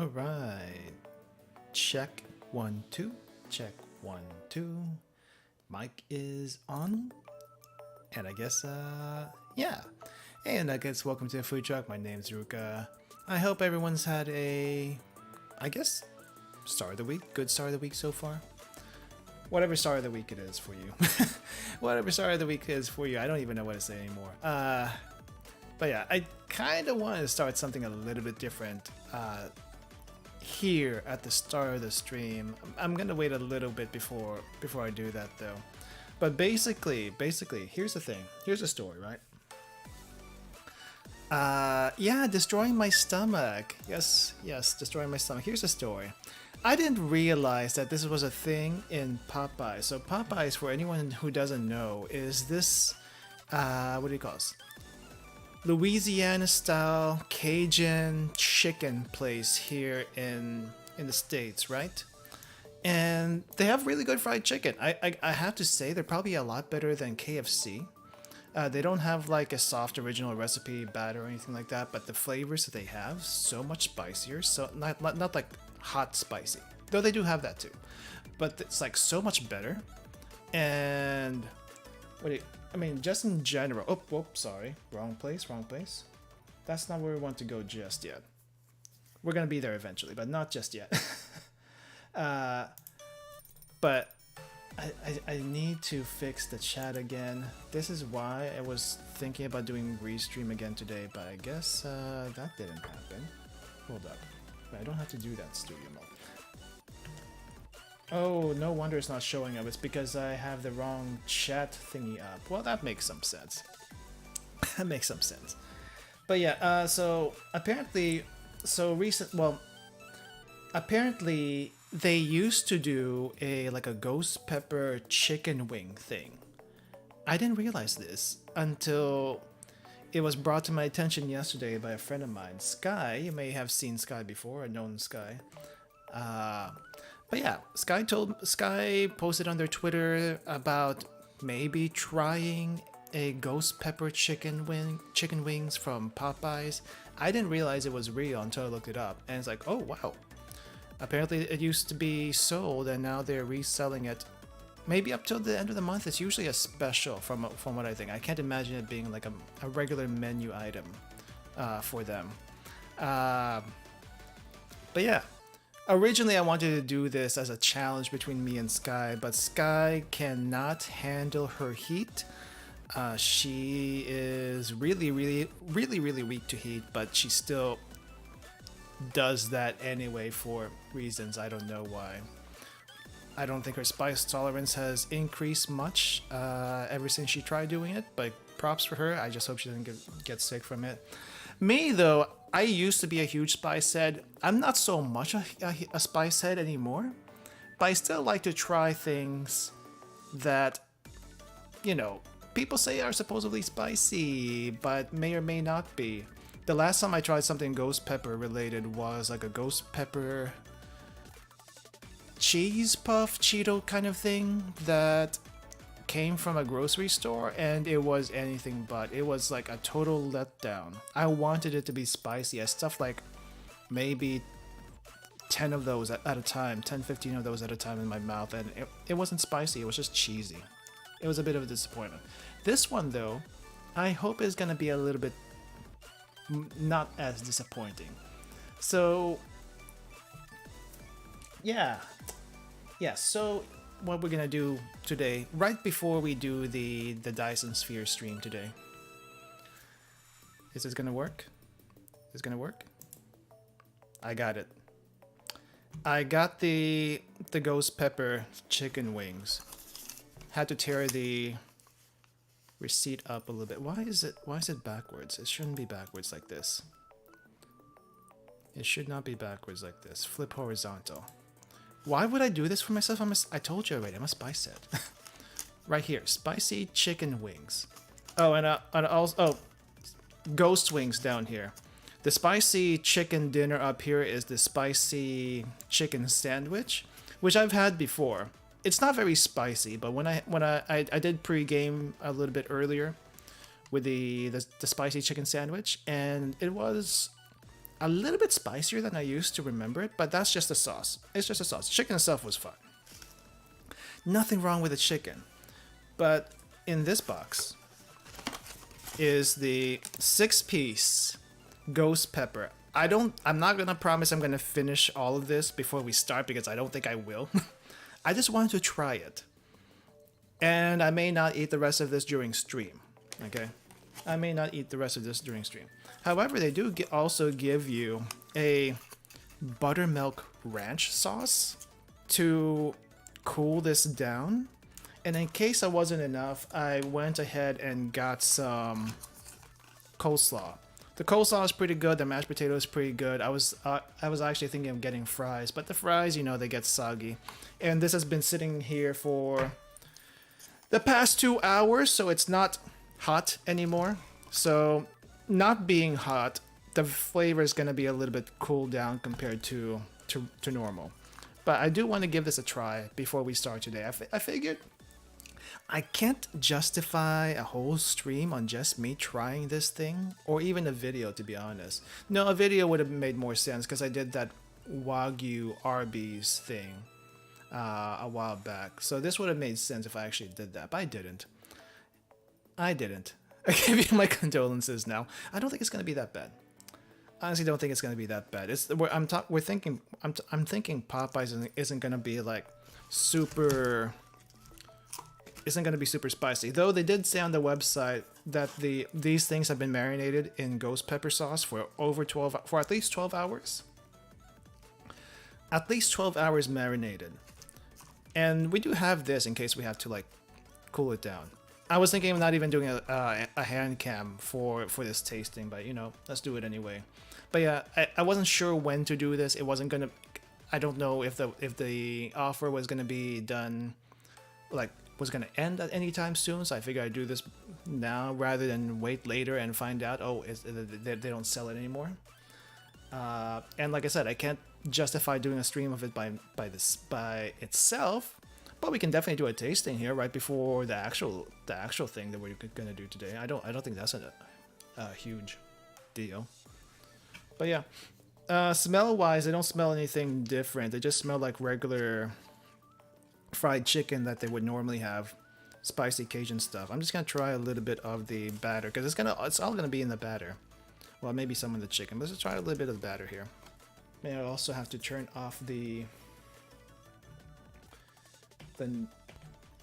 All right. Check 1 2. Check 1 2. Mic is on. And I guess yeah. And I guess welcome to the food truck. My name's Ruka. I hope everyone's had a start of the week. Good start of the week so far. Whatever start of the week it is for you. Whatever start of the week is for you. I don't even know what to say anymore. But yeah, I kind of wanted to start something a little bit different here at the start of the stream. I'm gonna wait a little bit before I do that though. But basically, here's the thing. Here's the story, right? Yeah, destroying my stomach. Yes, destroying my stomach. Here's the story. I didn't realize that this was a thing in Popeyes. So Popeyes, for anyone who doesn't know, is this, what do you call this? Louisiana-style Cajun chicken place here in the States, right? And they have really good fried chicken. I have to say, they're probably a lot better than KFC. They don't have like a soft original recipe batter or anything like that, but the flavors that they have, so much spicier. So not like hot spicy, though they do have that too. But it's like so much better. And I mean, just in general. Oh, sorry, wrong place. That's not where we want to go just yet. We're gonna be there eventually, but not just yet. But I need to fix the chat again. This is why I was thinking about doing restream again today, but I guess that didn't happen. Hold up. I don't have to do that studio mode. Oh, no wonder it's not showing up. It's because I have the wrong chat thingy up. Well, that makes some sense. That makes some sense. But yeah, so apparently, apparently they used to do a ghost pepper chicken wing thing. I didn't realize this until it was brought to my attention yesterday by a friend of mine, Sky. You may have seen Sky before, or known Sky. But yeah, Sky posted on their Twitter about maybe trying a ghost pepper chicken wings from Popeyes. I didn't realize it was real until I looked it up, and it's like, oh wow. Apparently it used to be sold, and now they're reselling it. Maybe up till the end of the month. It's usually a special, from what I think. I can't imagine it being like a regular menu item for them. But yeah, originally I wanted to do this as a challenge between me and Sky, but Sky cannot handle her heat. She is really weak to heat, but she still does that anyway for reasons I don't know why. I don't think her spice tolerance has increased much ever since she tried doing it, but props for her. I just hope she doesn't get sick from it. Me though, I used to be a huge spice head. I'm not so much a spice head anymore, but I still like to try things that, you know, people say are supposedly spicy, but may or may not be. The last time I tried something ghost pepper related was like a ghost pepper cheese puff Cheeto kind of thing that came from a grocery store, and it was anything but. It was like a total letdown. I wanted it to be spicy. I stuffed like maybe 10 of those at a time, 10-15 of those at a time in my mouth, and it wasn't spicy, it was just cheesy. It was a bit of a disappointment. This one though, I hope is gonna be a little bit not as disappointing. So yeah, so what we're gonna do today, right before we do the Dyson Sphere stream today, is this gonna work? Is this gonna work? I got it. I got the ghost pepper chicken wings. Had to tear the receipt up a little bit. Why is it backwards? It shouldn't be backwards like this. It should not be backwards like this. Flip horizontal. Why would I do this for myself? I told you already, I'm a spice head. Right here, spicy chicken wings. Oh, and also, ghost wings down here. The spicy chicken dinner up here is the spicy chicken sandwich, which I've had before. It's not very spicy, but when I did pre-game a little bit earlier with the spicy chicken sandwich, and it was a little bit spicier than I used to remember it, but that's just the sauce. It's just a sauce. Chicken itself was fine. Nothing wrong with the chicken. But in this box is the 6-piece ghost pepper. I'm not gonna promise I'm gonna finish all of this before we start because I don't think I will. I just wanted to try it. And I may not eat the rest of this during stream. Okay? I may not eat the rest of this during stream. However, they do also give you a buttermilk ranch sauce to cool this down. And in case I wasn't enough, I went ahead and got some coleslaw. The coleslaw is pretty good. The mashed potato is pretty good. I was actually thinking of getting fries, but the fries, you know, they get soggy. And this has been sitting here for the past 2 hours, so it's not hot anymore. So not being hot, the flavor is going to be a little bit cooled down compared to normal. But I do want to give this a try before we start today. I figured I can't justify a whole stream on just me trying this thing, or even a video, to be honest. No, a video would have made more sense because I did that Wagyu Arby's thing a while back. So this would have made sense if I actually did that, but I didn't. I give you my condolences now. I don't think it's gonna be that bad. I honestly don't think it's gonna be that bad. I'm thinking Popeyes isn't gonna be like super. Isn't going to be super spicy, though they did say on the website that these things have been marinated in ghost pepper sauce for at least 12 hours. At least 12 hours marinated. And we do have this in case we have to like cool it down. I was thinking of not even doing a hand cam for this tasting, but you know, let's do it anyway. But yeah, I wasn't sure when to do this. It wasn't gonna. I don't know if the offer was gonna be done, like was gonna end at any time soon. So I figured I'd do this now rather than wait later and find out they don't sell it anymore. And like I said, I can't justify doing a stream of it by itself. But we can definitely do a tasting here right before the actual thing that we're gonna do today. I don't think that's a huge deal. But yeah, smell wise, they don't smell anything different. They just smell like regular fried chicken that they would normally have, spicy Cajun stuff. I'm just gonna try a little bit of the batter because it's all gonna be in the batter. Well, maybe some of the chicken, but let's try a little bit of the batter here. May I also have to turn off the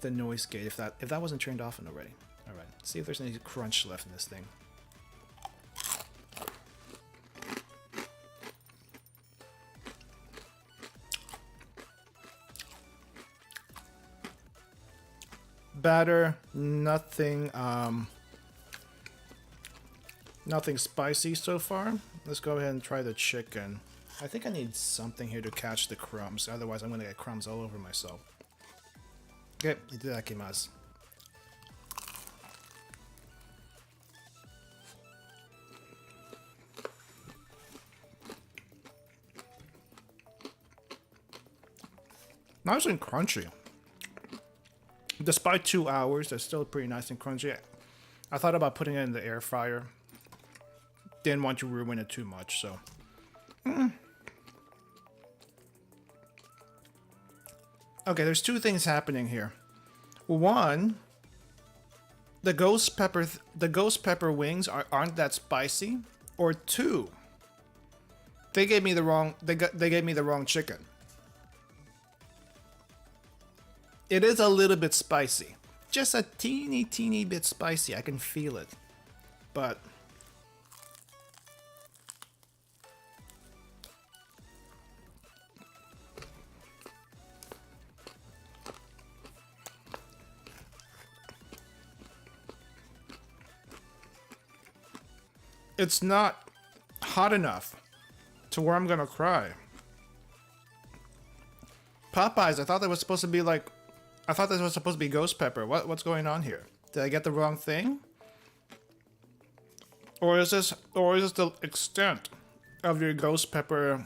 noise gate if that wasn't turned off already. All right, see if there's any crunch left in this thing. Batter, nothing spicy so far. Let's go ahead and try the chicken. I think I need something here to catch the crumbs, otherwise I'm gonna get crumbs all over myself. Okay, itadakimasu. Nice and crunchy. Despite 2 hours, they're still pretty nice and crunchy. I thought about putting it in the air fryer. Didn't want to ruin it too much, so. Okay, there's two things happening here. One, the ghost pepper wings aren't that spicy. Or two, they gave me the wrong chicken. It is a little bit spicy. Just a teeny bit spicy. I can feel it. But it's not hot enough to where I'm gonna cry. Popeyes, I thought that was supposed to be like, I thought this was supposed to be ghost pepper. What's going on here? Did I get the wrong thing? Or is this the extent of your ghost pepper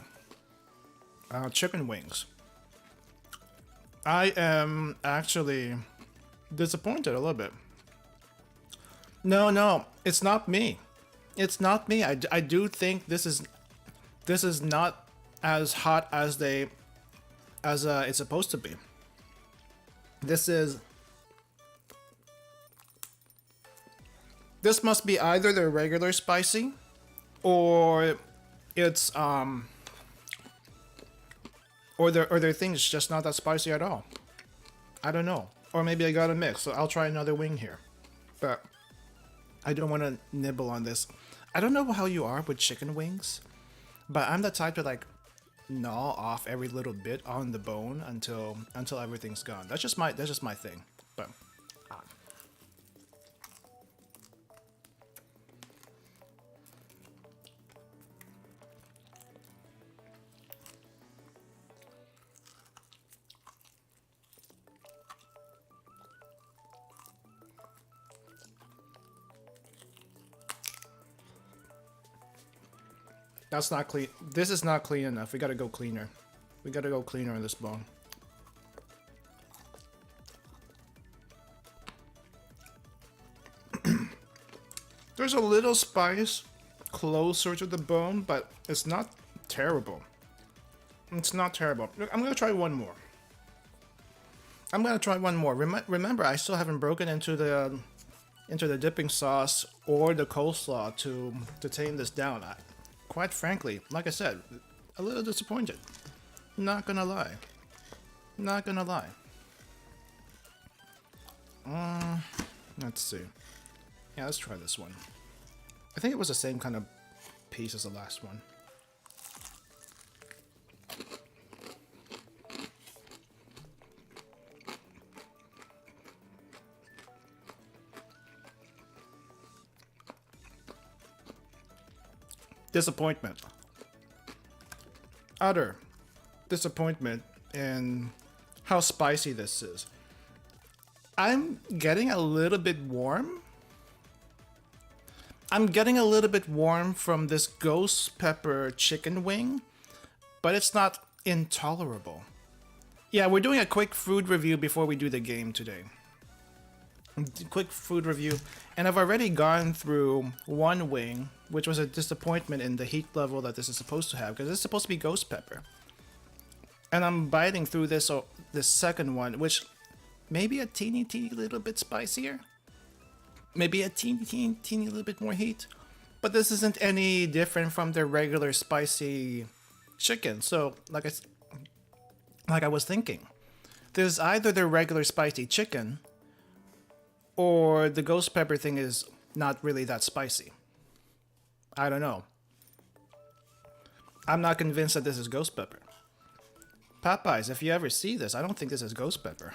chicken wings? I am actually disappointed a little bit. No, it's not me. It's not me. I do think this is This is not as hot as it's supposed to be. This must be either the regular spicy, or it's or their thing is just not that spicy at all. I don't know. Or maybe I got a mix, so I'll try another wing here. But I don't want to nibble on this. I don't know how you are with chicken wings, but I'm the type to like gnaw off every little bit on the bone until everything's gone. That's just my thing. But that's not clean. This is not clean enough. We gotta go cleaner. We gotta go cleaner on this bone. There's a little spice closer to the bone, but it's not terrible. It's not terrible. I'm gonna try one more. Remember, I still haven't broken into the dipping sauce or the coleslaw to tame this down. Quite frankly, like I said, a little disappointed. Not gonna lie. Not gonna lie. Let's see. Yeah, let's try this one. I think it was the same kind of piece as the last one. Disappointment. Utter disappointment in how spicy this is. I'm getting a little bit warm. I'm getting a little bit warm from this ghost pepper chicken wing, but it's not intolerable. Yeah, we're doing a quick food review before we do the game today. Quick food review, and I've already gone through one wing, which was a disappointment in the heat level that this is supposed to have, because it's supposed to be ghost pepper. And I'm biting through this second one, which maybe a teeny little bit spicier, maybe a teeny little bit more heat, but this isn't any different from the regular spicy chicken. So like I was thinking, there's either the regular spicy chicken, or the ghost pepper thing is not really that spicy. I don't know. I'm not convinced that this is ghost pepper. Popeyes, if you ever see this, I don't think this is ghost pepper.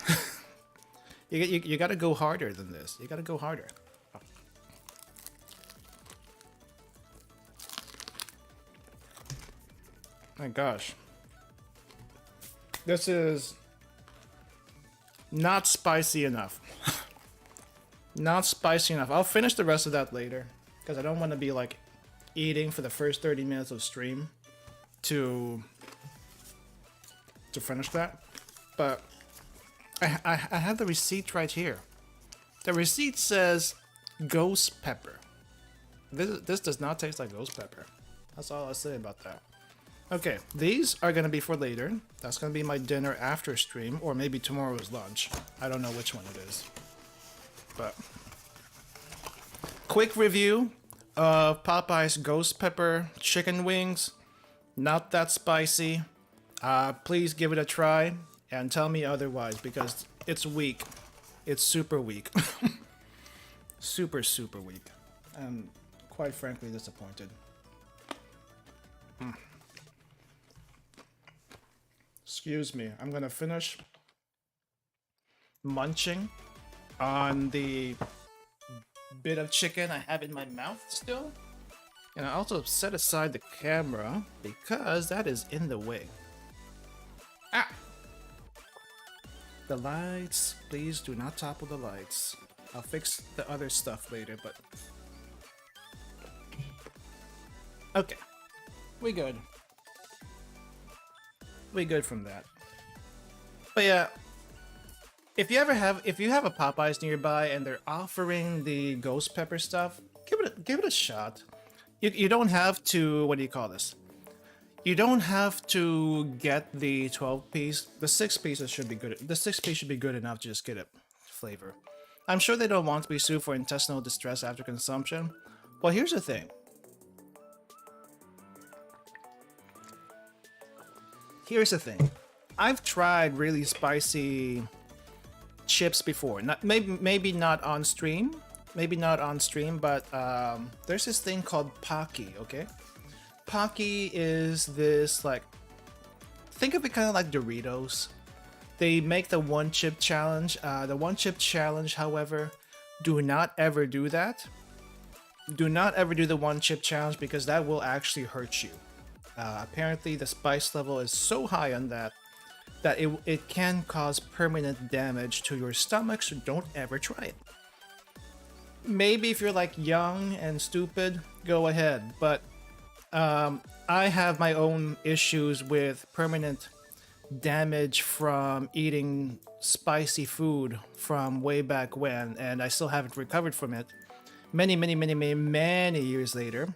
You gotta go harder than this. You gotta go harder. Oh. My gosh. This is not spicy enough. Not spicy enough. I'll finish the rest of that later, because I don't want to be like eating for the first 30 minutes of stream to finish that. But I have the receipt right here. The receipt says ghost pepper. This does not taste like ghost pepper. That's all I'll say about that. Okay, these are gonna be for later. That's gonna be my dinner after stream, or maybe tomorrow's lunch. I don't know which one it is. But quick review of Popeye's ghost pepper chicken wings. Not that spicy. Please give it a try and tell me otherwise, because it's weak. It's super weak. super weak. I'm quite frankly disappointed. Excuse me. I'm gonna finish munching on the bit of chicken I have in my mouth still. And I also set aside the camera because that is in the way. Ah! The lights, please do not topple the lights. I'll fix the other stuff later, but... Okay. We good. We good from that. But yeah, if you have a Popeyes nearby and they're offering the ghost pepper stuff, give it a shot. You don't have to, what do you call this? You don't have to get the 12 piece. The 6 pieces should be good. The 6 piece should be good enough to just get a flavor. I'm sure they don't want to be sued for intestinal distress after consumption. Well, here's the thing. Here's the thing. I've tried really spicy chips before. Not maybe not on stream. Maybe not on stream, but there's this thing called Pocky, okay? Pocky is this, like, think of it kind of like Doritos. They make the one chip challenge. The one chip challenge, however, do not ever do that. Do not ever do the one chip challenge because that will actually hurt you. Apparently the spice level is so high on that it can cause permanent damage to your stomach, so don't ever try it. Maybe if you're like young and stupid, go ahead, but I have my own issues with permanent damage from eating spicy food from way back when, and I still haven't recovered from it many years later,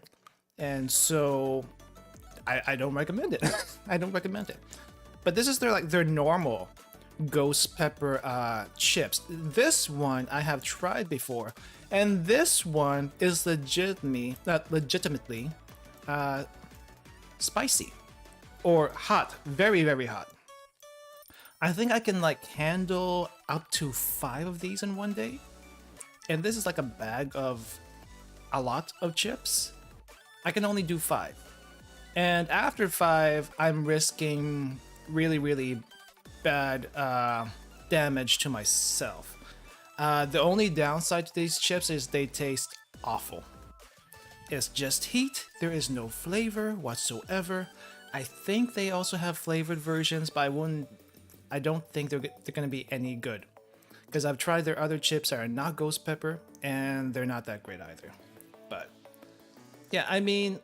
and so I don't recommend it. I don't recommend it. But this is their normal ghost pepper chips. This one I have tried before, and this one is legitimately spicy or hot, very hot. I think I can like handle up to 5 of these in one day, and this is like a bag of a lot of chips. I can only do 5, and after 5 I'm risking really bad damage to myself. The only downside to these chips is they taste awful. It's just heat, there is no flavor whatsoever. I think they also have flavored versions, but I don't think they're gonna be any good, because I've tried their other chips that are not ghost pepper and they're not that great either. But yeah, I mean,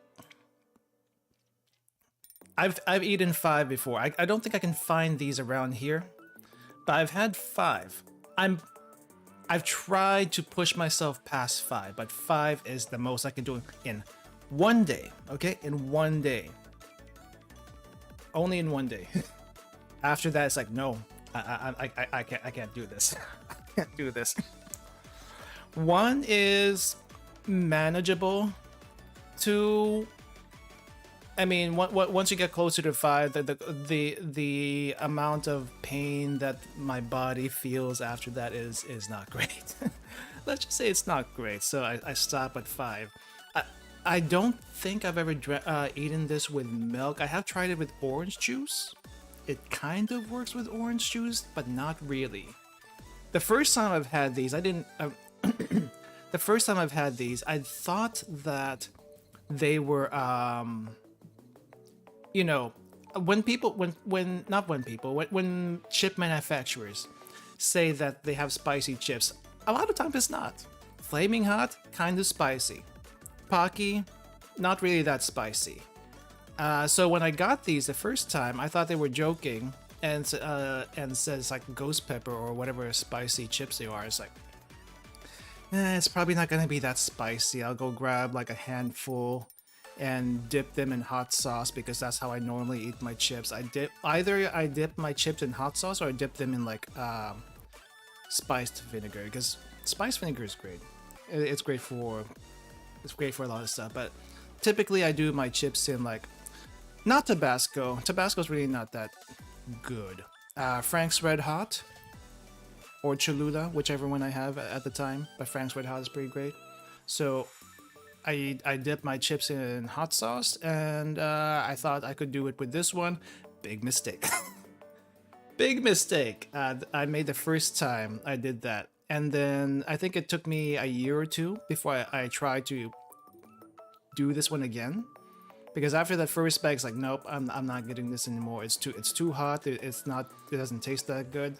I've eaten 5 before. I don't think I can find these around here, but I've had 5. I've tried to push myself past 5, but 5 is the most I can do in one day. Okay, in one day. Only in one day. After that, it's like, no, I can't do this. I can't do this. 1 is manageable. 2, I mean, once you get closer to 5, the amount of pain that my body feels after that is not great. Let's just say it's not great. So I stop at 5. I don't think I've ever eaten this with milk. I have tried it with orange juice. It kind of works with orange juice, but not really. The first time I've had these, I didn't. The first time I've had these, I thought that they were you know, when chip manufacturers say that they have spicy chips, a lot of times it's not. Flaming Hot, kind of spicy. Pocky, not really that spicy. So when I got these the first time, I thought they were joking and says like ghost pepper or whatever spicy chips they are. It's like, it's probably not gonna be that spicy. I'll go grab like a handful and dip them in hot sauce, because that's how I normally eat my chips. Either I dip my chips in hot sauce or I dip them in like spiced vinegar, because spiced vinegar is great. It's great for a lot of stuff, but typically I do my chips in like, not Tabasco. Tabasco's really not that good. Frank's Red Hot or Cholula, whichever one I have at the time, but Frank's Red Hot is pretty great. So I dip my chips in hot sauce, and I thought I could do it with this one. Big mistake. Big mistake. I made the first time I did that, and then I think it took me a year or 2 before I tried to do this one again, because after that first bag, it's like, nope, I'm not getting this anymore. It's too hot. It doesn't taste that good.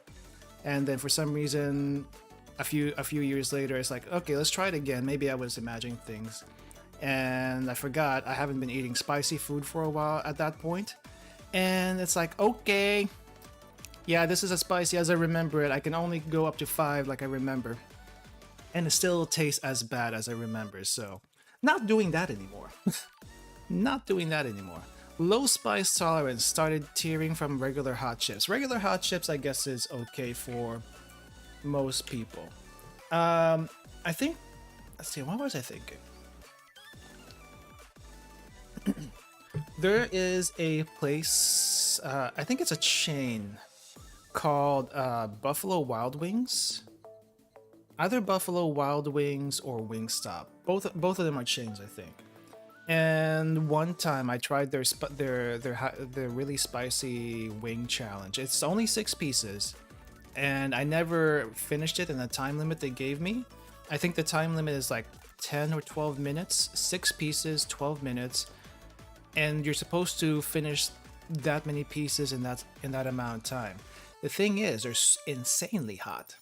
And then for some reason, a few years later, it's like, okay, let's try it again. Maybe I was imagining things, and I forgot I haven't been eating spicy food for a while at that point. And it's like, okay, yeah, this is as spicy as I remember it. I can only go up to 5 like I remember, and it still tastes as bad as I remember. So not doing that anymore. Not doing that anymore. Low spice tolerance, started tearing from regular hot chips. Regular hot chips, I guess, is okay for most people. I think, let's see, what was I thinking? There is a place, I think it's a chain called Buffalo Wild Wings. Either Buffalo Wild Wings or Wingstop. Both of them are chains, I think. And one time I tried their really spicy wing challenge. It's only 6 pieces, and I never finished it in the time limit they gave me. I think the time limit is like 10 or 12 minutes. 6 pieces, 12 minutes, and you're supposed to finish that many pieces in that amount of time. The thing is, they're insanely hot.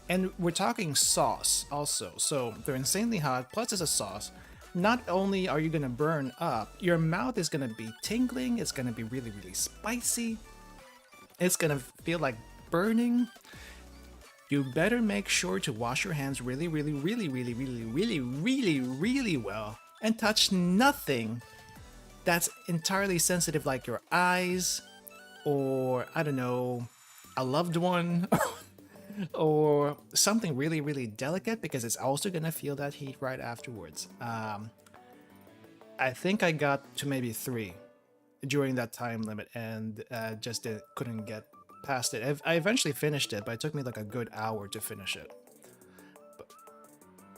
And we're talking sauce also. So they're insanely hot, plus it's a sauce. Not only are you gonna burn up, your mouth is gonna be tingling, it's gonna be really, really spicy. It's gonna feel like burning. You better make sure to wash your hands really, really, really, really, really, really, really, really well. And touch nothing that's entirely sensitive, like your eyes, or I don't know, a loved one. Or something really, really delicate, because it's also gonna feel that heat right afterwards. I think I got to maybe 3 during that time limit, and just couldn't get past it. I eventually finished it, but it took me like a good hour to finish it.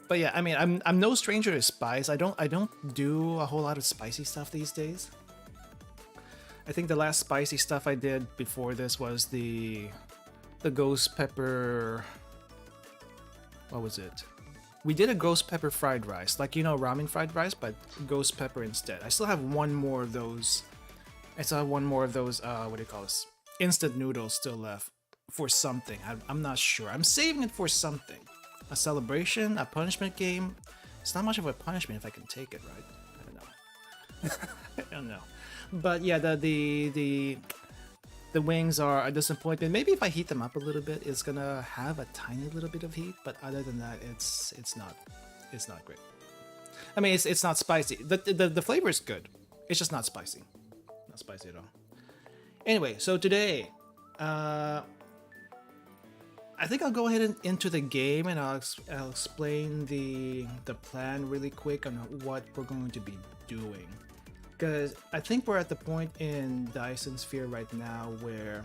But yeah, I mean, I'm no stranger to spice. I don't do a whole lot of spicy stuff these days. I think the last spicy stuff I did before this was the ghost pepper, what was it? We did a ghost pepper fried rice, like, you know, ramen fried rice, but ghost pepper instead. I still have one more of those. What do you call this? Instant noodles still left for something. I'm not sure. I'm saving it for something. A celebration, a punishment game. It's not much of a punishment if I can take it, right? I don't know. I don't know. But yeah, the wings are a disappointment. Maybe if I heat them up a little bit, it's gonna have a tiny little bit of heat. But other than that, it's not great. I mean, it's not spicy. The flavor is good. It's just not spicy. Not spicy at all. Anyway, so today, I think I'll go ahead and into the game, and I'll explain the plan really quick on what we're going to be doing. Because I think we're at the point in Dyson Sphere right now where,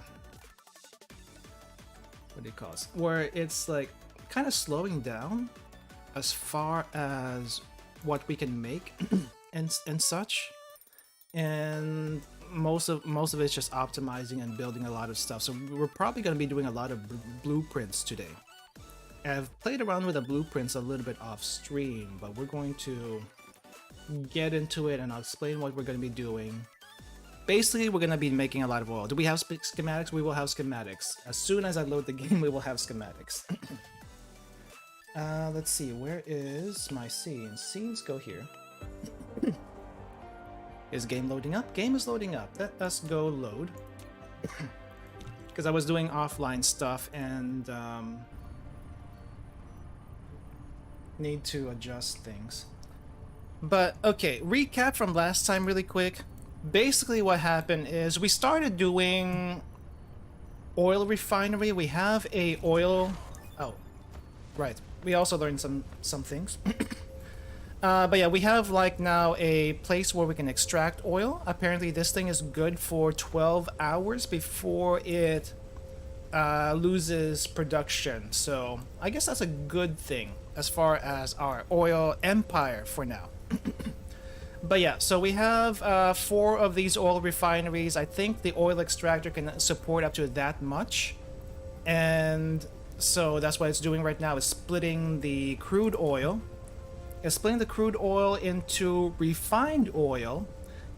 what do you call it? Where it's like kind of slowing down as far as what we can make and such. And most of it's just optimizing and building a lot of stuff. So we're probably going to be doing a lot of blueprints today. I've played around with the blueprints a little bit off stream, but we're going to get into it, and I'll explain what we're going to be doing. Basically, we're going to be making a lot of oil. Do we have schematics? We will have schematics. As soon as I load the game, we will have schematics. Let's see, where is my scenes? Scenes go here. Is game loading up? Game is loading up. Let us go load. Because I was doing offline stuff and need to adjust things. But okay, recap from last time really quick. Basically what happened is we started doing oil refinery. We have a oil... Oh, right. We also learned some things. But yeah, we have like now a place where we can extract oil. Apparently this thing is good for 12 hours before it loses production. So I guess that's a good thing as far as our oil empire for now. But yeah, so we have 4 of these oil refineries. I think the oil extractor can support up to that much. And so that's what it's doing right now, is splitting the crude oil. It's splitting the crude oil into refined oil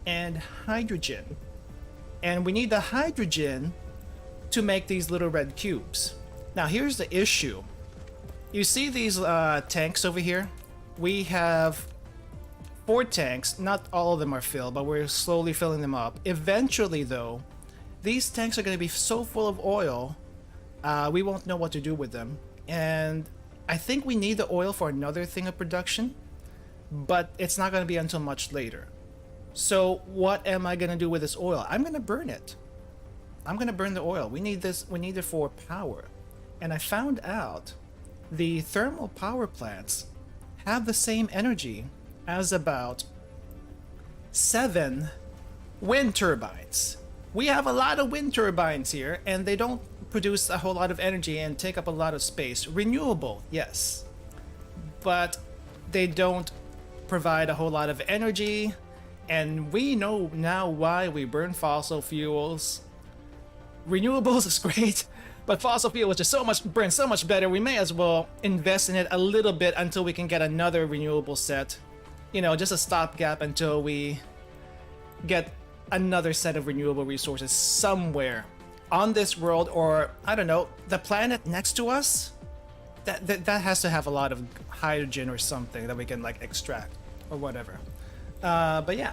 and hydrogen. And we need the hydrogen to make these little red cubes. Now here's the issue. You see these tanks over here? We have 4 tanks. Not all of them are filled, but we're slowly filling them up. Eventually though, these tanks are going to be so full of oil, we won't know what to do with them. And I think we need the oil for another thing of production, but it's not going to be until much later. So what am I gonna do with this oil? I'm gonna burn it. I'm gonna burn the oil. We need this. We need it for power. And I found out the thermal power plants have the same energy as about 7 wind turbines. We have a lot of wind turbines here, and they don't produce a whole lot of energy and take up a lot of space. Renewable, yes, but they don't provide a whole lot of energy, and we know now why we burn fossil fuels. Renewables is great, but fossil fuel is just burns so much better. We may as well invest in it a little bit until we can get another renewable set. You know, just a stopgap until we get another set of renewable resources somewhere on this world, or I don't know, the planet next to us. That has to have a lot of hydrogen or something that we can like extract or whatever. But yeah.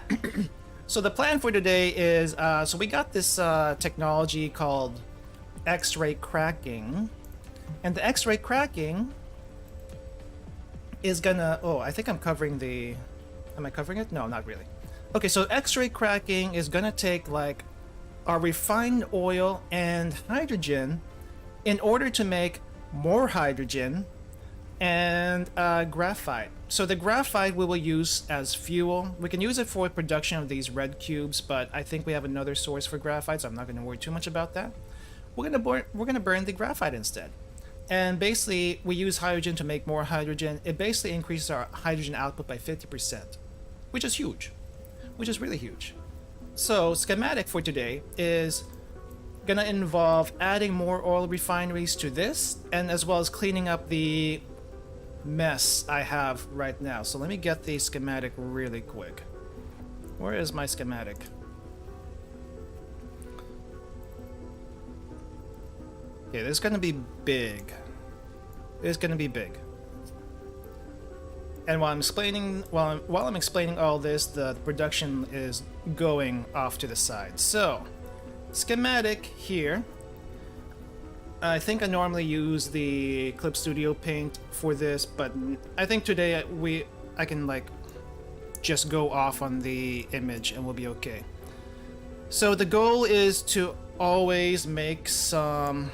So the plan for today is, so we got this technology called X-ray cracking, and the X-ray cracking is gonna, oh, I think I'm covering the, am I covering it? No, not really. Okay, so X-ray cracking is gonna take like our refined oil and hydrogen in order to make more hydrogen and graphite. So the graphite we will use as fuel. We can use it for production of these red cubes, but I think we have another source for graphite, so I'm not going to worry too much about that. We're gonna burn the graphite instead. And basically, we use hydrogen to make more hydrogen. It basically increases our hydrogen output by 50%, which is huge, which is really huge. So schematic for today is gonna involve adding more oil refineries to this, and as well as cleaning up the mess I have right now. So let me get the schematic really quick. Where is my schematic? Okay, this is gonna be big. It's gonna be big. And while I'm explaining all this, the production is going off to the side. So, schematic here. I think I normally use the Clip Studio Paint for this, but I think today I can like just go off on the image and we'll be okay. So the goal is to always make some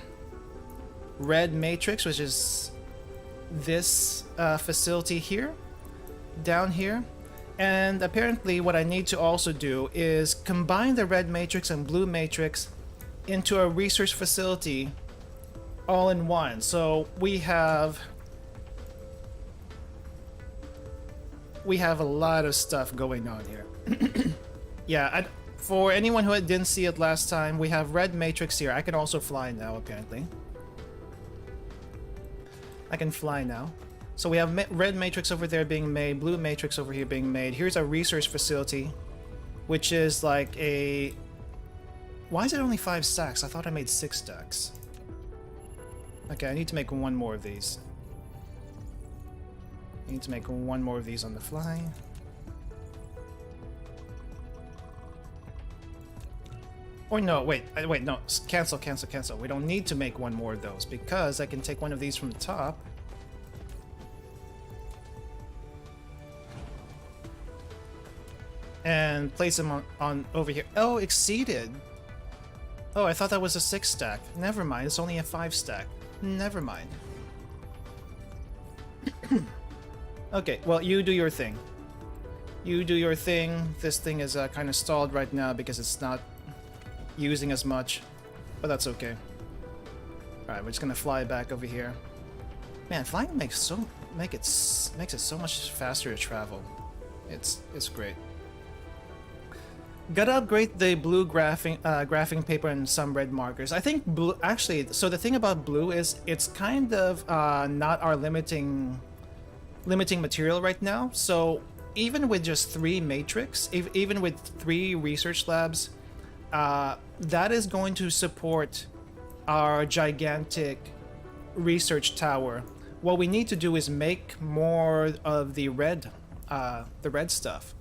red matrix, which is this facility here, down here. And apparently what I need to also do is combine the red matrix and blue matrix into a research facility all in one. So we have a lot of stuff going on here. Yeah, for anyone who didn't see it last time, we have red matrix here. I can also fly now, apparently. I can fly now. So we have red matrix over there being made, blue matrix over here being made. Here's a research facility, which is like a... Why is it only 5 stacks? I thought I made 6 stacks. Okay, I need to make one more of these. I need to make one more of these on the fly. Or no, wait, no, cancel. We don't need to make one more of those because I can take one of these from the top. And place them on over here. Oh, exceeded. Oh, I thought that was a 6 stack. Never mind, it's only a 5 stack. Never mind. Okay, well, you do your thing. You do your thing. This thing is kind of stalled right now because it's not using as much, but that's okay. Alright, we're just gonna fly back over here. Man, flying makes it so much faster to travel. It's great. Gotta upgrade the blue graphing paper and some red markers. I think blue, actually, so the thing about blue is it's kind of not our limiting material right now. So even with just 3 matrix, even with 3 research labs, that is going to support our gigantic research tower. What we need to do is make more of the red stuff.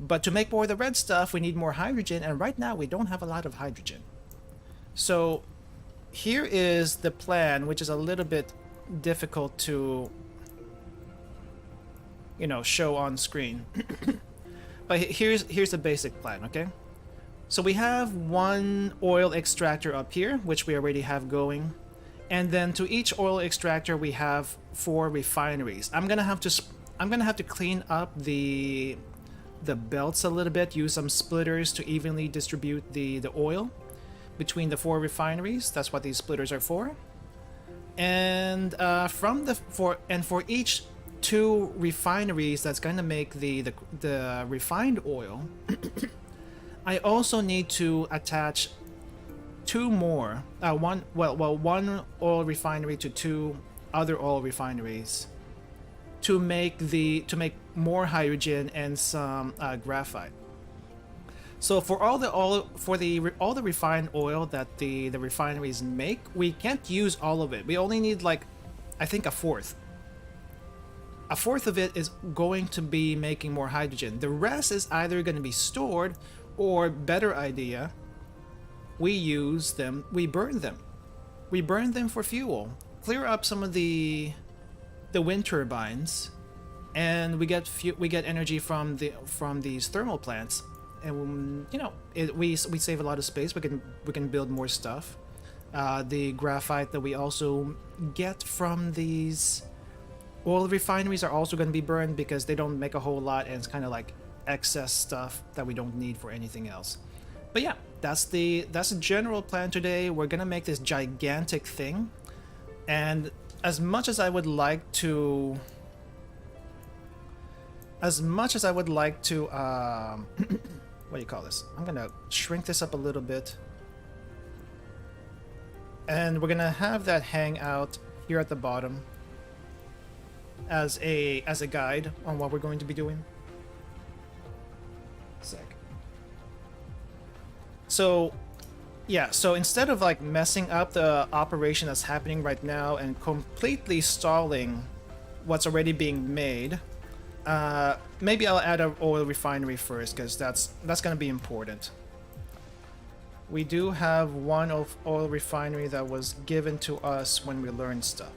But to make more of the red stuff, we need more hydrogen, and right now we don't have a lot of hydrogen. So here is the plan, which is a little bit difficult to, you know, show on screen. But here's the basic plan, okay? So we have one oil extractor up here, which we already have going. And then to each oil extractor we have 4 refineries. I'm gonna have to clean up the belts a little bit, use some splitters to evenly distribute the oil between the 4 refineries. That's what these splitters are for. And for each 2 refineries that's gonna make the refined oil, I also need to attach 2 more, one oil refinery to 2 other oil refineries to make more hydrogen and some graphite. So for all the refined oil that the refineries make, we can't use all of it. We only need, like, I think a fourth. A fourth of it is going to be making more hydrogen. The rest is either going to be stored, or better idea, we use them, we burn them. We burn them for fuel. Clear up some of the wind turbines, and we get energy from these thermal plants. And you know, we save a lot of space. We can build more stuff. The graphite that we also get from these oil refineries are also going to be burned because they don't make a whole lot, and it's kind of like excess stuff that we don't need for anything else. But yeah, that's the general plan today. We're gonna make this gigantic thing, and as much as I would like to what do you call this? I'm gonna shrink this up a little bit, and we're gonna have that hang out here at the bottom as a guide on what we're going to be doing. Sec. So yeah, so instead of like messing up the operation that's happening right now and completely stalling what's already being made, maybe I'll add an oil refinery first, because that's going to be important. We do have one oil refinery that was given to us when we learned stuff.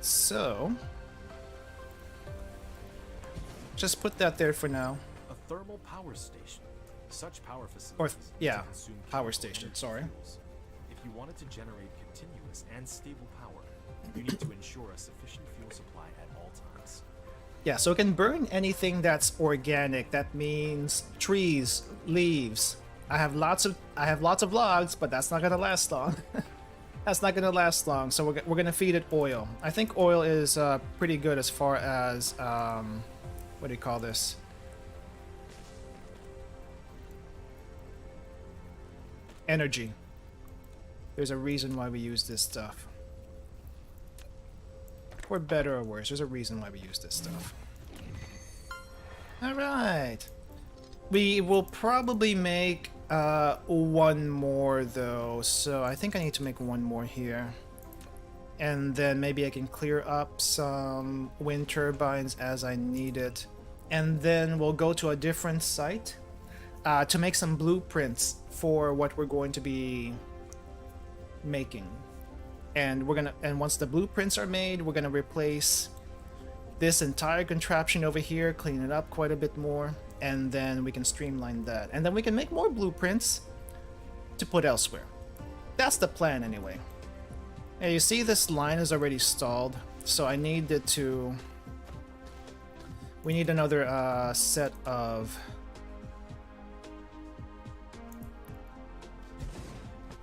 So just put that there for now. A thermal power station. Such power facilities. Or yeah, power station. Sorry. If you wanted to generate continuous and stable power, you need to ensure a sufficient fuel supply at all times. Yeah, so it can burn anything that's organic. That means trees, leaves. I have lots of logs, but that's not gonna last long. That's not gonna last long. So we're gonna feed it oil. I think oil is pretty good as far as what do you call this? Energy. There's a reason why we use this stuff. For better or worse, there's a reason why we use this stuff. Alright. We will probably make one more though, so I think I need to make one more here. And then maybe I can clear up some wind turbines as I need it. And then we'll go to a different site to make some blueprints for what we're going to be making. And once the blueprints are made, we're gonna replace this entire contraption over here, clean it up quite a bit more, and then we can streamline that. And then we can make more blueprints to put elsewhere. That's the plan anyway. And you see this line is already stalled, so I need it to... We need another set of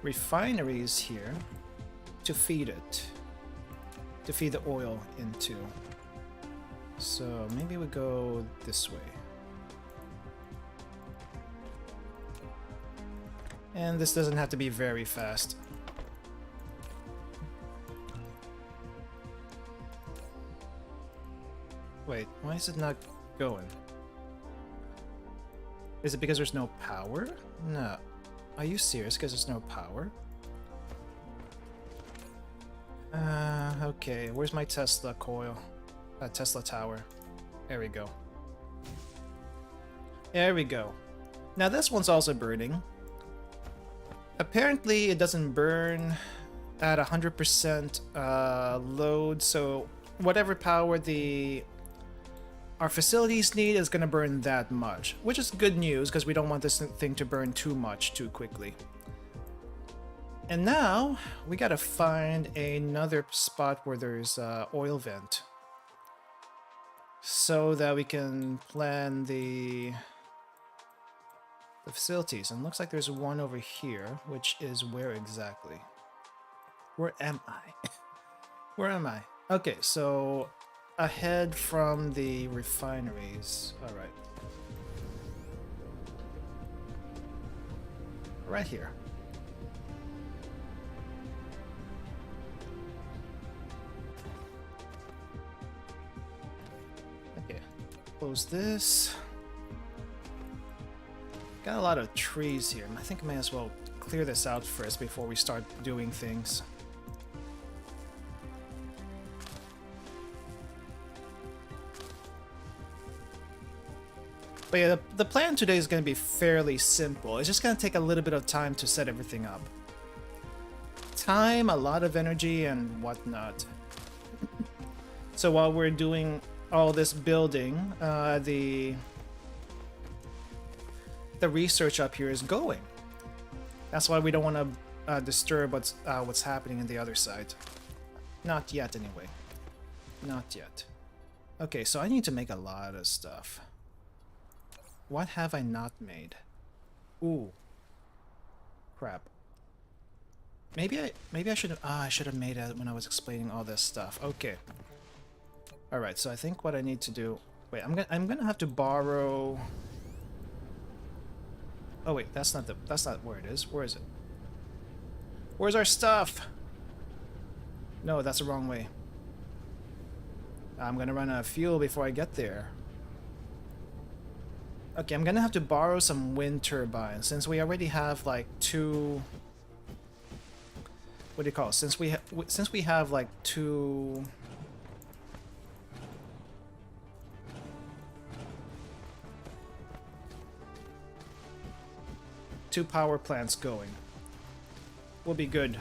refineries here to feed it, to feed the oil into. So maybe we go this way. And this doesn't have to be very fast. Wait, why is it not going? Is it because there's no power? No. Are you serious? Because there's no power? Okay. Where's my Tesla coil? Tesla tower. There we go. There we go. Now this one's also burning. Apparently it doesn't burn at 100% load, so whatever power the our facilities need is going to burn that much, which is good news because we don't want this thing to burn too much too quickly. And now we got to find another spot where there's oil vent so that we can plan the facilities. And it looks like there's one over here, which is where exactly? Where am I? Where am I? Okay, so ahead from the refineries. All right. Right here. Okay. Close this. Got a lot of trees here. I think I may as well clear this out first before we start doing things. But yeah, the plan today is going to be fairly simple. It's just going to take a little bit of time to set everything up. Time, a lot of energy, and whatnot. So while we're doing all this building, the research up here is going. That's why we don't want to disturb what's happening in the other side. Not yet, anyway. Not yet. Okay, so I need to make a lot of stuff. What have I not made? Ooh. Crap. Maybe I should have I should have made it when I was explaining all this stuff. Okay. Alright, so I think what I need to do. Wait, I'm gonna have to borrow. Oh wait, that's not where it is. Where is it? Where's our stuff? No, that's the wrong way. I'm gonna run out of fuel before I get there. Okay, I'm gonna have to borrow some wind turbines since we already have like two. What do you call it? Since we have like two power plants going. We'll be good.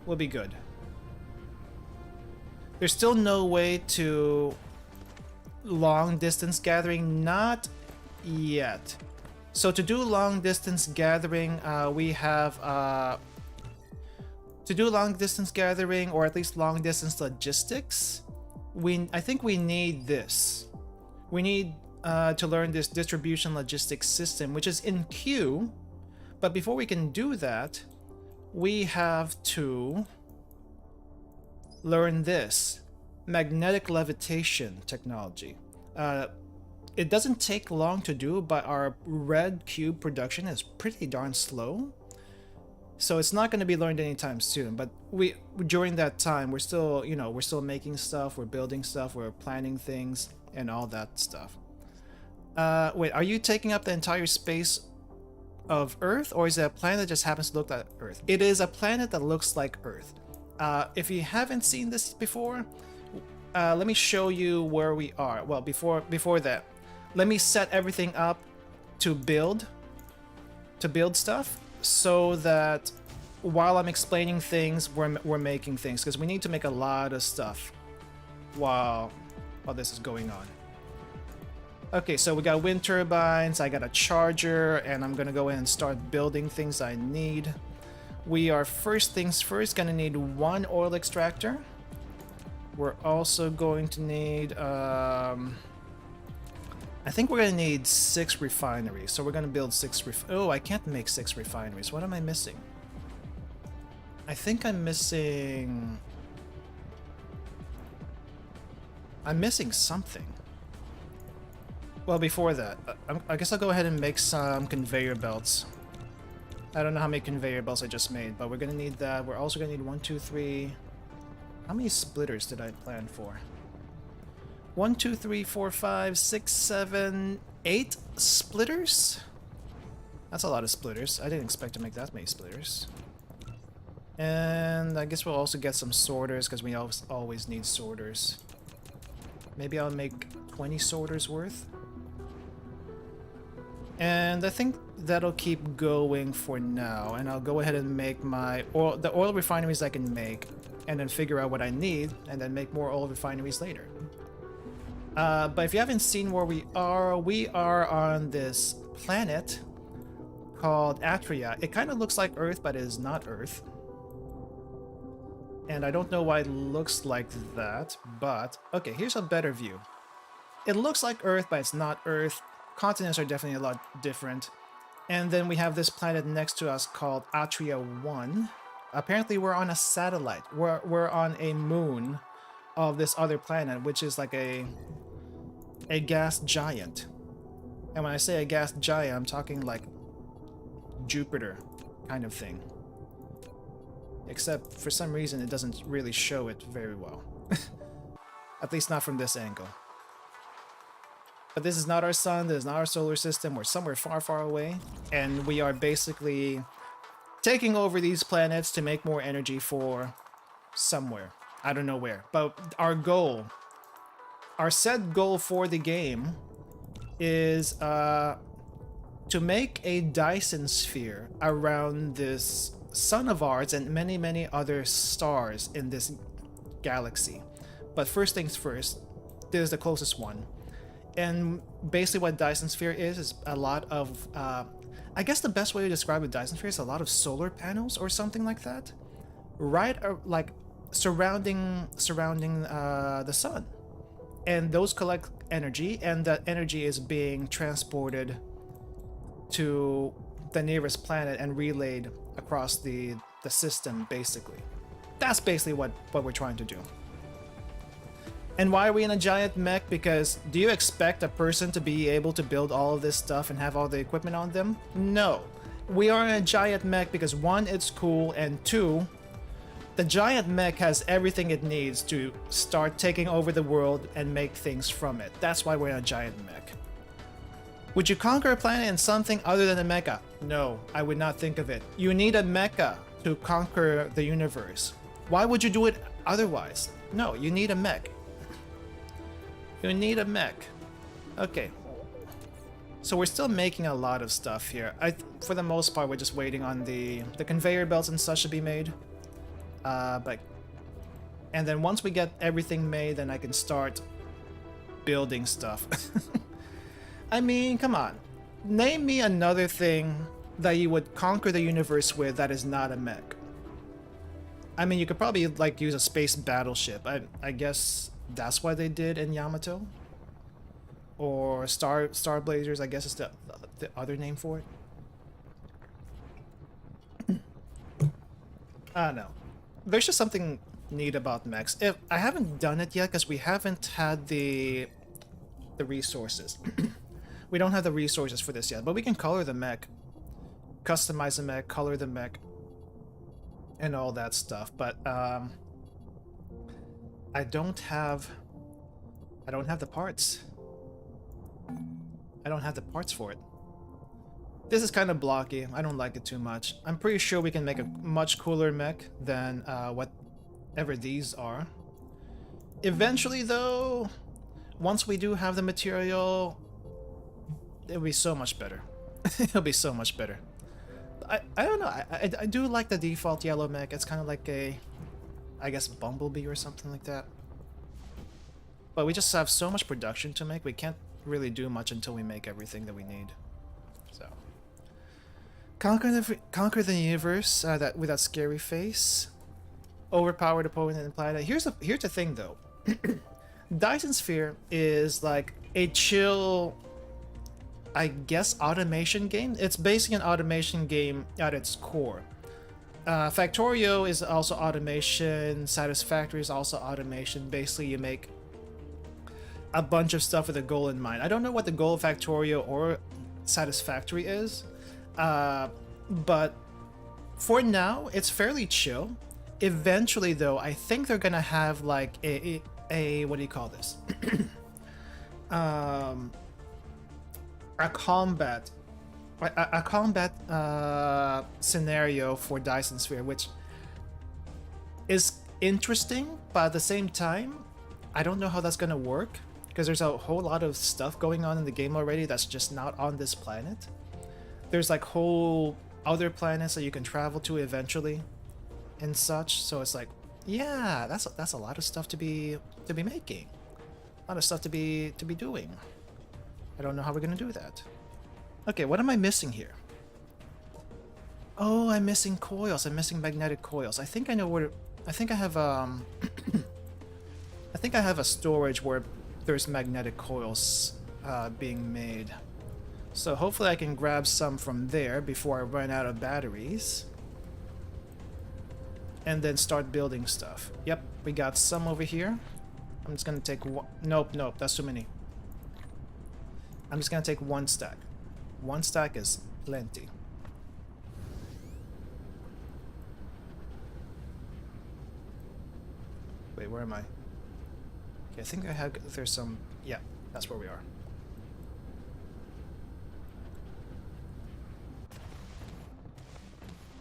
We'll be good. There's still no way to long distance gathering, not yet. So to do long distance gathering, we have to do long distance gathering, or at least long distance logistics, I think we need this. We need to learn this distribution logistics system, which is in Q. But before we can do that, we have to learn this magnetic levitation technology. It doesn't take long to do, but our red cube production is pretty darn slow. So it's not going to be learned anytime soon, but during that time we're still, we're still making stuff, we're building stuff, we're planning things and all that stuff. Wait, are you taking up the entire space of Earth, or is it a planet that just happens to look like Earth? It is a planet that looks like Earth. If you haven't seen this before, let me show you where we are. Well, before that, let me set everything up to build stuff, so that while I'm explaining things, we're making things, because we need to make a lot of stuff while this is going on. Okay, so we got wind turbines, I got a charger, and I'm gonna go in and start building things I need. We are first things first gonna need one oil extractor. We're also going to need I think we're gonna need 6 refineries, so we're gonna build 6 oh, I can't make 6 refineries. What am I missing? I think I'm missing something. Well, before that, I guess I'll go ahead and make some conveyor belts. I don't know how many conveyor belts I just made, but we're gonna need that. We're also gonna need 1, 2, 3. How many splitters did I plan for? 1, 2, 3, 4, 5, 6, 7, 8 splitters? That's a lot of splitters. I didn't expect to make that many splitters. And I guess we'll also get some sorters, because we always need sorters. Maybe I'll make 20 sorters worth. And I think that'll keep going for now, and I'll go ahead and make the oil refineries I can make, and then figure out what I need, and then make more oil refineries later. But if you haven't seen where we are on this planet called Atria. It kind of looks like Earth, but it is not Earth. And I don't know why it looks like that, but okay, here's a better view. It looks like Earth, but it's not Earth. Continents are definitely a lot different. And then we have this planet next to us called Atria 1. Apparently we're on a satellite. We're on a moon of this other planet, which is like a gas giant. And when I say a gas giant, I'm talking like Jupiter kind of thing. Except for some reason it doesn't really show it very well. At least not from this angle. But this is not our sun, this is not our solar system, we're somewhere far, far away. And we are basically taking over these planets to make more energy for somewhere. I don't know where. But our goal, our set goal for the game is to make a Dyson Sphere around this sun of ours and many, many other stars in this galaxy. But first things first, this is the closest one. And basically what Dyson Sphere is a lot of, I guess the best way to describe a Dyson Sphere is a lot of solar panels or something like that. Right, like surrounding the sun. And those collect energy, and that energy is being transported to the nearest planet and relayed across the system, basically. That's basically what we're trying to do. And why are we in a giant mech? Because do you expect a person to be able to build all of this stuff and have all the equipment on them? No. We are in a giant mech because one, it's cool, and two, the giant mech has everything it needs to start taking over the world and make things from it. That's why we're in a giant mech. Would you conquer a planet in something other than a mecha? No, I would not think of it. You need a mecha to conquer the universe. Why would you do it otherwise? No, you need a mech. You need a mech. Okay. So we're still making a lot of stuff here. For the most part, we're just waiting on the conveyor belts and such to be made. And then once we get everything made, then I can start building stuff. I mean, come on. Name me another thing that you would conquer the universe with that is not a mech. I mean, you could probably like use a space battleship. I guess that's what they did in Yamato. Or Star Blazers, I guess is the other name for it. I don't know. There's just something neat about mechs. I haven't done it yet because we haven't had the resources. We don't have the resources for this yet, but we can color the mech, customize the mech, color the mech, and all that stuff. But I don't have the parts. I don't have the parts for it. This is kind of blocky. I don't like it too much. I'm pretty sure we can make a much cooler mech than whatever these are. Eventually, though, once we do have the material, it'll be so much better. It'll be so much better. I don't know. I do like the default yellow mech. It's kind of like a, I guess, Bumblebee or something like that. But we just have so much production to make. We can't really do much until we make everything that we need. So conquer the universe with that scary face. Overpowered opponent and planet. Here's the thing though. Dyson Sphere is like a chill, I guess, automation game. It's basically an automation game at its core. Factorio is also automation. Satisfactory is also automation. Basically, you make a bunch of stuff with a goal in mind. I don't know what the goal of Factorio or Satisfactory is, but for now, it's fairly chill. Eventually, though, I think they're gonna have like a what do you call this? A combat scenario for Dyson Sphere, which is interesting, but at the same time, I don't know how that's gonna work because there's a whole lot of stuff going on in the game already that's just not on this planet. There's like whole other planets that you can travel to eventually and such, so it's like, yeah, that's a lot of stuff to be making. A lot of stuff to be doing. I don't know how we're gonna do that. Okay, what am I missing here? Oh, I'm missing coils. I'm missing magnetic coils. I think I know where. I think I have I think I have a storage where there's magnetic coils being made. So hopefully I can grab some from there before I run out of batteries. And then start building stuff. Yep, we got some over here. I'm just gonna take one. Nope, that's too many. I'm just gonna take one stack. One stack is plenty. Wait, where am I? Okay, I think I have. There's some. Yeah, that's where we are.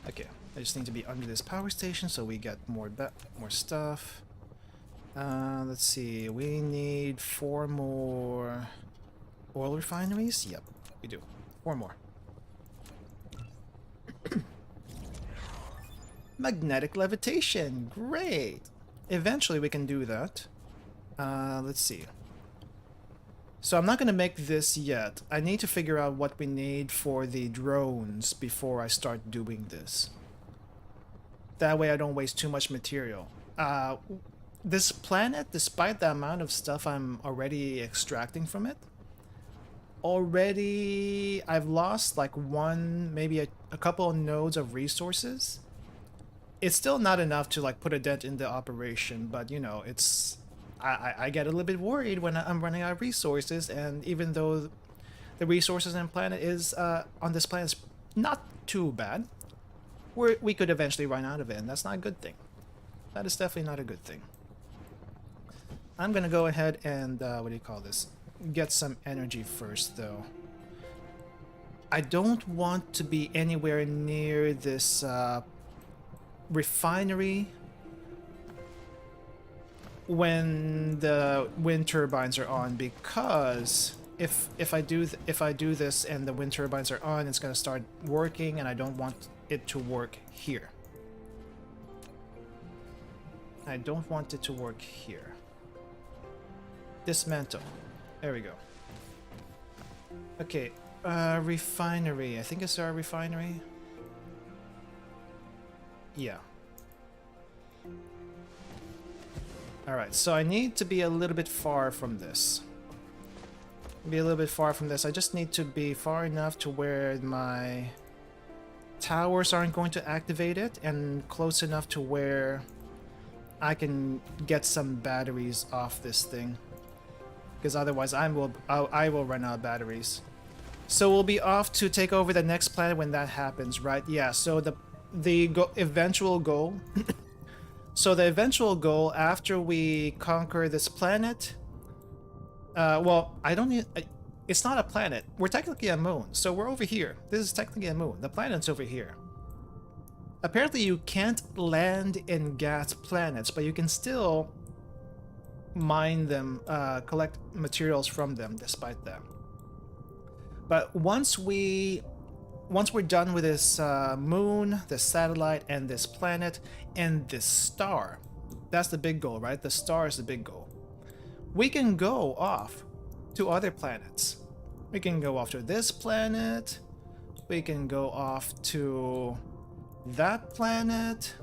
Okay, I just need to be under this power station so we get more stuff. Let's see. We need 4 more oil refineries. Yep, we do. 4 more. Magnetic levitation. Great. Eventually we can do that. Let's see. So I'm not going to make this yet. I need to figure out what we need for the drones before I start doing this. That way I don't waste too much material. This planet, despite the amount of stuff I'm already extracting from it, I've lost like maybe a couple of nodes of resources. It's still not enough to like put a dent in the operation, but you know, I get a little bit worried when I'm running out of resources, and even though the resources on this planet is not too bad, we could eventually run out of it, and that's not a good thing. That is definitely not a good thing. I'm gonna go ahead and what do you call this? Get some energy first, though. I don't want to be anywhere near this refinery when the wind turbines are on, because if I do this and the wind turbines are on, it's going to start working, and I don't want it to work here. I don't want it to work here. Dismantle. There we go. Okay, refinery. I think it's our refinery. Yeah. Alright, so I need to be a little bit far from this. I just need to be far enough to where my towers aren't going to activate it, and close enough to where I can get some batteries off this thing. Because otherwise I will run out of batteries. So we'll be off to take over the next planet when that happens, right? Yeah, so the eventual goal so the eventual goal after we conquer this planet, well, it's not a planet. We're technically a moon, so we're over here. This is technically a moon. The planet's over here. Apparently you can't land in gas planets, but you can still mine them, collect materials from them despite that. But once we're done with this moon, this satellite, and this planet, and this star, that's the big goal, right? The star is the big goal. We can go off to other planets. We can go off to this planet. We can go off to that planet.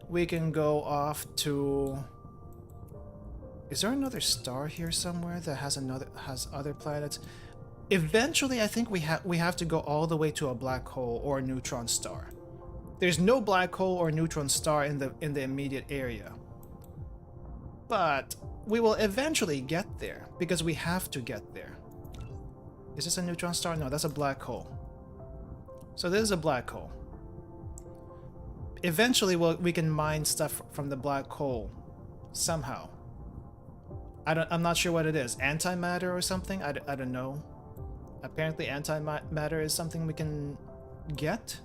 We can go off to... Is there another star here somewhere that has other planets? Eventually, I think we have to go all the way to a black hole or a neutron star. There's no black hole or neutron star in the immediate area. But we will eventually get there, because we have to get there. Is this a neutron star? No, that's a black hole. So this is a black hole. Eventually, we can mine stuff from the black hole somehow. I'm not sure what it is. Antimatter or something? I don't know. Apparently antimatter is something we can get.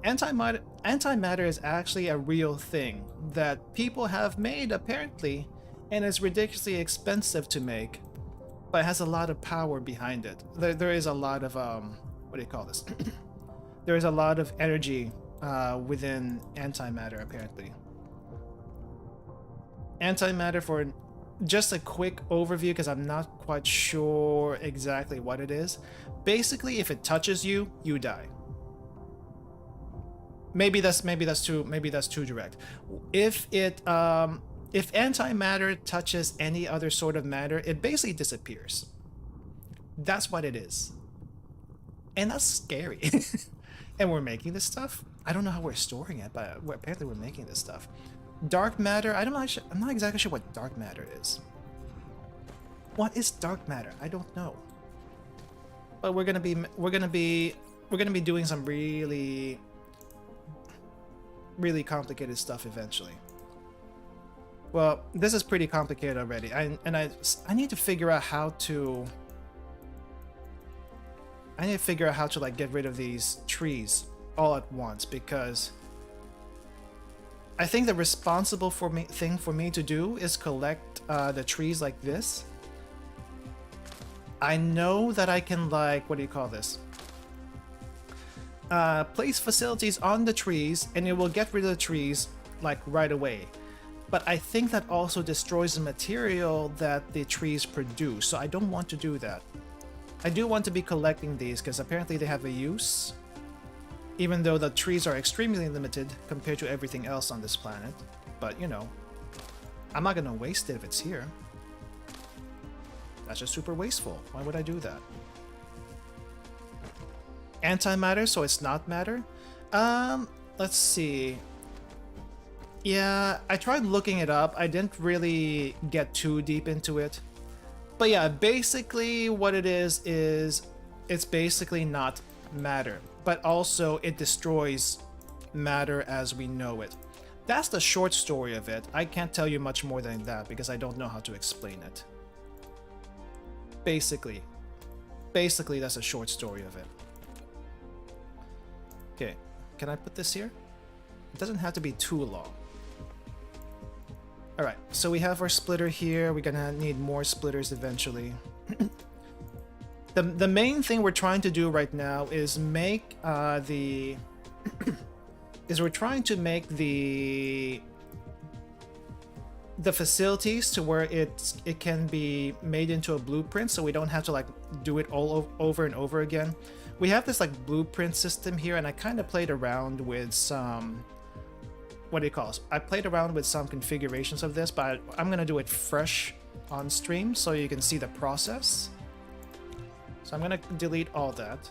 Antimatter is actually a real thing that people have made, apparently, and it's ridiculously expensive to make, but it has a lot of power behind it. There is a lot of what do you call this? There is a lot of energy within antimatter, apparently. Antimatter, for just a quick overview because I'm not quite sure exactly what it is. Basically, if it touches you, you die. Maybe that's too direct. If antimatter touches any other sort of matter, it basically disappears. That's what it is. And that's scary. And we're making this stuff? I don't know how we're storing it, but apparently we're making this stuff. Dark matter, I'm not exactly sure what dark matter is. What is dark matter? I don't know. But we're gonna be doing some really complicated stuff eventually. Well, this is pretty complicated already. I need to figure out how to like get rid of these trees all at once, because I think the responsible thing for me to do is collect the trees like this. I know that I can, like, what do you call this? Place facilities on the trees and it will get rid of the trees like right away. But I think that also destroys the material that the trees produce, so I don't want to do that. I do want to be collecting these because apparently they have a use, even though the trees are extremely limited compared to everything else on this planet. But, you know, I'm not gonna waste it if it's here. That's just super wasteful. Why would I do that? Antimatter, so it's not matter? Let's see. Yeah, I tried looking it up. I didn't really get too deep into it. But yeah, basically what it is it's basically not matter, but also it destroys matter as we know it. That's the short story of it. I can't tell you much more than that because I don't know how to explain it. Basically, that's a short story of it. Okay, can I put this here? It doesn't have to be too long. Alright, so we have our splitter here. We're gonna need more splitters eventually. The main thing we're trying to do right now is make we're trying to make the facilities to where it can be made into a blueprint, so we don't have to like do it all over and over again. We have this like blueprint system here, and I kind of played around with some, what do you call it? I played around with some configurations of this, but I'm gonna do it fresh on stream so you can see the process. So I'm gonna delete all that.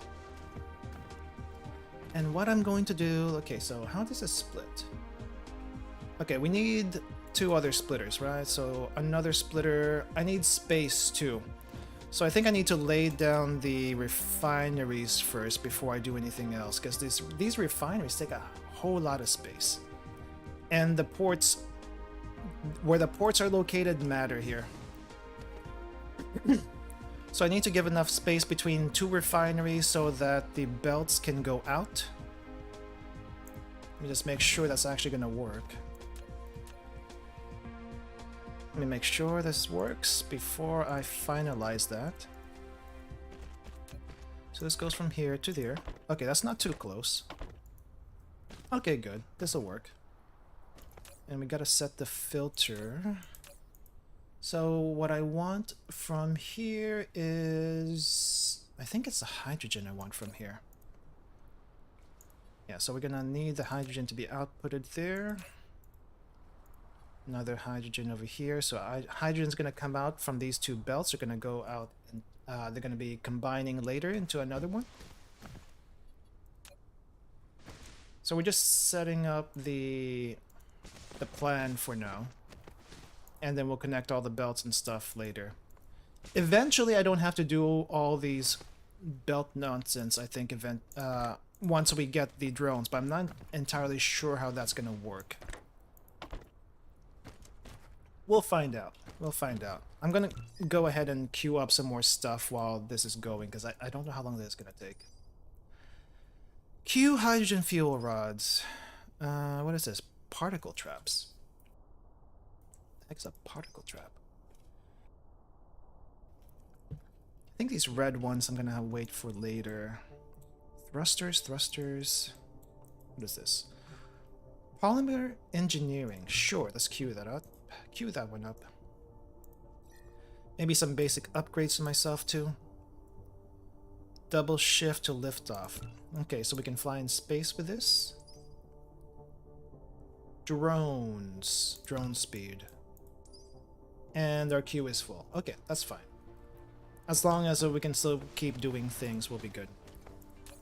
And what I'm going to do, okay, so how does this split? Okay, we need 2 other splitters, right? So another splitter, I need space too. So I think I need to lay down the refineries first before I do anything else, because these refineries take a whole lot of space. And the ports, where the ports are located, matter here. So I need to give enough space between 2 refineries so that the belts can go out. Let me just make sure that's actually gonna work. Let me make sure this works before I finalize that. So this goes from here to there. Okay, that's not too close. Okay, good. This'll work. And we gotta set the filter. So what I want from here is, I think it's the hydrogen I want from here. Yeah, so we're gonna need the hydrogen to be outputted there. Another hydrogen over here. So hydrogen's gonna come out from these 2 belts. They're gonna go out and they're gonna be combining later into another one. So we're just setting up the plan for now. And then we'll connect all the belts and stuff later. Eventually, I don't have to do all these belt nonsense, I think, once we get the drones, but I'm not entirely sure how that's going to work. We'll find out. We'll find out. I'm going to go ahead and queue up some more stuff while this is going, because I don't know how long this is going to take. Queue hydrogen fuel rods. What is this? Particle traps. What the heck's a particle trap? I think these red ones I'm gonna have to wait for later. Thrusters. What is this? Polymer engineering. Sure, let's queue that up. Queue that one up. Maybe some basic upgrades to myself too. Double shift to lift off. Okay, so we can fly in space with this. Drones. Drone speed. And our queue is full. Okay, that's fine. As long as we can still keep doing things, we'll be good.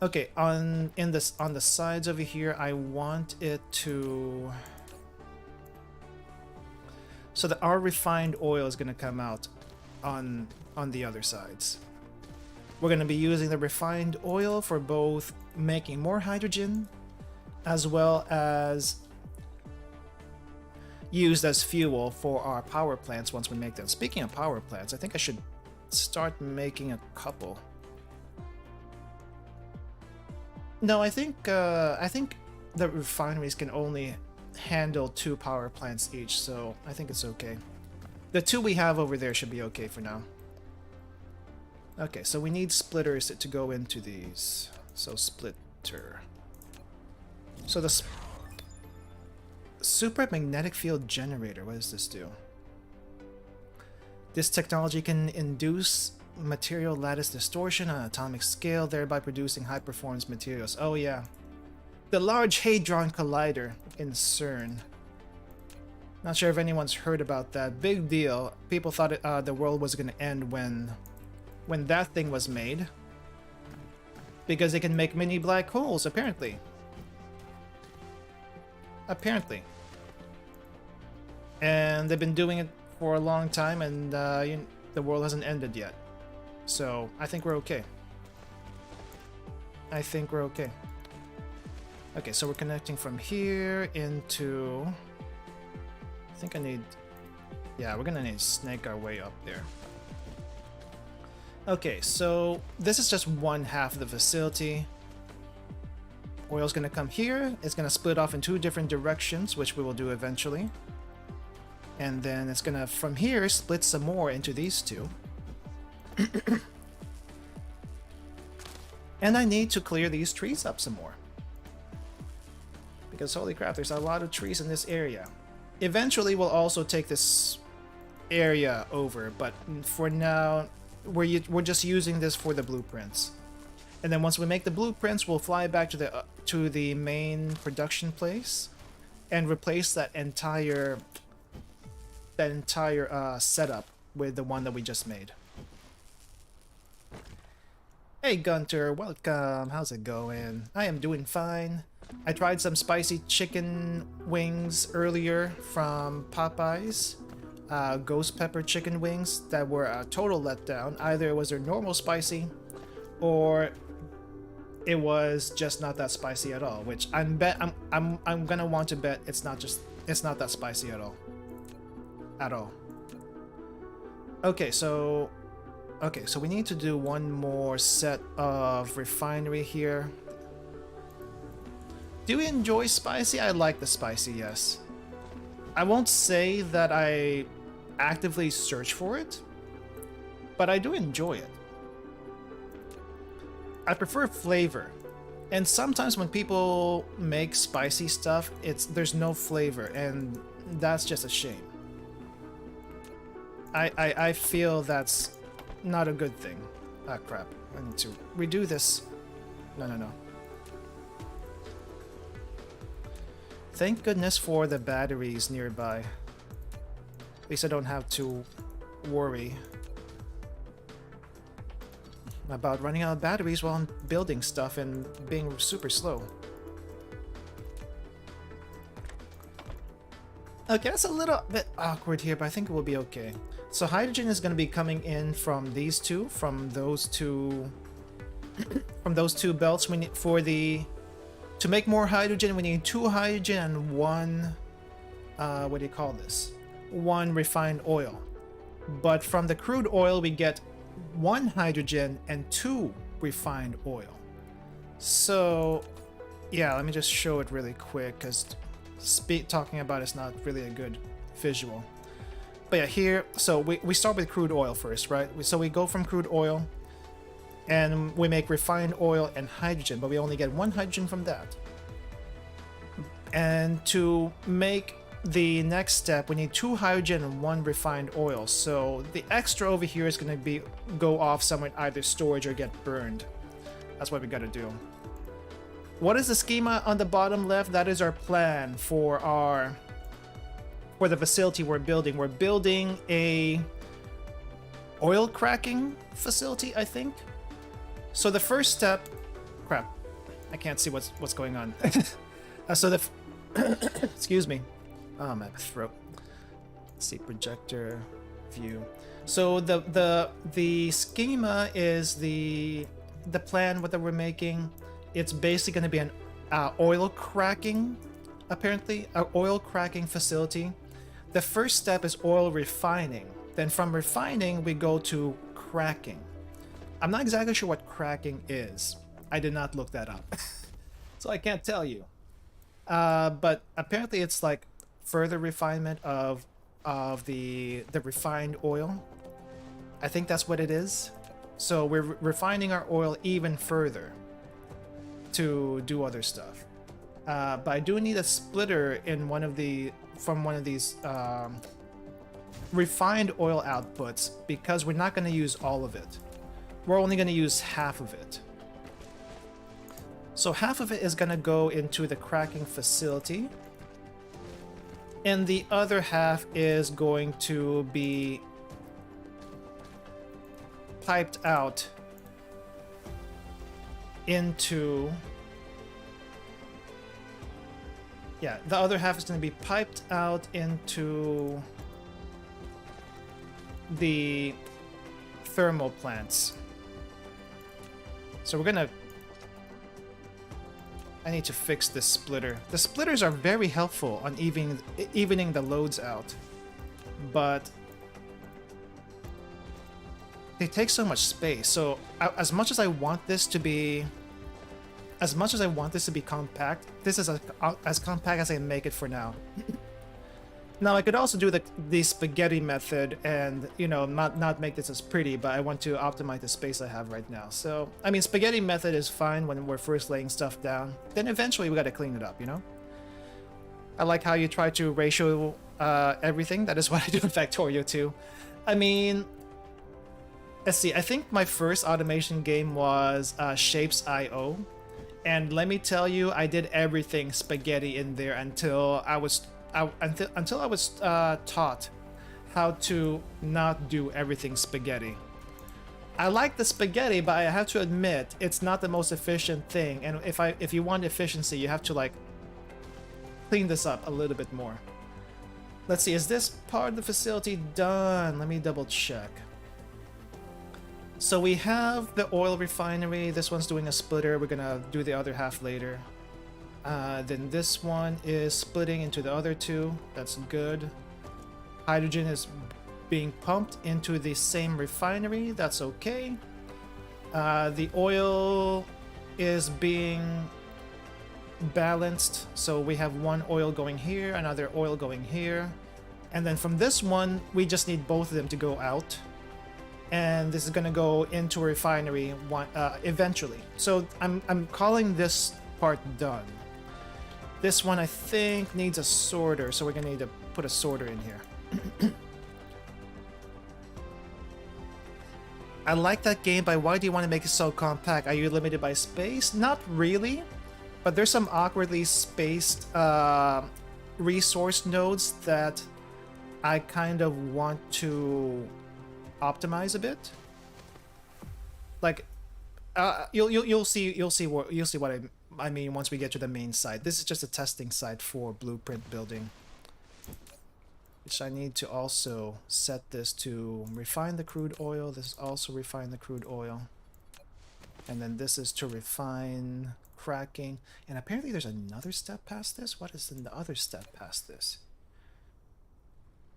Okay, on the sides over here, I want it to... So that our refined oil is going to come out on the other sides. We're going to be using the refined oil for both making more hydrogen as well as used as fuel for our power plants once we make them. Speaking of power plants, I think I should start making a couple. No, I think the refineries can only handle 2 power plants each, so I think it's okay. The 2 we have over there should be okay for now. Okay, so we need splitters to go into these. So splitter. So the super magnetic field generator, what does this do? This technology can induce material lattice distortion on an atomic scale, thereby producing high performance materials. Oh yeah. The Large Hadron Collider in CERN. Not sure if anyone's heard about that. Big deal. People thought the world was going to end when that thing was made. Because it can make mini black holes, apparently. Apparently. And they've been doing it for a long time, and the world hasn't ended yet. So, I think we're okay. I think we're okay. Okay, so we're connecting from here into... I think I need... Yeah, we're gonna need to snake our way up there. Okay, so this is just one half of the facility. Oil's gonna come here. It's gonna split off in 2 different directions, which we will do eventually. And then it's gonna, from here, split some more into these 2. And I need to clear these trees up some more. Because holy crap, there's a lot of trees in this area. Eventually we'll also take this area over, but for now we're just using this for the blueprints. And then once we make the blueprints, we'll fly back to the main production place and replace that entire setup with the one that we just made. Hey Gunter, welcome. How's it going? I am doing fine. I tried some spicy chicken wings earlier from Popeyes. Ghost pepper chicken wings that were a total letdown. Either it was their normal spicy, or it was just not that spicy at all. Which I'm gonna want to bet it's not that spicy at all. At all. Okay, so we need to do one more set of refinery here. Do you enjoy spicy? I like the spicy, yes. I won't say that I actively search for it, but I do enjoy it. I prefer flavor. And sometimes when people make spicy stuff, there's no flavor, and that's just a shame. I feel that's not a good thing. Ah, crap. I need to redo this. No. Thank goodness for the batteries nearby. At least I don't have to worry about running out of batteries while I'm building stuff and being super slow. Okay, that's a little bit awkward here, but I think it will be okay. So hydrogen is going to be coming in from these 2, from those 2 belts. We need to make more hydrogen, we need 2 hydrogen and 1, what do you call this? 1 refined oil. But from the crude oil, we get 1 hydrogen and 2 refined oil. So, yeah, let me just show it really quick, because talking about it's not really a good visual. But yeah, here, so we start with crude oil first, right? So we go from crude oil, and we make refined oil and hydrogen, but we only get 1 hydrogen from that. And to make the next step, we need 2 hydrogen and 1 refined oil. So the extra over here is going to go off somewhere, either storage or get burned. That's what we got to do. What is the schema on the bottom left? That is our plan for the facility we're building. We're building a oil cracking facility, I think. So the first step, crap, I can't see what's going on. Excuse me. Oh, my throat. Let's see, projector view. So the schema is the plan that we're making. It's basically going to be an oil cracking, apparently, an oil cracking facility. The first step is oil refining. Then from refining, we go to cracking. I'm not exactly sure what cracking is. I did not look that up. So I can't tell you. But apparently it's like further refinement of the refined oil. I think that's what it is. So we're refining our oil even further to do other stuff. But I do need a splitter in from one of these refined oil outputs, because we're not going to use all of it. We're only going to use half of it. So half of it is going to go into the cracking facility, and the other half is going to be piped out into... Yeah, the other half is going to be piped out into the thermal plants. So we're going to... I need to fix this splitter. The splitters are very helpful on evening the loads out, but they take so much space. So as much as I want this to be compact, this is as compact as I can make it for now. Now I could also do the spaghetti method and, you know, not make this as pretty, but I want to optimize the space I have right now. So, I mean, spaghetti method is fine when we're first laying stuff down. Then eventually we gotta clean it up, you know? I like how you try to ratio everything. That is what I do in Factorio too. I mean, let's see, I think my first automation game was Shapes.io. And let me tell you, I did everything spaghetti in there until I was taught how to not do everything spaghetti. I like the spaghetti, but I have to admit it's not the most efficient thing. And if you want efficiency, you have to like clean this up a little bit more. Let's see, is this part of the facility done? Let me double check. So we have the oil refinery. This one's doing a splitter. We're gonna do the other half later. Then this one is splitting into the other two. That's good. Hydrogen is being pumped into the same refinery. That's okay. The oil is being balanced. So we have one oil going here, another oil going here. And then from this one, we just need both of them to go out. And this is going to go into a refinery eventually. So I'm calling this part done. This one I think needs a sorter, so we're going to need to put a sorter in here. I like that game, but why do you want to make it so compact? Are you limited by space? Not really, but there's some awkwardly spaced resource nodes that I kind of want to optimize a bit. Like you'll see what I mean once we get to the main site. This is just a testing site for blueprint building, which I need to also set this to refine the crude oil. This is also refine the crude oil, and then this is to refine cracking. And apparently there's another step past this. What is in the other step past this?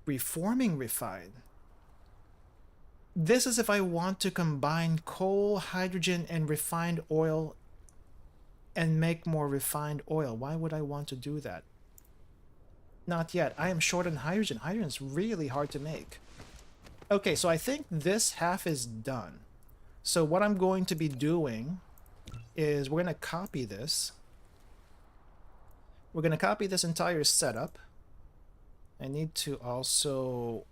Reforming refine. This is if I want to combine coal, hydrogen, and refined oil and make more refined oil. Why would I want to do that? Not yet. I am short on hydrogen. Hydrogen is really hard to make. Okay, so I think this half is done. So what I'm going to be doing is we're going to copy this. We're going to copy this entire setup. I need to also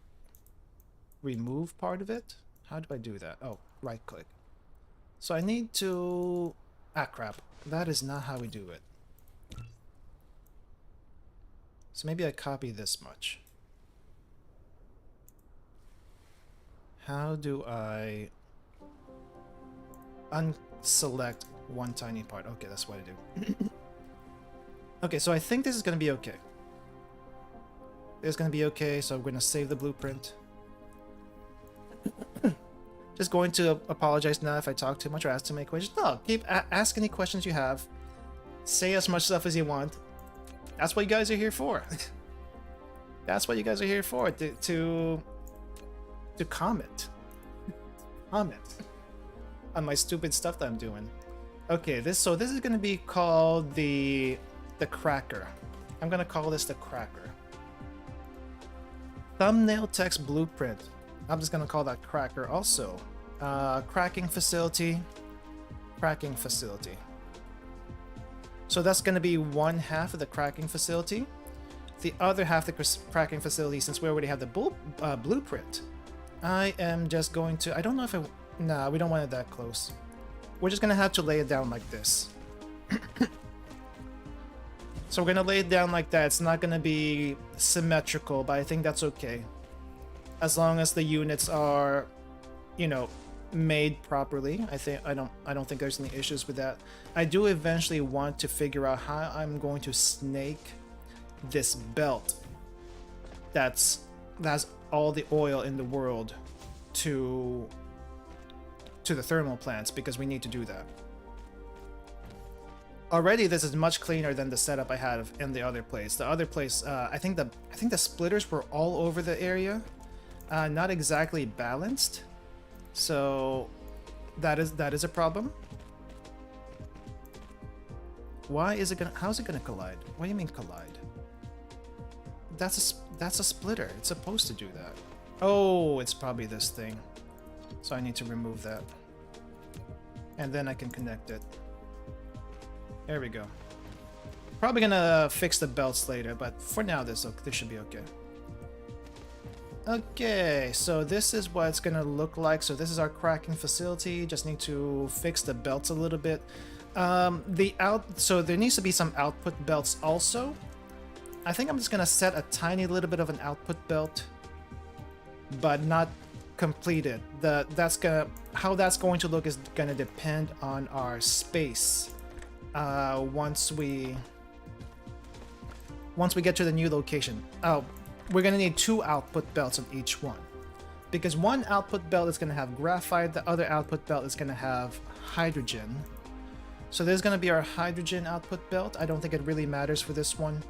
remove part of it. How do I do that? Oh, right click. So I need to... Ah, crap. That is not how we do it. So maybe I copy this much. How do I unselect one tiny part? Okay, that's what I do. Okay, so I think this is going to be okay. This is going to be okay, so I'm going to save the blueprint. Just going to apologize now if I talk too much or ask too many questions. No, ask any questions you have. Say as much stuff as you want. That's what you guys are here for. That's what you guys are here for, to comment. Comment on my stupid stuff that I'm doing. Okay, this is gonna be called the cracker. I'm gonna call this the cracker. Thumbnail text blueprint. I'm just gonna call that cracker also. Cracking facility. Cracking facility. So that's gonna be one half of the cracking facility. The other half of the cracking facility, since we already have the blueprint, I am just going to... I don't know if I... Nah, we don't want it that close. We're just gonna have to lay it down like this. So we're gonna lay it down like that. It's not gonna be symmetrical, but I think that's okay. As long as the units are, you know, made properly. I don't think there's any issues with that. I do eventually want to figure out how I'm going to snake this belt that's all the oil in the world to the thermal plants, because we need to do that. Already this is much cleaner than the setup I had in the other place. The other place, I think the splitters were all over the area, not exactly balanced. So that is a problem. Why is it gonna? How is it gonna collide? What do you mean collide? That's a splitter. It's supposed to do that. Oh, it's probably this thing. So I need to remove that, and then I can connect it. There we go. Probably gonna fix the belts later, but for now this should be okay. Okay, so this is what it's gonna look like. So this is our cracking facility. Just need to fix the belts a little bit. So there needs to be some output belts also. I think I'm just gonna set a tiny little bit of an output belt, but not completed. How that's going to look is gonna depend on our space. Once we get to the new location. We're gonna need 2 output belts of each one, because one output belt is gonna have graphite, the other output belt is gonna have hydrogen. So there's gonna be our hydrogen output belt. I don't think it really matters for this one.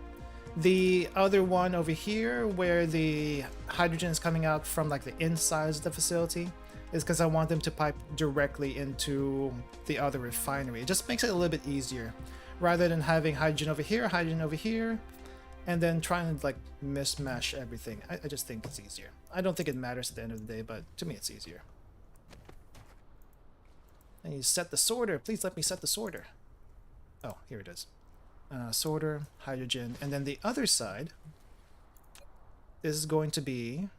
The other one over here, where the hydrogen is coming out from like the insides of the facility, is because I want them to pipe directly into the other refinery. It just makes it a little bit easier, rather than having hydrogen over here, and then trying to like mismatch everything. I just think it's easier. I don't think it matters at the end of the day, but to me it's easier. And you set the sorter. Please let me set the sorter. Oh, here it is. Sorter, hydrogen, and then the other side, this is going to be...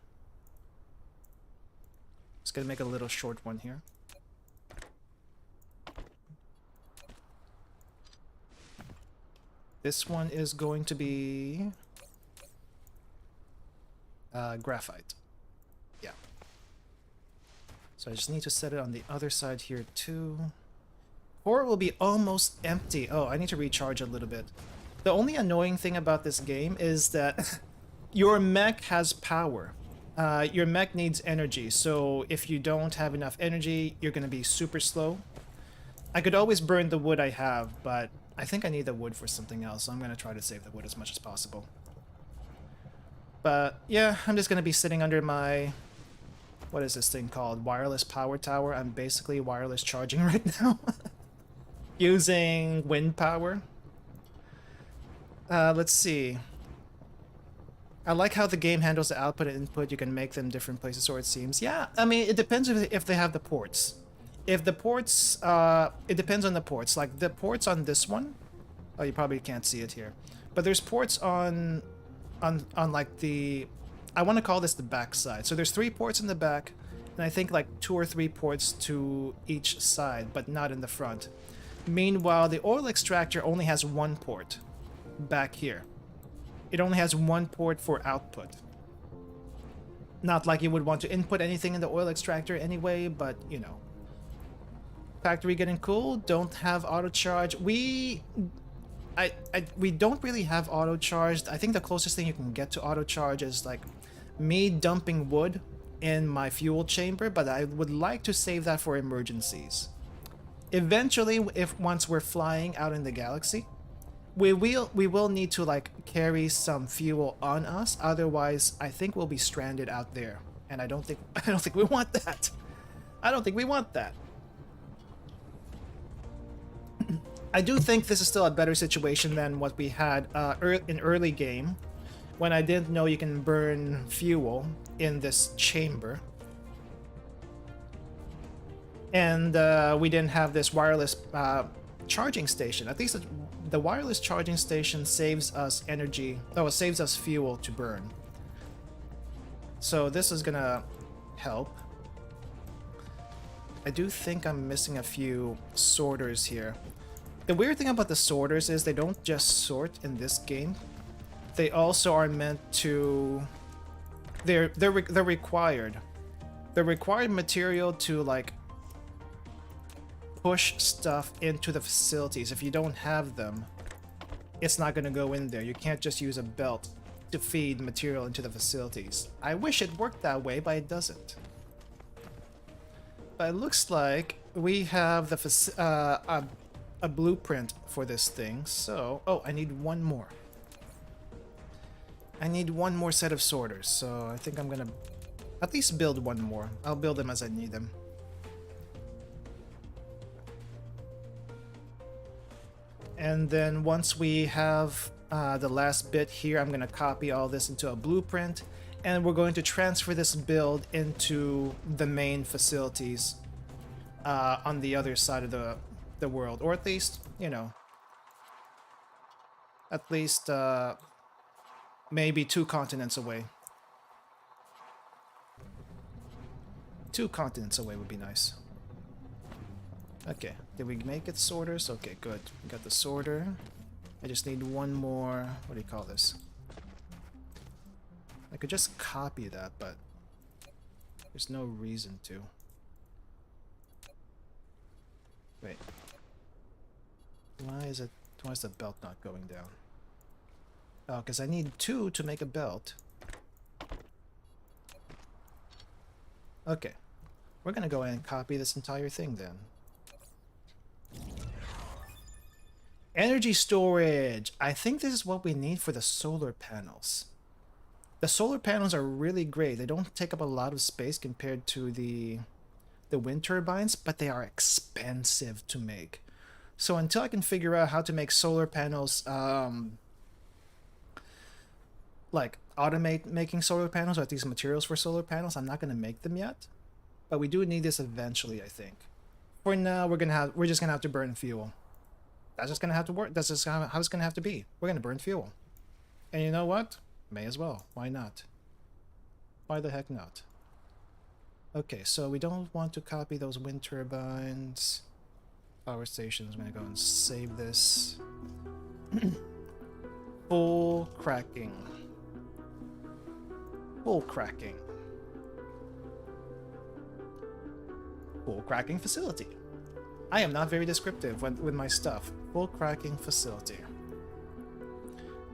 Just gonna make a little short one here. This one is going to be graphite. Yeah. So I just need to set it on the other side here too. Or it will be almost empty. Oh, I need to recharge a little bit. The only annoying thing about this game is that your mech has power. Your mech needs energy, so if you don't have enough energy, you're gonna be super slow. I could always burn the wood I have, but I think I need the wood for something else, so I'm gonna try to save the wood as much as possible. But yeah, I'm just gonna be sitting under my... What is this thing called? Wireless power tower. I'm basically wireless charging right now. Using wind power. Let's see. I like how the game handles the output and input. You can make them different places, or it seems. Yeah, I mean, it depends if they have the ports. If the ports, it depends on the ports. Like the ports on this one, oh, you probably can't see it here, but there's ports on on like the, I want to call this the back side. So there's 3 ports in the back, and I think like 2 or 3 ports to each side, but not in the front. Meanwhile, the oil extractor only has 1 port back here. It only has 1 port for output. Not like you would want to input anything in the oil extractor anyway, but you know. Factory getting cool, don't have auto charge. We don't really have auto charged. I think the closest thing you can get to auto charge is like me dumping wood in my fuel chamber, but I would like to save that for emergencies. Eventually, once we're flying out in the galaxy, we will need to like carry some fuel on us. Otherwise, I think we'll be stranded out there, and I don't think we want that. I don't think we want that. I do think this is still a better situation than what we had in early game, when I didn't know you can burn fuel in this chamber. And we didn't have this wireless charging station. At least the wireless charging station saves us energy. Oh, it saves us fuel to burn. So this is gonna help. I do think I'm missing a few sorters here. The weird thing about the sorters is they don't just sort in this game. They also are meant to... They're required. They're required material to like push stuff into the facilities. If you don't have them, it's not gonna go in there. You can't just use a belt to feed material into the facilities. I wish it worked that way, but it doesn't. But it looks like we have the a blueprint for this thing, so... Oh, I need one more. I need one more set of sorters, so I think I'm gonna at least build one more. I'll build them as I need them. And then once we have the last bit here, I'm gonna copy all this into a blueprint, and we're going to transfer this build into the main facilities on the other side of the world, or at least, you know, at least maybe 2 continents away. 2 continents away would be nice. Okay, did we make it sorters? Okay, good. We got the sorter. I just need one more, what do you call this? I could just copy that, but there's no reason to. Wait. Why is the belt not going down? Oh, because I need 2 to make a belt. Okay. We're gonna go ahead and copy this entire thing then. Energy storage! I think this is what we need for the solar panels. The solar panels are really great. They don't take up a lot of space compared to the wind turbines, but they are expensive to make. So until I can figure out how to make solar panels, like automate making solar panels, or at least materials for solar panels, I'm not going to make them yet. But we do need this eventually, I think. For now, we're just gonna have to burn fuel. That's just gonna have to work. That's just how it's gonna have to be. We're gonna burn fuel. And you know what? May as well. Why not? Why the heck not? Okay, so we don't want to copy those wind turbines. Power stations. I'm gonna go and save this. Full cracking. Full cracking. Full cracking facility. I am not very descriptive with my stuff. Full cracking facility.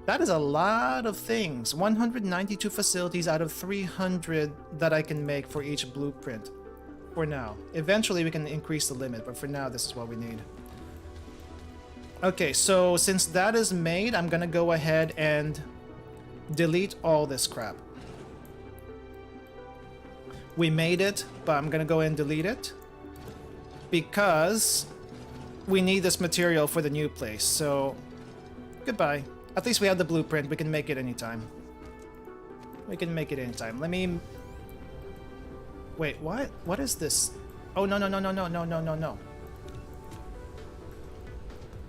That is a lot of things. 192 facilities out of 300 that I can make for each blueprint. For now. Eventually we can increase the limit, but for now this is what we need. Okay, so since that is made, I'm gonna go ahead and delete all this crap. We made it, but I'm gonna go ahead and delete it because we need this material for the new place. So goodbye. At least we have the blueprint. We can make it anytime. We can make it anytime. Let me... Wait, what? What is this? Oh, no, no, no, no, no, no, no, no, no.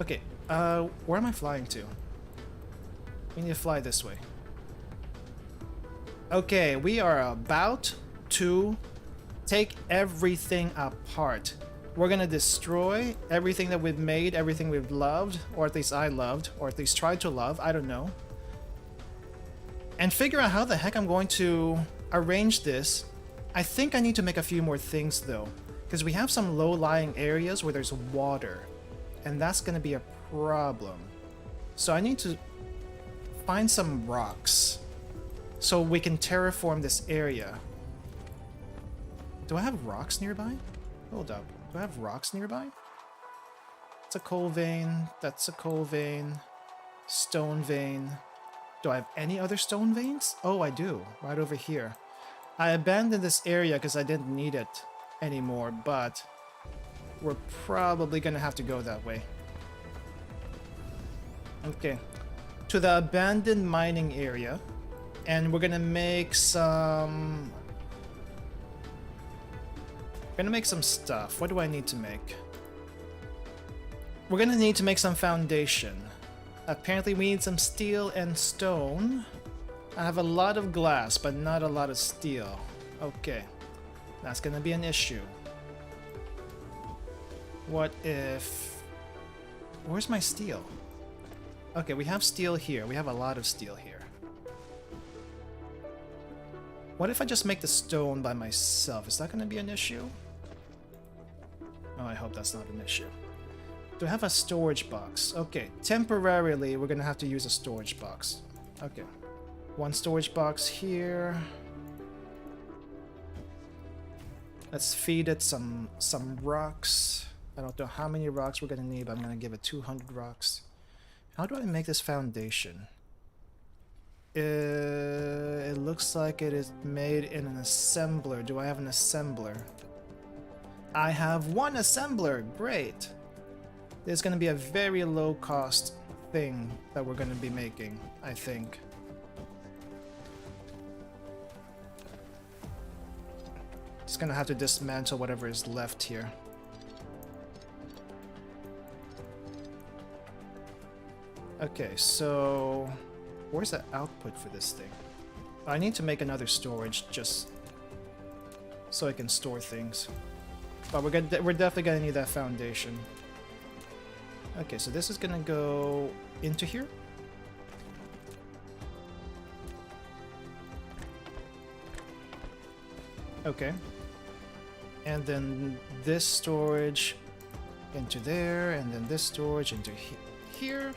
Okay, where am I flying to? We need to fly this way. Okay, we are about to take everything apart. We're gonna destroy everything that we've made, everything we've loved, or at least I loved, or at least tried to love, I don't know. And figure out how the heck I'm going to arrange this. I think I need to make a few more things though, because we have some low-lying areas where there's water, and that's gonna be a problem. So I need to find some rocks so we can terraform this area. Do I have rocks nearby? Hold up. Do I have rocks nearby? It's a coal vein. That's a coal vein. Stone vein. Do I have any other stone veins? Oh, I do. Right over here. I abandoned this area because I didn't need it anymore, but we're probably gonna have to go that way. Okay. To the abandoned mining area. And we're gonna make some... stuff. What do I need to make? We're gonna need to make some foundation. Apparently we need some steel and stone. I have a lot of glass, but not a lot of steel. Okay. That's gonna be an issue. What if... Where's my steel? Okay, we have steel here. We have a lot of steel here. What if I just make the stone by myself? Is that gonna be an issue? Oh, I hope that's not an issue. Do I have a storage box? Okay, temporarily we're gonna have to use a storage box. Okay. One storage box here. Let's feed it some rocks. I don't know how many rocks we're gonna need, but I'm gonna give it 200 rocks. How do I make this foundation? It looks like it is made in an assembler. Do I have an assembler? I have one assembler! Great! There's gonna be a very low cost thing that we're gonna be making, I think. Just gonna have to dismantle whatever is left here. Okay, so where's the output for this thing? I need to make another storage just so I can store things. But we're definitely gonna need that foundation. Okay, so this is gonna go into here. Okay. And then this storage into there, and then this storage into here.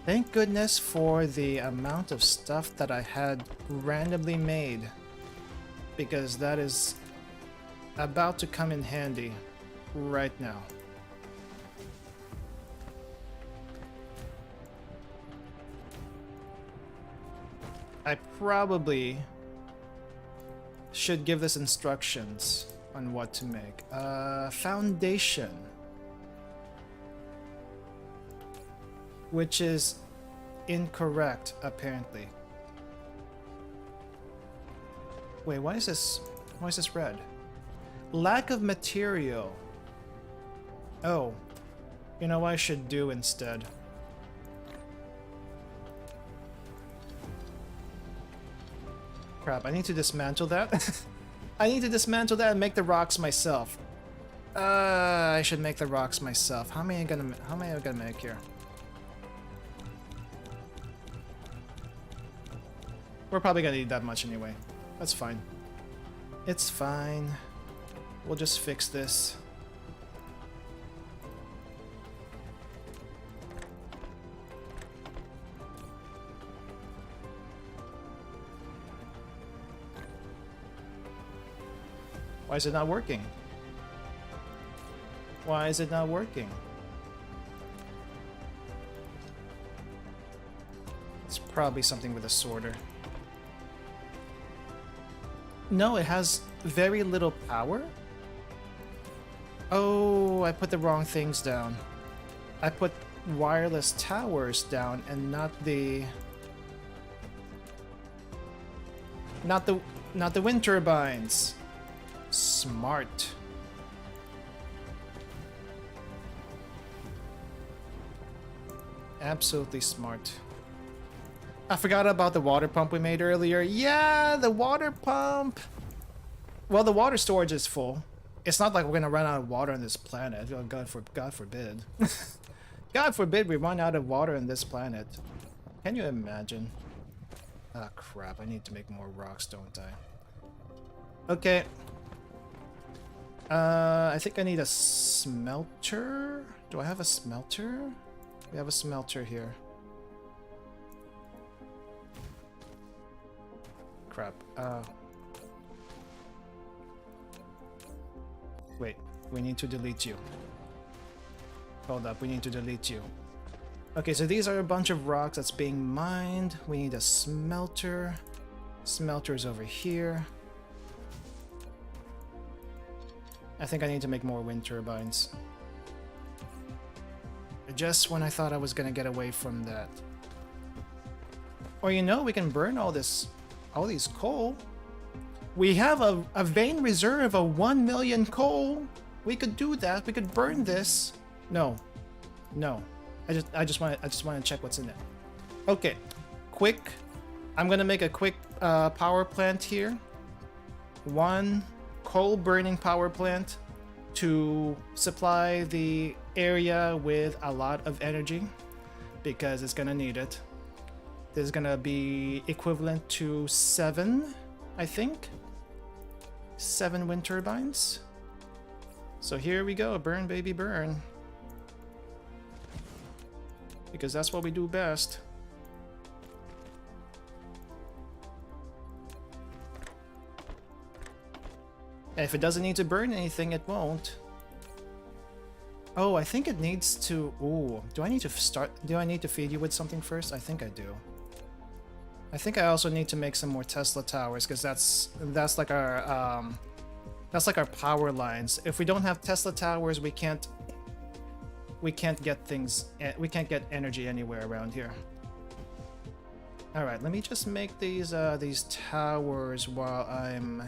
Thank goodness for the amount of stuff that I had randomly made, because that is about to come in handy right now. I probably should give this instructions on what to make. Foundation. Which is incorrect, apparently. Wait, why is this red? Lack of material. Oh. You know what I should do instead? Crap, I need to dismantle that. I need to dismantle that and make the rocks myself. I should make the rocks myself. How many am I gonna make here? We're probably gonna need that much anyway. That's fine. It's fine. We'll just fix this. Why is it not working? Why is it not working? It's probably something with a sorter. No, it has very little power. Oh, I put the wrong things down. I put wireless towers down and not the wind turbines. Smart. Absolutely smart. I forgot about the water pump we made earlier. Yeah, the water pump. Well, the water storage is full. It's not like we're gonna run out of water on this planet. Oh, God forbid. God forbid we run out of water on this planet. Can you imagine? Ah, crap. I need to make more rocks, don't I? Okay. I think I need a smelter. Do I have a smelter? We have a smelter here. Crap. Wait, we need to delete you. Hold up, we need to delete you. Okay, so these are a bunch of rocks that's being mined. We need a smelter. Smelter's over here. I think I need to make more wind turbines. Just when I thought I was gonna get away from that. Or you know, we can burn all these coal. We have a vein reserve of 1 million coal. We could do that. We could burn this. No. I just want to check what's in it. Okay. Quick. I'm gonna make a quick power plant here. 1 coal burning power plant to supply the area with a lot of energy because it's gonna need it. This is gonna be equivalent to 7, I think. 7 wind turbines. So here we go, burn baby burn. Because that's what we do best. And if it doesn't need to burn anything, it won't. Oh, I think it needs to... Ooh, do I need to feed you with something first? I think I do. I think I also need to make some more Tesla towers because that's like our power lines. If we don't have Tesla towers, we can't get things. We can't get energy anywhere around here. All right, let me just make these towers while I'm.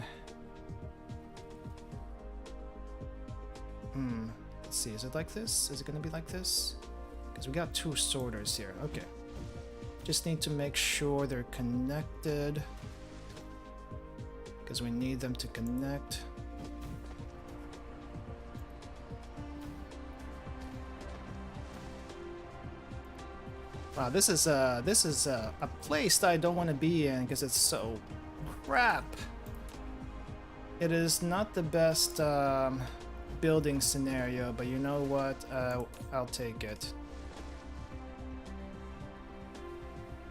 Let's see. Is it like this? Is it gonna be like this? Because we got 2 sorters here. Okay. Just need to make sure they're connected because we need them to connect. Wow, this is a place that I don't want to be in because it's so crap. It is not the best building scenario, but you know what? I'll take it.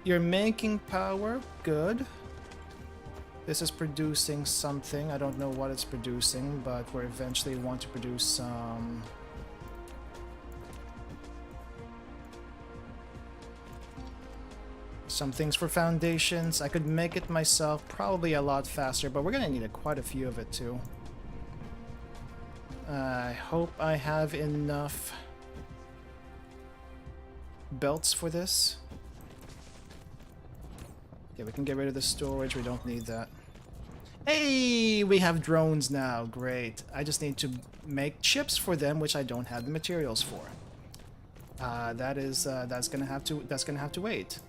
You're making power, good. This is producing something. I don't know what it's producing, but we eventually want to produce some things for foundations. I could make it myself, probably a lot faster, but we're gonna need quite a few of it too. I hope I have enough belts for this. Yeah, we can get rid of the storage. We don't need that. Hey, we have drones now. Great. I just need to make chips for them, which I don't have the materials for. That's gonna have to wait.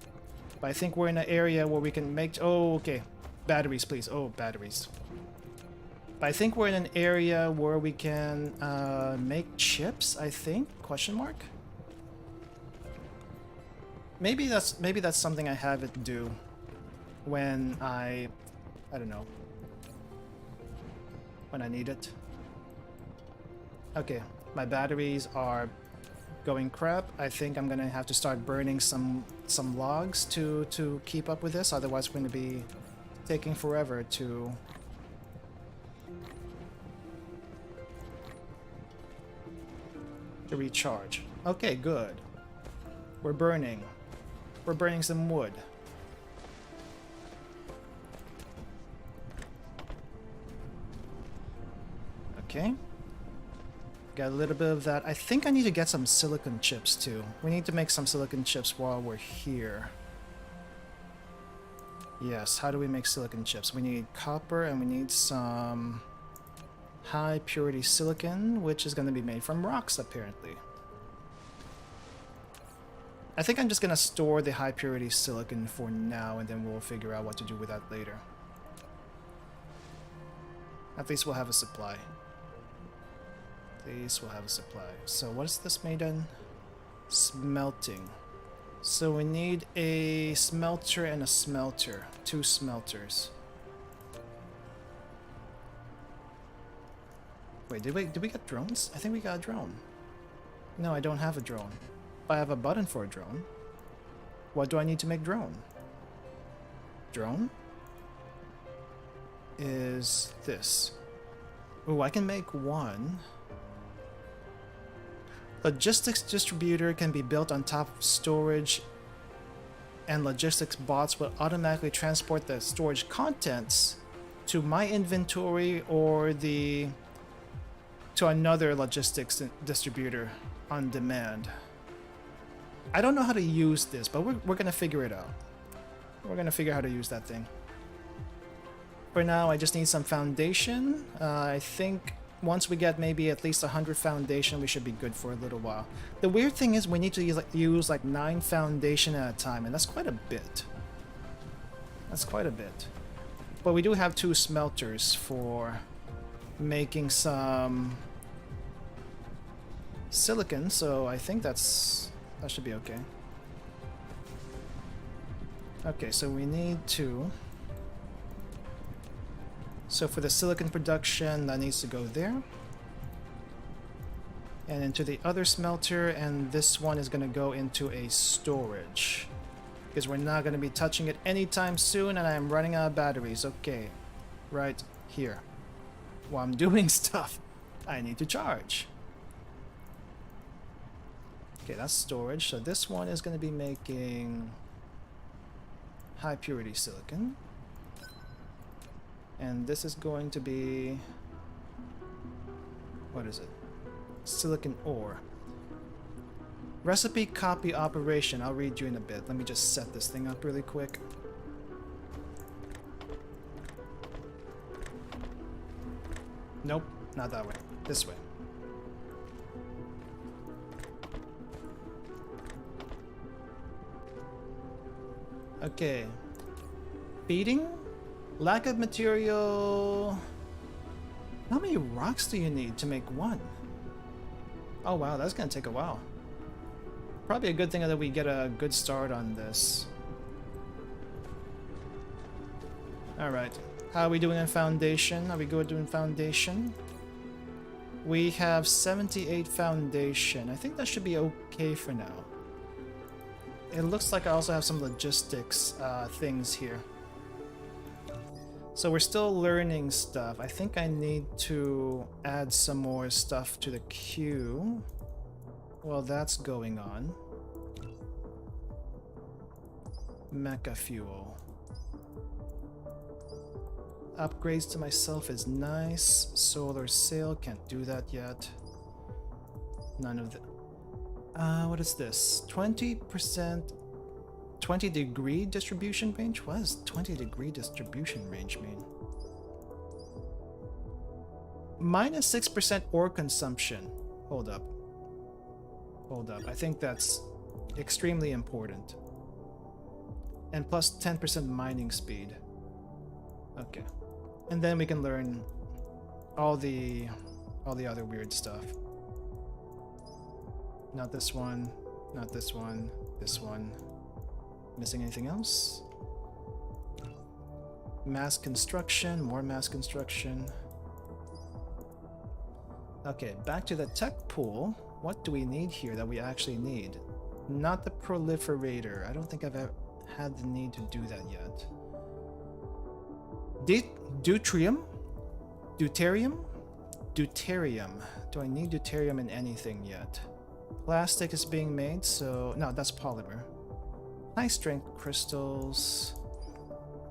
But I think we're in an area where we can make. Oh, okay. Batteries, please. Oh, batteries. But I think we're in an area where we can make chips. I think? Question mark. Maybe that's something I have it do when I don't know, when I need it. Okay, my batteries are going crap. I think I'm gonna have to start burning some logs to keep up with this. Otherwise, we're gonna be taking forever to recharge. Okay, good. We're burning some wood. Okay. Got a little bit of that. I think I need to get some silicon chips too. We need to make some silicon chips while we're here. Yes, how do we make silicon chips? We need copper and we need some high purity silicon, which is going to be made from rocks apparently. I think I'm just gonna store the high purity silicon for now, and then we'll figure out what to do with that later. At least we'll have a supply. At least we'll have a supply. So what is this made in? Smelting. So we need a smelter and a smelter. 2 smelters. Wait, did we get drones? I think we got a drone. No, I don't have a drone. But I have a button for a drone. What do I need to make drone? Drone? Is this. Oh, I can make one. Logistics distributor can be built on top of storage, and logistics bots will automatically transport the storage contents to my inventory or to another logistics distributor on demand. I don't know how to use this, but we're gonna figure it out. We're gonna figure out how to use that thing. For now, I just need some foundation. I think once we get maybe at least 100 foundation, we should be good for a little while. The weird thing is we need to use like 9 foundation at a time, and that's quite a bit. That's quite a bit. But we do have 2 smelters for making some silicon, so I think that should be okay. Okay, so we need 2. So for the silicon production, that needs to go there. And into the other smelter, and this one is going to go into a storage. Because we're not going to be touching it anytime soon, and I'm running out of batteries. Okay, right here. While I'm doing stuff, I need to charge. Okay, that's storage. So this one is going to be making high purity silicon. And this is going to be, what is it? Silicon ore. Recipe copy operation. I'll read you in a bit. Let me just set this thing up really quick. Nope, not that way. This way. Okay. Feeding? Lack of material. How many rocks do you need to make one? Oh wow, that's gonna take a while. Probably a good thing that we get a good start on this. Alright. How are we doing in foundation? Are we good doing foundation? We have 78 foundation. I think that should be okay for now. It looks like I also have some logistics things here. So we're still learning stuff. I think I need to add some more stuff to the queue. Well, that's going on. Mecha fuel. Upgrades to myself is nice. Solar sail, can't do that yet. None of the... what is this? 20%... 20-degree distribution range? What does 20-degree distribution range mean? Minus 6% ore consumption. Hold up. Hold up. I think that's extremely important. And plus 10% mining speed. Okay. And then we can learn all the other weird stuff. Not this one. Not this one. This one. Missing anything else? Mass construction, more mass construction. Okay, back to the tech pool. What do we need here that we actually need? Not the proliferator. I don't think I've ever had the need to do that yet. Deuterium? Deuterium? Deuterium. Do I need deuterium in anything yet? Plastic is being made, so... No, that's polymer. High strength crystals.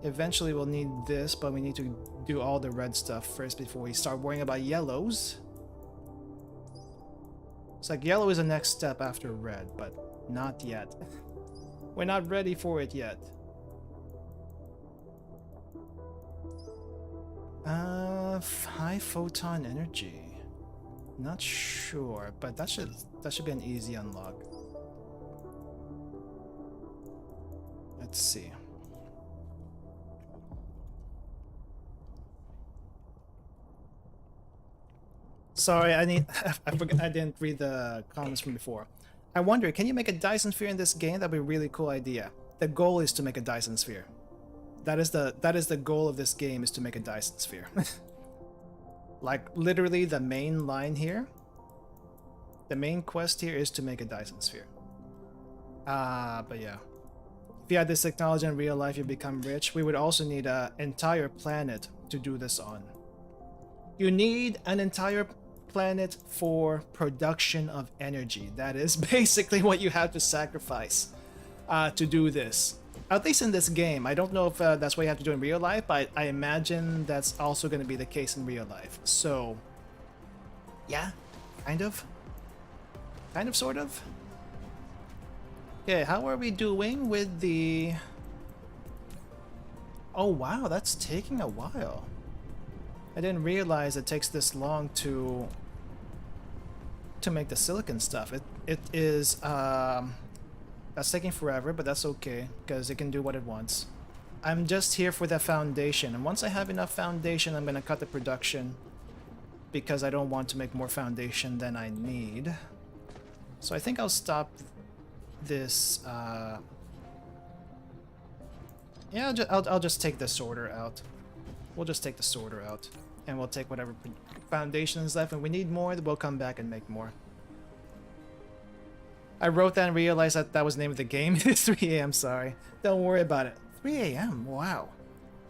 Eventually we'll need this, but we need to do all the red stuff first before we start worrying about yellows. It's like yellow is the next step after red, but not yet. We're not ready for it yet. High photon energy. Not sure, but that should be an easy unlock. Let's see. Sorry, I forgot, I didn't read the comments from before. I wonder, can you make a Dyson Sphere in this game? That'd be a really cool idea. The goal is to make a Dyson Sphere. That is the goal of this game, is to make a Dyson Sphere. Like literally the main line here. The main quest here is to make a Dyson Sphere. But yeah. If you had this technology in real life, you become rich. We would also need an entire planet to do this on. You need an entire planet for production of energy. That is basically what you have to sacrifice to do this. At least in this game. I don't know if that's what you have to do in real life, but I imagine that's also going to be the case in real life. So, yeah, kind of. Kind of, sort of. Okay, how are we doing with the... Oh wow, that's taking a while. I didn't realize it takes this long to make the silicon stuff. It is that's taking forever, but that's okay because it can do what it wants. I'm just here for the foundation, and once I have enough foundation, I'm gonna cut the production because I don't want to make more foundation than I need. So I think I'll stop this. Yeah, I'll just take the sorter out. We'll just take the sorter out, and we'll take whatever foundation is left, and we need more, then we'll come back and make more. I wrote that and realized that that was the name of the game. It's 3 a.m, sorry. Don't worry about it. 3 a.m, wow.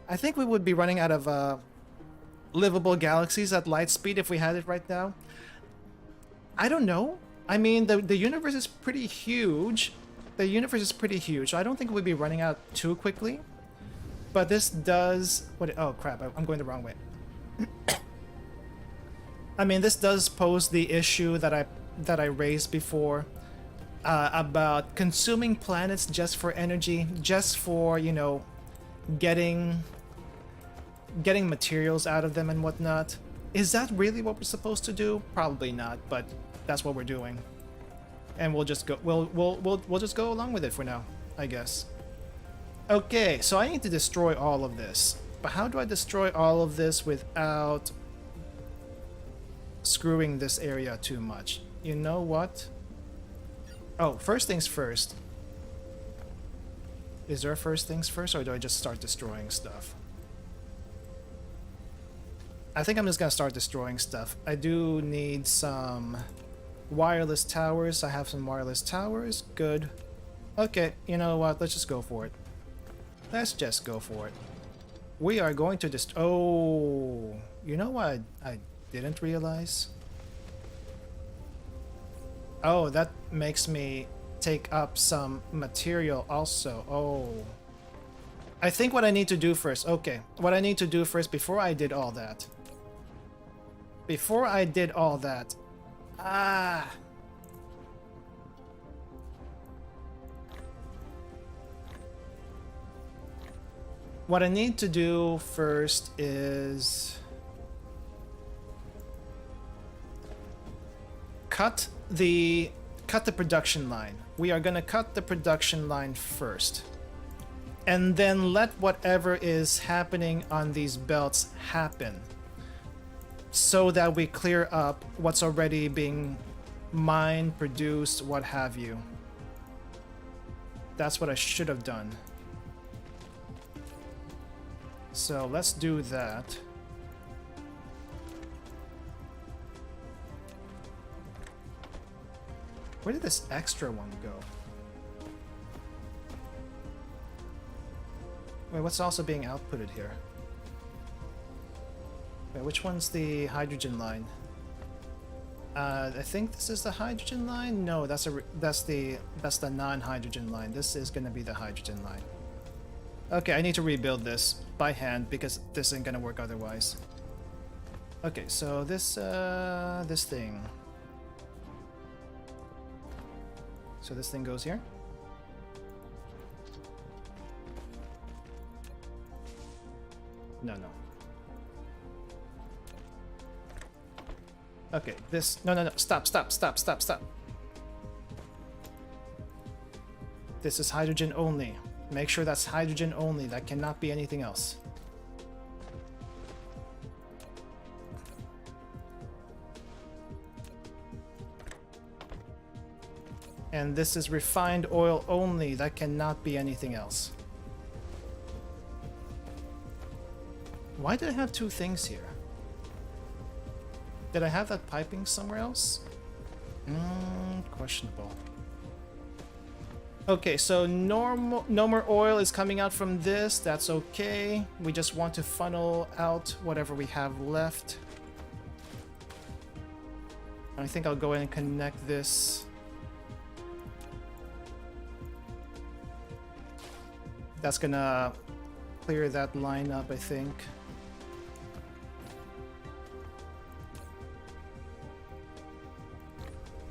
I think we would be running out of livable galaxies at light speed if we had it right now. I don't know. I mean, the universe is pretty huge. The universe is pretty huge, so I don't think we'd be running out too quickly. But this does... Oh crap, I'm going the wrong way. I mean, this does pose the issue that I raised before about consuming planets just for energy, just for, you know, getting materials out of them and whatnot. Is that really what we're supposed to do? Probably not, but that's what we're doing. And we'll just go we'll just go along with it for now, I guess. Okay, so I need to destroy all of this. But how do I destroy all of this without screwing this area too much? You know what? Oh, first things first. Is there a first things first, or do I just start destroying stuff? I think I'm just gonna start destroying stuff. I do need some wireless towers. I have some wireless towers. Good. Okay, you know what? Let's just go for it. Let's just go for it. We are going to just... Oh, you know what I didn't realize? Oh, that makes me take up some material also. Oh. I think what I need to do first... Okay, what I need to do first before I did all that. Before I did all that... Ah... What I need to do first is cut the production line. We are gonna cut the production line first, and then let whatever is happening on these belts happen, so that we clear up what's already being mined, produced, what have you. That's what I should have done. So let's do that. Where did this extra one go? Wait, what's also being outputted here? Wait, which one's the hydrogen line? I think this is the hydrogen line. No, that's the non-hydrogen line. This is going to be the hydrogen line. Okay, I need to rebuild this by hand because this isn't gonna work otherwise. Okay, so this thing. So this thing goes here. No. Okay, this... No. Stop. This is hydrogen only. Make sure that's hydrogen only. That cannot be anything else. And this is refined oil only. That cannot be anything else. Why did I have two things here? Did I have that piping somewhere else? Questionable. Okay, so no more oil is coming out from this. That's okay. We just want to funnel out whatever we have left. I think I'll go ahead and connect this. That's gonna clear that line up, I think.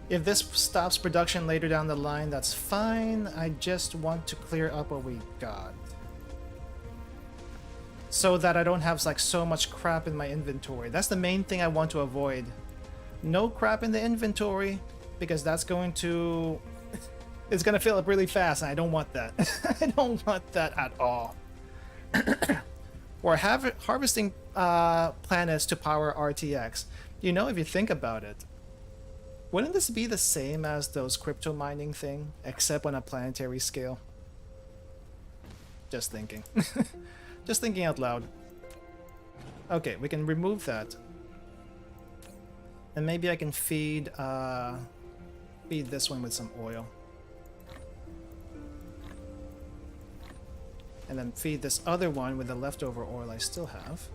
If this stops production later down the line, that's fine. I just want to clear up what we got. So that I don't have like so much crap in my inventory. That's the main thing I want to avoid. No crap in the inventory, because that's going to... it's going to fill up really fast, and I don't want that. I don't want that at all. Or harvesting planets to power RTX. You know, if you think about it, wouldn't this be the same as those crypto mining thing, except on a planetary scale? Just thinking. Just thinking out loud. Okay, we can remove that. And maybe I can feed this one with some oil. And then feed this other one with the leftover oil I still have.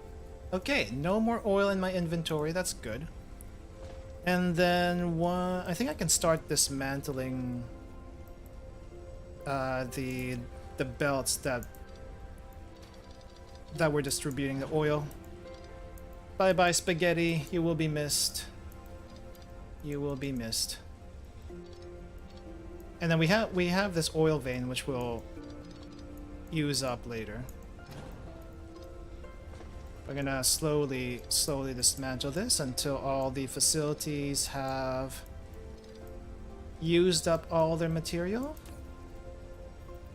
Okay, no more oil in my inventory, that's good. And then I think I can start dismantling the belts that were distributing the oil. Bye bye spaghetti, you will be missed. You will be missed. And then we have this oil vein which we'll use up later. We're gonna slowly dismantle this until all the facilities have used up all their material.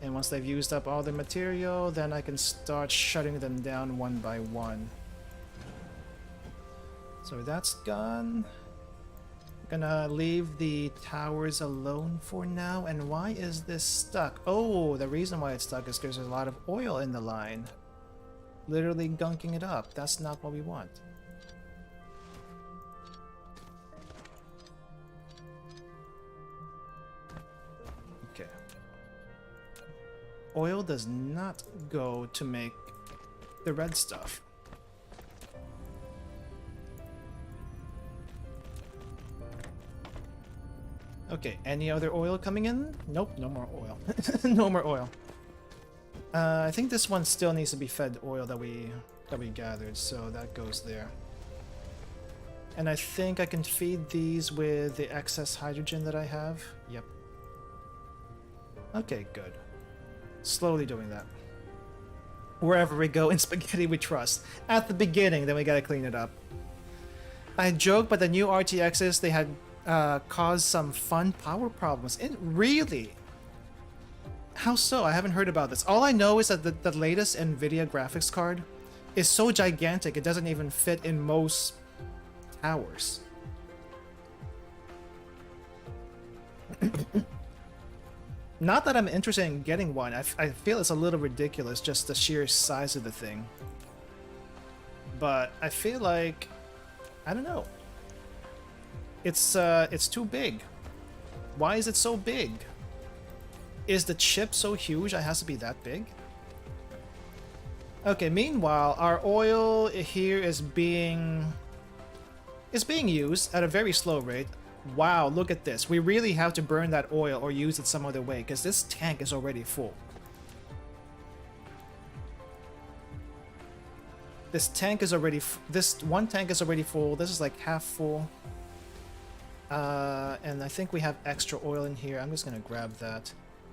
And once they've used up all their material, then I can start shutting them down one by one. So that's gone. I'm gonna leave the towers alone for now. And why is this stuck? Oh, the reason why it's stuck is because there's a lot of oil in the line. Literally gunking it up. That's not what we want. Okay. Oil does not go to make the red stuff. Okay, any other oil coming in? Nope, no more oil. No more oil. I think this one still needs to be fed oil that we gathered, so that goes there. And I think I can feed these with the excess hydrogen that I have. Yep. Okay, good. Slowly doing that. Wherever we go in spaghetti we trust. At the beginning, then we gotta clean it up. I joke, but the new RTXs, they had caused some fun power problems. Really? How so? I haven't heard about this. All I know is that the latest NVIDIA graphics card is so gigantic it doesn't even fit in most towers. Not that I'm interested in getting one. I feel it's a little ridiculous, just the sheer size of the thing. But I feel like... I don't know. It's too big. Why is it so big? Is the chip so huge it has to be that big? Okay, meanwhile, our oil here is being used at a very slow rate. Wow, look at this. We really have to burn that oil or use it some other way because this tank is already full. This one tank is already full. This is like half full. And I think we have extra oil in here. I'm just gonna grab that.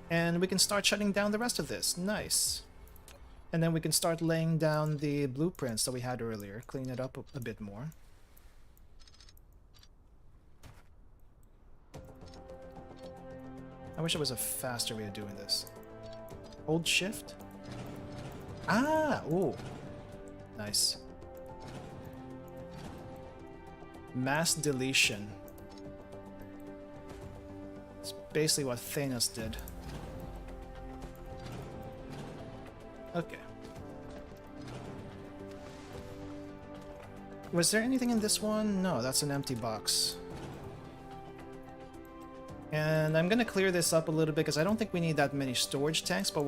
And we can start shutting down the rest of this. Nice. And then we can start laying down the blueprints that we had earlier. Clean it up a bit more. I wish there was a faster way of doing this. Hold shift. Ah, ooh. Nice. Mass deletion. It's basically what Thanos did. Okay. Was there anything in this one? No, that's an empty box. And I'm gonna clear this up a little bit because I don't think we need that many storage tanks, but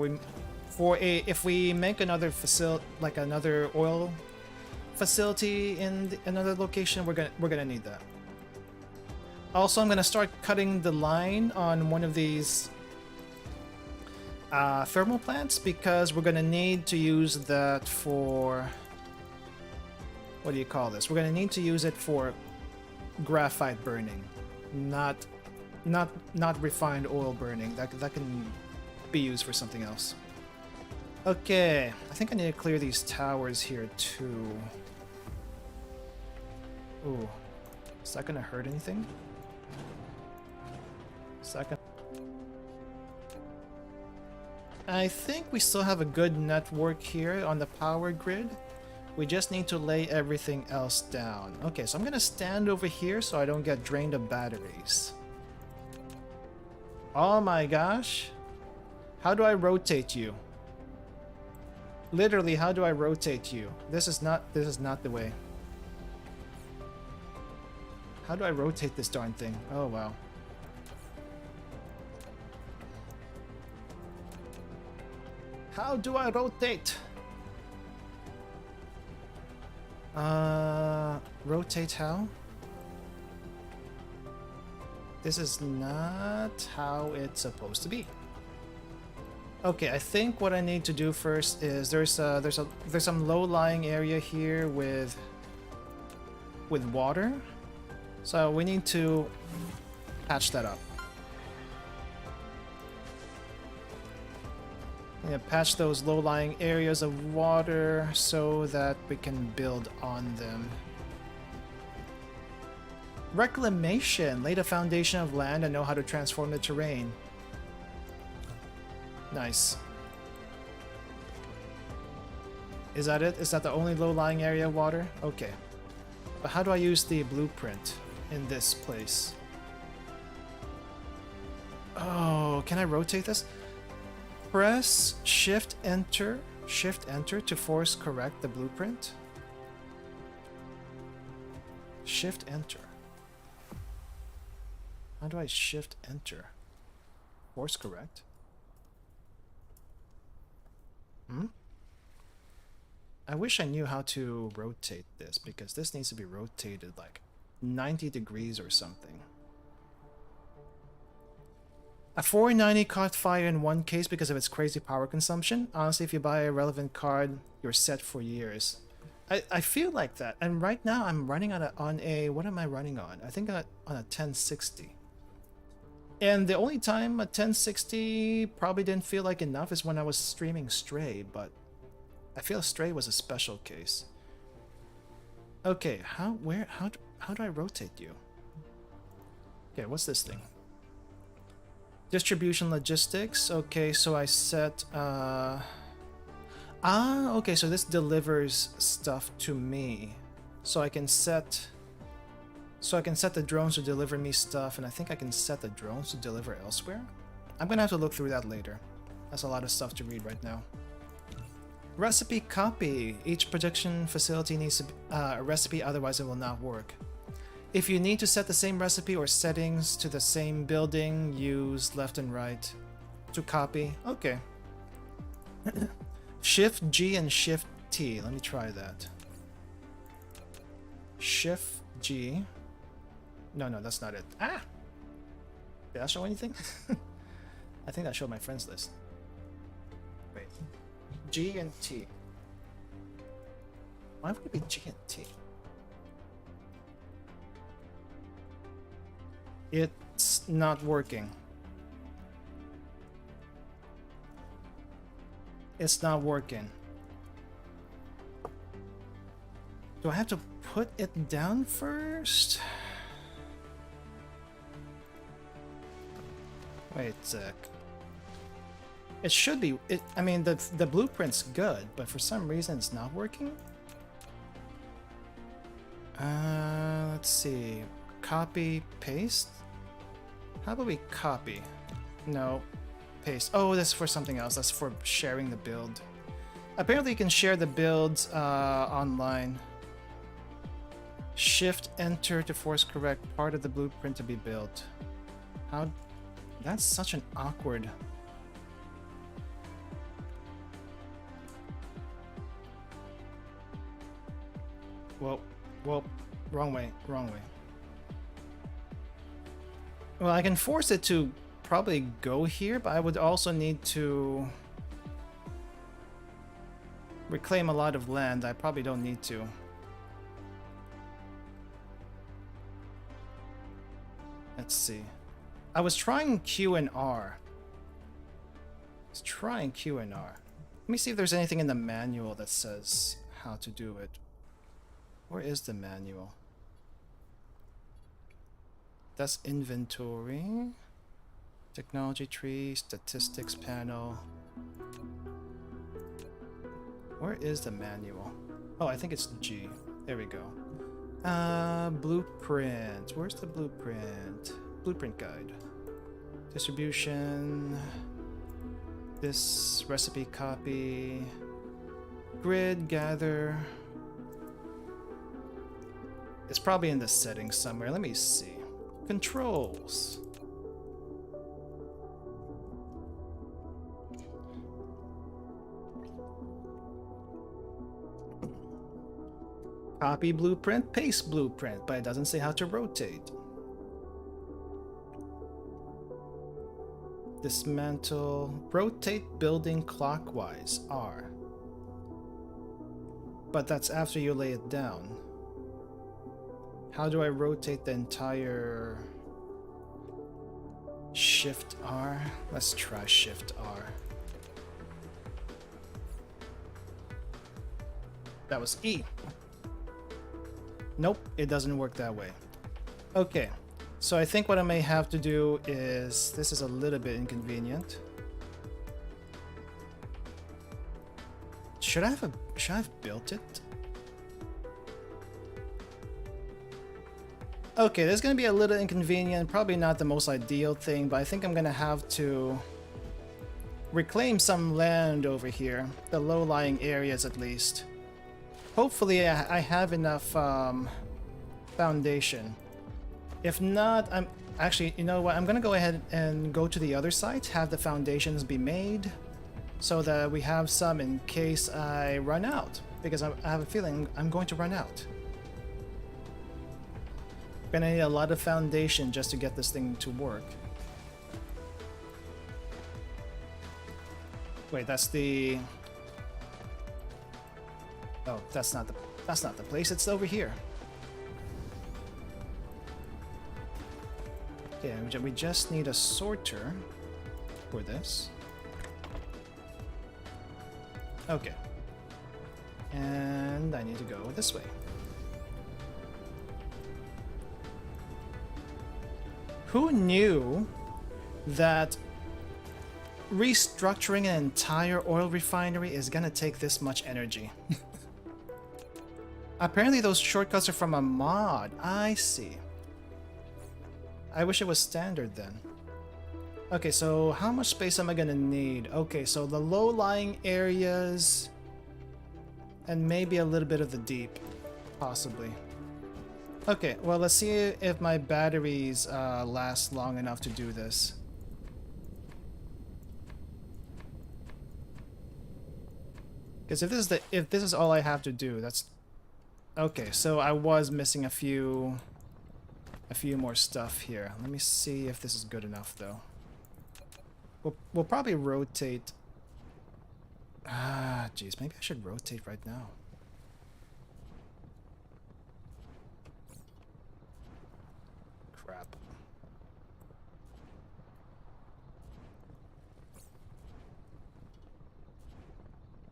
if we make another facility, like another oil facility in another location, we're gonna need that. Also, I'm gonna start cutting the line on one of these thermal plants because we're gonna need to use that for, what do you call this? We're gonna need to use it for graphite burning, not refined oil burning. That can be used for something else. Okay, I think I need to clear these towers here too. Ooh, is that gonna hurt anything? Second. I think we still have a good network here on the power grid. We just need to lay everything else down. Okay, so I'm gonna stand over here so I don't get drained of batteries. Oh my gosh. How do I rotate you? Literally, how do I rotate you? This is not the way. How do I rotate this darn thing? Oh wow. How do I rotate? Rotate how? This is not how it's supposed to be. Okay, I think what I need to do first is there's some low-lying area here with water. So we need to patch that up. Yeah, patch those low-lying areas of water so that we can build on them. Reclamation. Lay the foundation of land and know how to transform the terrain. Nice. Is that it? Is that the only low-lying area of water? Okay. But how do I use the blueprint in this place? Oh, can I rotate this? Press Shift Enter to force correct the blueprint. Shift Enter. How do I Shift Enter? Force correct? I wish I knew how to rotate this because this needs to be rotated like 90 degrees or something. A 490 caught fire in one case because of its crazy power consumption. Honestly, if you buy a relevant card, you're set for years. I feel like that. And right now I'm running on a what am I running on? I think on a 1060. And the only time a 1060 probably didn't feel like enough is when I was streaming Stray, but I feel Stray was a special case. Okay, how do I rotate you? Okay, what's this thing? Distribution logistics. Okay, so I set okay, so this delivers stuff to me. So I can set the drones to deliver me stuff, and I think I can set the drones to deliver elsewhere. I'm gonna have to look through that later. That's a lot of stuff to read right now. Recipe copy. Each production facility needs a recipe, otherwise it will not work. If you need to set the same recipe or settings to the same building, use left and right to copy. Okay. Shift G and Shift T. Let me try that. Shift G. No, that's not it. Ah! Did that show anything? I think that showed my friends list. Wait. G and T. Why would it be G and T? It's not working. It's not working. Do I have to put it down first? Wait a sec. It should be. I mean, the blueprint's good, but for some reason it's not working. Let's see. Copy, paste. How about we copy? No, paste. Oh, that's for something else. That's for sharing the build. Apparently, you can share the builds online. Shift Enter to force correct part of the blueprint to be built. How? That's such an awkward. Well, wrong way, wrong way. Well, I can force it to probably go here, but I would also need to reclaim a lot of land. I probably don't need to. Let's see. I was trying Q and R. Let me see if there's anything in the manual that says how to do it. Where is the manual? That's inventory. Technology tree, statistics panel. Where is the manual? Oh, I think it's G. There we go. Blueprint. Where's the blueprint? Blueprint guide. Distribution. This recipe copy. Grid, gather. It's probably in the settings somewhere. Let me see. Controls. Copy blueprint, paste blueprint, but it doesn't say how to rotate. Dismantle, rotate building clockwise, R. But that's after you lay it down. How do I rotate the entire... Shift R? Let's try Shift R. That was E. Nope, it doesn't work that way. Okay, so I think what I may have to do is... This is a little bit inconvenient. Should I have built it? Okay, this is gonna be a little inconvenient, probably not the most ideal thing, but I think I'm gonna have to reclaim some land over here, the low-lying areas at least. Hopefully I have enough foundation. If not, I'm actually, you know what, I'm gonna go ahead and go to the other site, have the foundations be made, so that we have some in case I run out, because I have a feeling I'm going to run out. Gonna need a lot of foundation just to get this thing to work. Wait, that's the... Oh, that's not the place. It's over here. Okay, we just need a sorter for this. Okay. And I need to go this way. Who knew that restructuring an entire oil refinery is gonna take this much energy? Apparently those shortcuts are from a mod. I see. I wish it was standard then. Okay, so how much space am I gonna need? Okay, so the low-lying areas and maybe a little bit of the deep, possibly. Okay, well, let's see if my batteries last long enough to do this. Because if this is all I have to do, that's okay. So I was missing a few more stuff here. Let me see if this is good enough, though. We'll probably rotate. Ah, geez, maybe I should rotate right now. Crap.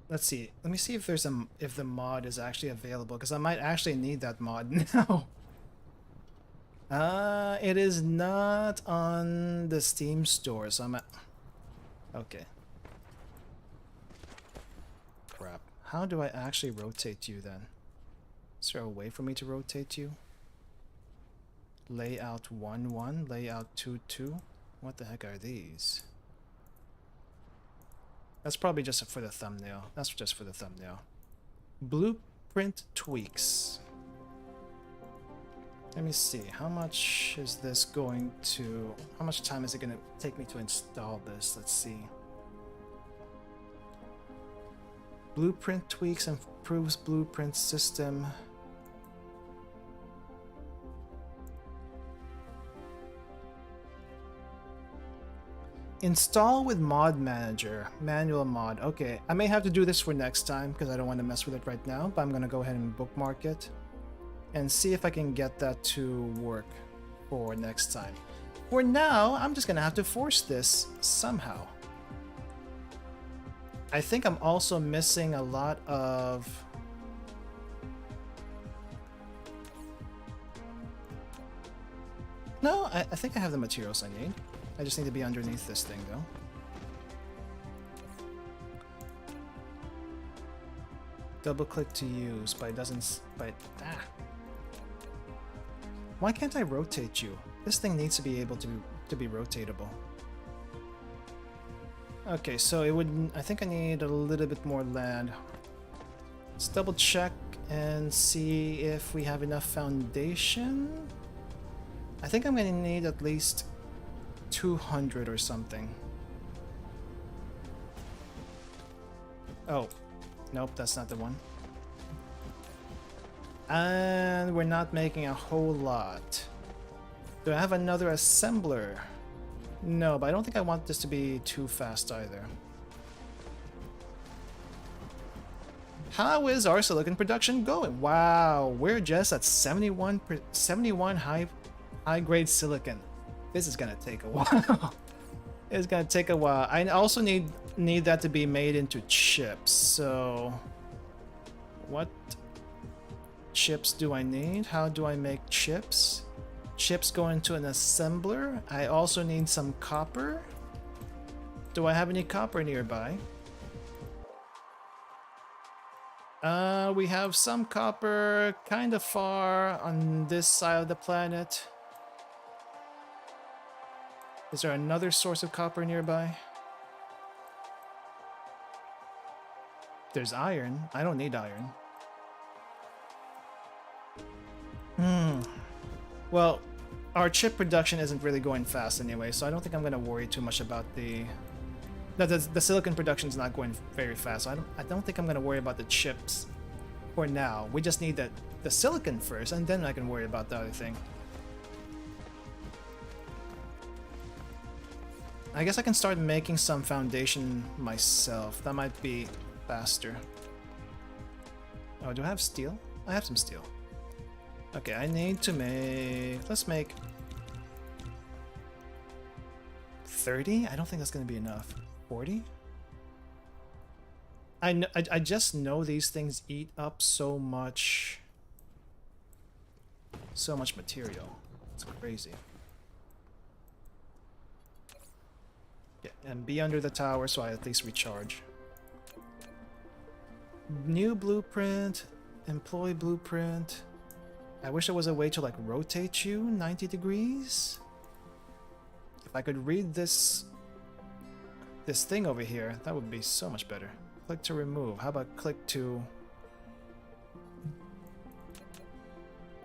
Let's see. Let me see if there's if the mod is actually available, because I might actually need that mod now. It is not on the Steam store, so I'm at... Okay. how do I actually rotate you then? Is there a way for me to rotate you? Layout 1-1, layout 2-2. What the heck are these? That's probably just for the thumbnail. That's just for the thumbnail. Blueprint tweaks. Let me see, how much is this going to... How much time is it going to take me to install this? Let's see. Blueprint tweaks improves blueprint system. Install with mod manager, manual mod. Okay, I may have to do this for next time because I don't want to mess with it right now, but I'm going to go ahead and bookmark it and see if I can get that to work for next time. For now, I'm just going to have to force this somehow. I think I'm also missing a lot of... No, I think I have the materials I need. I just need to be underneath this thing, though. Double click to use, but it doesn't... Why can't I rotate you? This thing needs to be able to be rotatable. Okay, so it would... I think I need a little bit more land. Let's double check and see if we have enough foundation. I think I'm gonna need at least 200 or something. Oh, nope, that's not the one. And we're not making a whole lot. Do I have another assembler? No, but I don't think I want this to be too fast either. How is our silicon production going? Wow, we're just at 71 high grade silicon. This is gonna take a while. It's gonna take a while. I also need that to be made into chips. So, what chips do I need? How do I make chips? Chips go into an assembler. I also need some copper. Do I have any copper nearby? We have some copper kind of far on this side of the planet. Is there another source of copper nearby? There's iron. I don't need iron. Well, our chip production isn't really going fast anyway, so I don't think I'm going to worry too much about the silicon production is not going very fast. So I don't think I'm going to worry about the chips for now. We just need the silicon first, and then I can worry about the other thing. I guess I can start making some foundation myself. That might be faster. Oh, do I have steel? I have some steel. Okay, I need to make... Let's make 30? I don't think that's going to be enough. 40? I just know these things eat up so much material. It's crazy. Yeah, and be under the tower so I at least recharge. New blueprint, employee blueprint. I wish there was a way to like rotate you 90 degrees. If I could read this thing over here, that would be so much better. Click to remove. How about click to...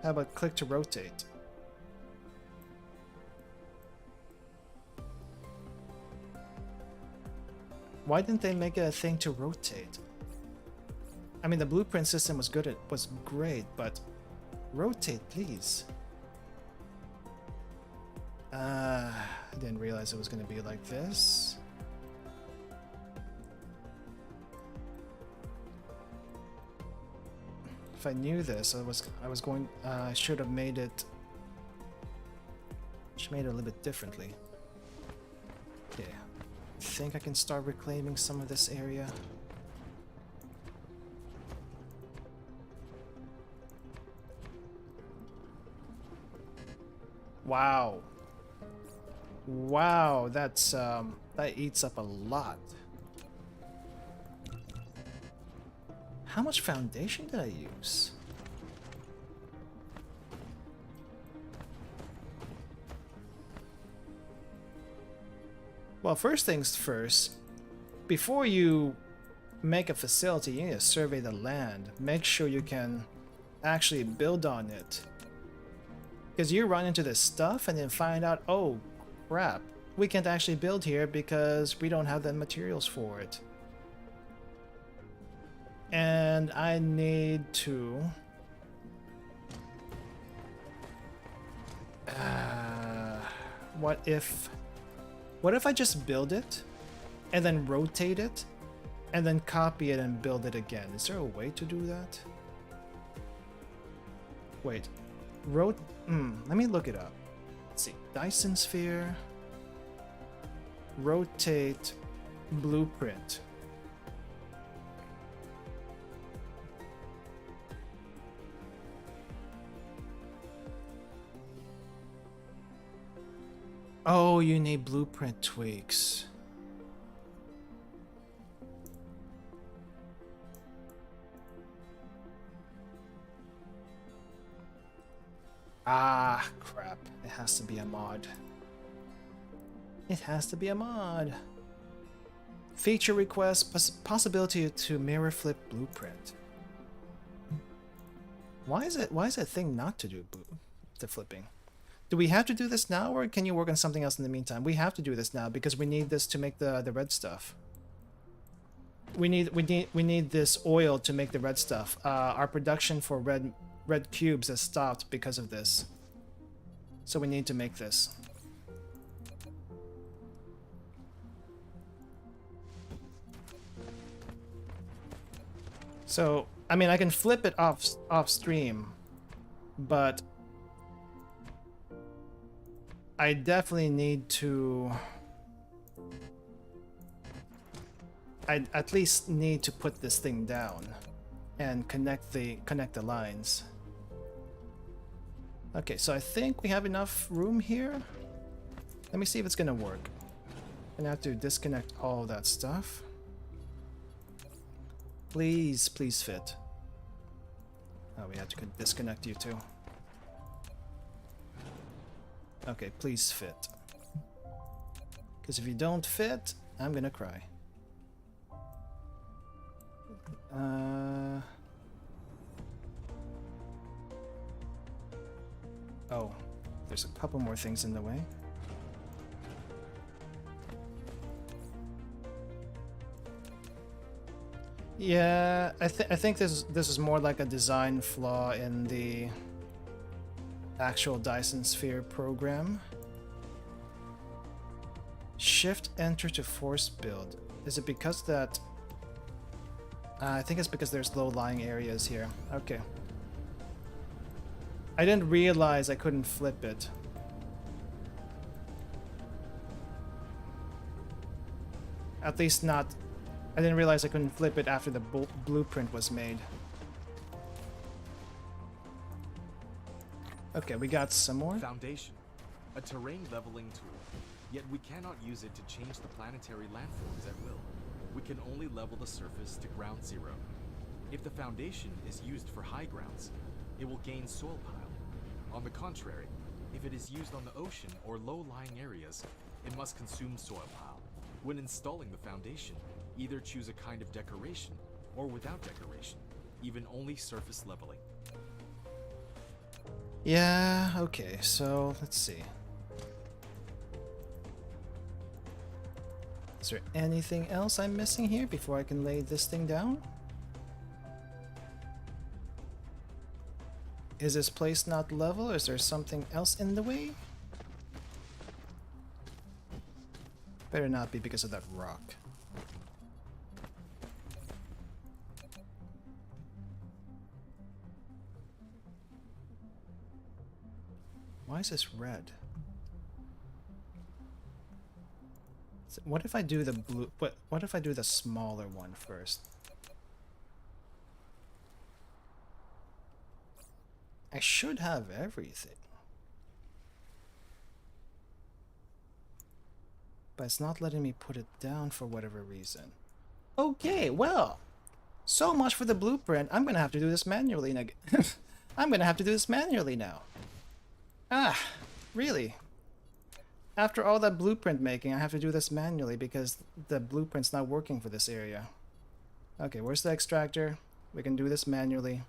How about click to rotate? Why didn't they make it a thing to rotate? I mean, the blueprint system was good. It was great, but rotate, please. I didn't realize it was going to be like this. If I knew this, I should have made it. Should made it a little bit differently. Yeah, I think I can start reclaiming some of this area. Wow. Wow, that's that eats up a lot. How much foundation did I use? Well, first things first, before you make a facility, you need to survey the land. Make sure you can actually build on it. Because you run into this stuff and then find out, oh crap, we can't actually build here because we don't have the materials for it. And I need to... What if I just build it and then rotate it and then copy it and build it again? Is there a way to do that? Wait, let me look it up. Let's see, Dyson Sphere, rotate, blueprint. Oh, you need blueprint tweaks. Ah, crap. It has to be a mod. It has to be a mod. Feature request, possibility to mirror flip blueprint. Why is that thing not to do the flipping? Do we have to do this now, or can you work on something else in the meantime? We have to do this now because we need this to make the red stuff. We need this oil to make the red stuff. Our production for red cubes has stopped because of this. So we need to make this. So, I mean, I can flip it off stream, but I definitely need to... I at least need to put this thing down and connect the lines. Okay, so I think we have enough room here. Let me see if it's gonna work. I'm gonna have to disconnect all of that stuff. Please, please fit. Oh, we have to disconnect you too. Okay, please fit. Because if you don't fit, I'm gonna cry. Oh, there's a couple more things in the way. Yeah, I think this is more like a design flaw in the actual Dyson Sphere program. Shift enter to force build. Is it because that... I think it's because there's low-lying areas here. Okay. I didn't realize I couldn't flip it. At least not... I didn't realize I couldn't flip it after the blueprint was made. Okay, we got some more. Foundation, a terrain leveling tool. Yet we cannot use it to change the planetary landforms at will. We can only level the surface to ground zero. If the foundation is used for high grounds, it will gain soil pile. On the contrary, if it is used on the ocean or low-lying areas, it must consume soil pile. When installing the foundation, either choose a kind of decoration or without decoration, even only surface leveling. Yeah, okay, so let's see. Is there anything else I'm missing here before I can lay this thing down? Is this place not level, or is there something else in the way? Better not be because of that rock. Why is this red? What if I do the blue? What if I do the smaller one first? I should have everything. But it's not letting me put it down for whatever reason. Okay, well. So much for the blueprint. I'm gonna have to do this manually now. I'm gonna have to do this manually now. Ah, really? After all that blueprint making, I have to do this manually because the blueprint's not working for this area. Okay, where's the extractor? We can do this manually.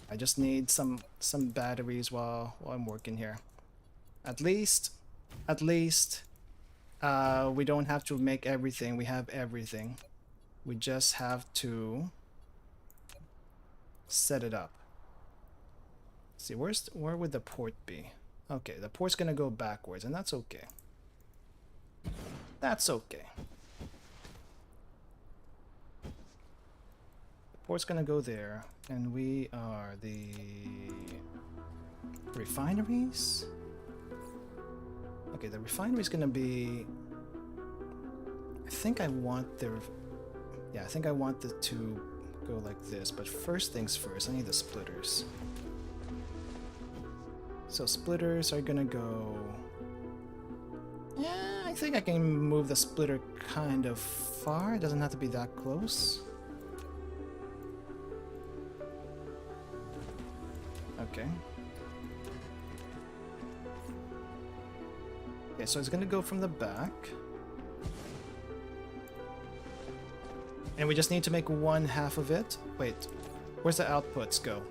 I just need some batteries while I'm working here. At least, we don't have to make everything. We have everything. We just have to set it up. See, where would the port be? Okay, the port's gonna go backwards, and that's okay. That's okay. The port's gonna go there, and we are the refineries. Okay, the refinery's gonna be. I think I want the. Yeah, I think I want the to go like this, but first things first, I need the splitters. So splitters are gonna go... Yeah, I think I can move the splitter kind of far. It doesn't have to be that close. Okay. Okay, so it's gonna go from the back. And we just need to make one half of it. Wait, where's the outputs go?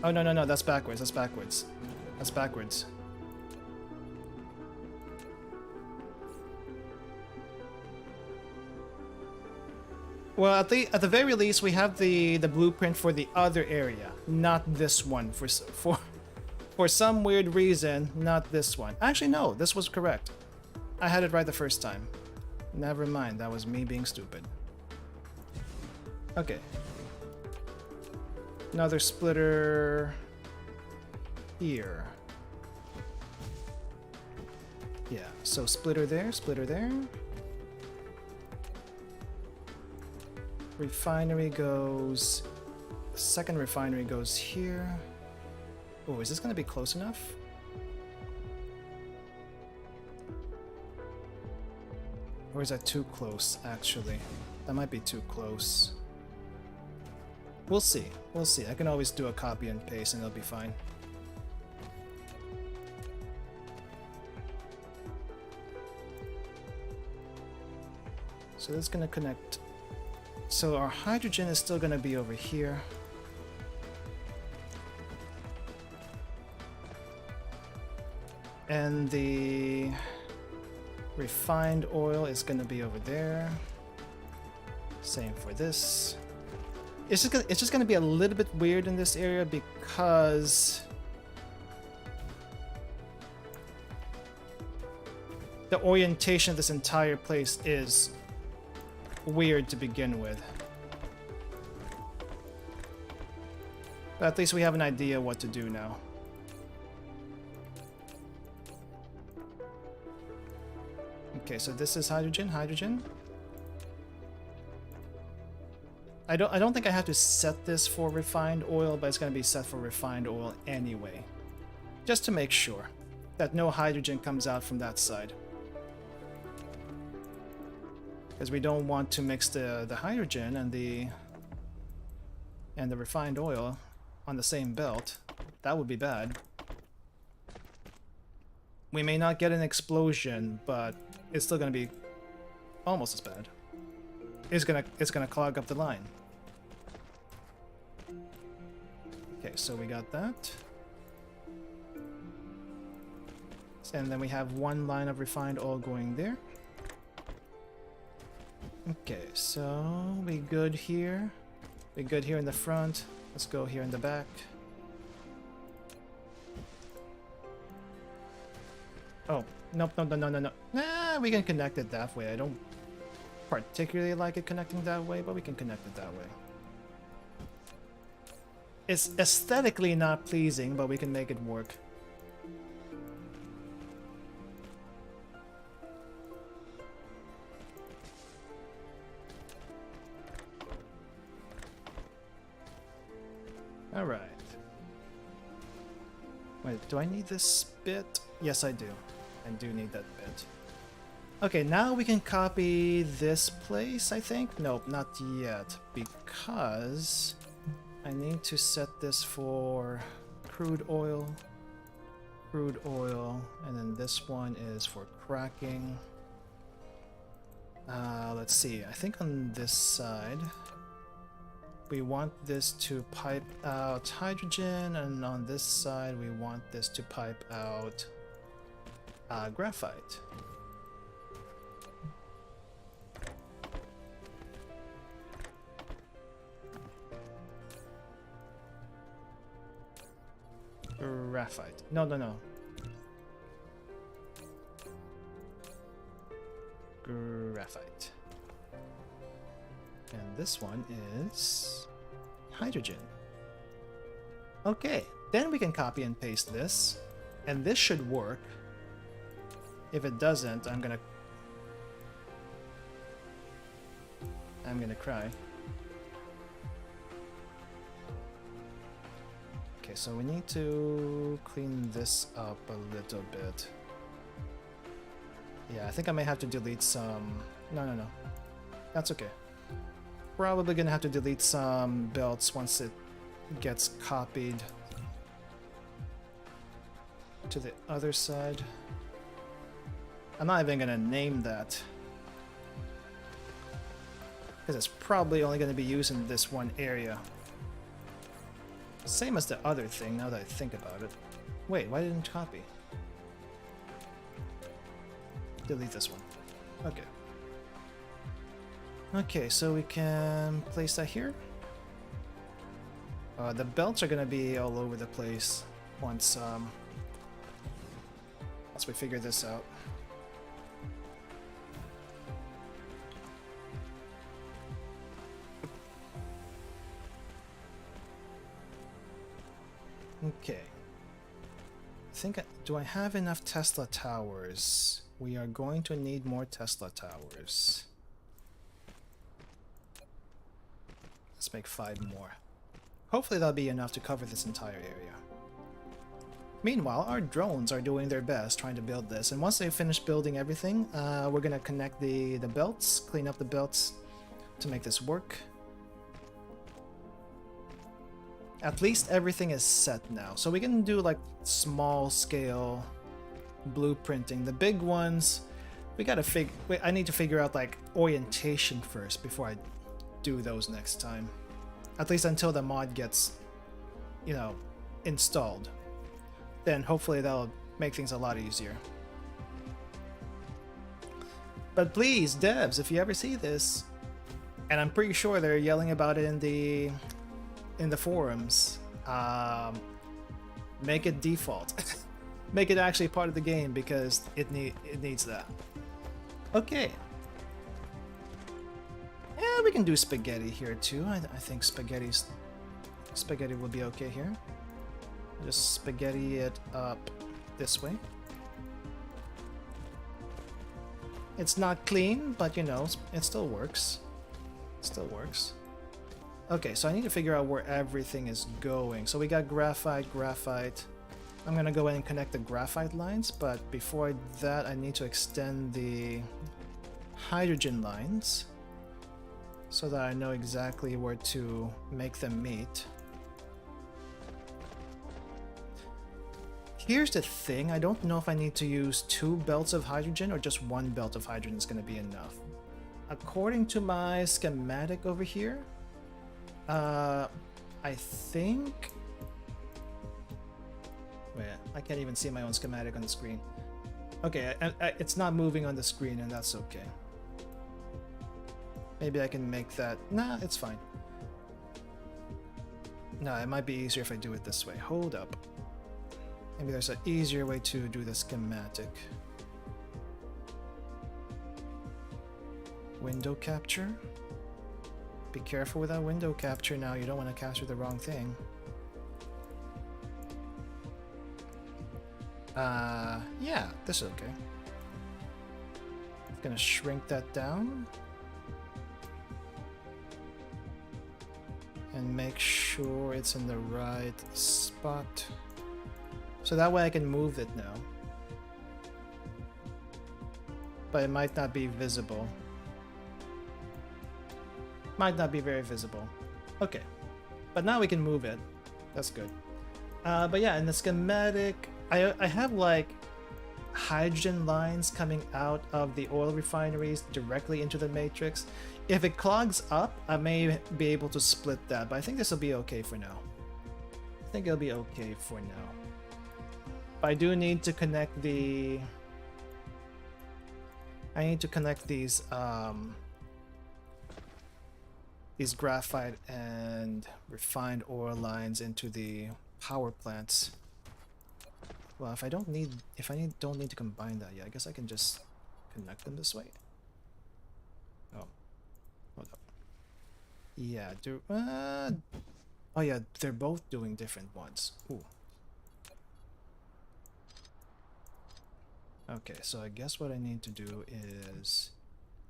Oh, no, that's backwards, that's backwards. That's backwards. Well, at the very least, we have the blueprint for the other area, not this one. For some weird reason, not this one. Actually, no, this was correct. I had it right the first time. Never mind, that was me being stupid. Okay. Another splitter here. Yeah, so splitter there, splitter there. Refinery goes... The second refinery goes here. Oh, is this gonna be close enough? Or is that too close, actually? That might be too close. We'll see. We'll see. I can always do a copy and paste and it'll be fine. So that's gonna connect. So our hydrogen is still gonna be over here. And the refined oil is gonna be over there. Same for this. It's just gonna be a little bit weird in this area because the orientation of this entire place is weird to begin with. But at least we have an idea what to do now. Okay, so this is hydrogen, hydrogen. I don't think I have to set this for refined oil, but it's going to be set for refined oil anyway. Just to make sure that no hydrogen comes out from that side. Because we don't want to mix the hydrogen and the refined oil on the same belt. That would be bad. We may not get an explosion, but it's still going to be almost as bad. It's gonna clog up the line. Okay, so we got that. And then we have one line of refined oil going there. Okay, so we good here. We good here in the front. Let's go here in the back. Oh, nope, no. Nah, we can connect it that way. I don't particularly like it connecting that way, but we can connect it that way. It's aesthetically not pleasing, but we can make it work. Alright. Wait, do I need this bit? Yes, I do. I do need that bit. Okay, now we can copy this place, I think? Nope, not yet, because I need to set this for crude oil, and then this one is for cracking. Let's see, I think on this side, we want this to pipe out hydrogen, and on this side, we want this to pipe out graphite. Graphite. No. Graphite. And this one is hydrogen. Okay, then we can copy and paste this, and this should work. If it doesn't, I'm gonna cry. Okay, so we need to clean this up a little bit. Yeah, I think I may have to delete some... No. That's okay. Probably gonna have to delete some belts once it gets copied to the other side. I'm not even gonna name that, because it's probably only gonna be used in this one area. Same as the other thing, now that I think about it. Wait, why didn't it copy? Delete this one. Okay. Okay, so we can place that here. The belts are gonna be all over the place once we figure this out. Okay. Do I have enough Tesla towers? We are going to need more Tesla towers. Let's make 5 more. Hopefully that'll be enough to cover this entire area. Meanwhile, our drones are doing their best trying to build this, and once they finish building everything, we're gonna connect the belts, clean up the belts to make this work. At least everything is set now, so we can do like small scale blueprinting. The big ones, we gotta I need to figure out like orientation first before I do those next time. At least until the mod gets, you know, installed. Then hopefully that'll make things a lot easier. But please, devs, if you ever see this, and I'm pretty sure they're yelling about it in the forums, make it default. Make it actually part of the game, because it needs that. Okay. Yeah, we can do spaghetti here too. I think spaghetti will be okay here. Just spaghetti it up this way. It's not clean, but you know, it still works. It still works. Okay, so I need to figure out where everything is going. So we got graphite. I'm gonna go ahead and connect the graphite lines, but before that I need to extend the hydrogen lines so that I know exactly where to make them meet. Here's the thing, I don't know if I need to use 2 belts of hydrogen or just 1 belt of hydrogen is going to be enough. According to my schematic over here, I think... Wait, I can't even see my own schematic on the screen. Okay, it's not moving on the screen, and that's okay. Maybe I can make that... Nah, it's fine. No, it might be easier if I do it this way. Hold up. Maybe there's an easier way to do the schematic. Window capture. Be careful with that window capture now, you don't want to capture the wrong thing. Yeah, this is okay. Gonna shrink that down. And make sure it's in the right spot. So that way I can move it now. but it might not be visible. Might not be very visible. Okay, but now we can move it. That's good. But yeah, in the schematic, I have like hydrogen lines coming out of the oil refineries directly into the matrix. If it clogs up, I may be able to split that, but I think this will be okay for now. I think it'll be okay for now. But I do need to connect the... I need to connect these graphite and refined oil lines into the power plants. Well, if I don't need to combine that, yeah, I guess I can just connect them this way. Oh, hold up. Yeah, oh yeah, they're both doing different ones. Ooh. Okay, so I guess what I need to do is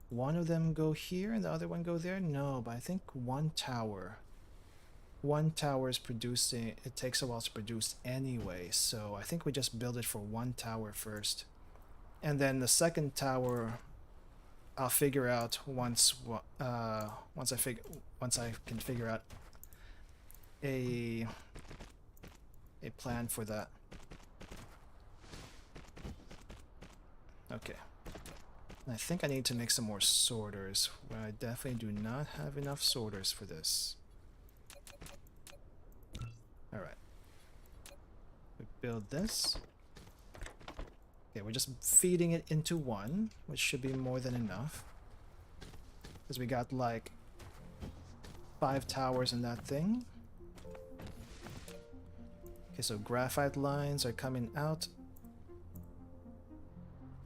one of them go here and the other one go there? No, but I think one tower is producing, it takes a while to produce anyway, so I think we just build it for one tower first. And then the second tower I'll figure out once I can figure out a plan for that. Okay. I think I need to make some more sorters. Well, I definitely do not have enough sorters for this. Alright. We build this. Okay, we're just feeding it into one, which should be more than enough. Because we got like 5 towers in that thing. Okay, so graphite lines are coming out.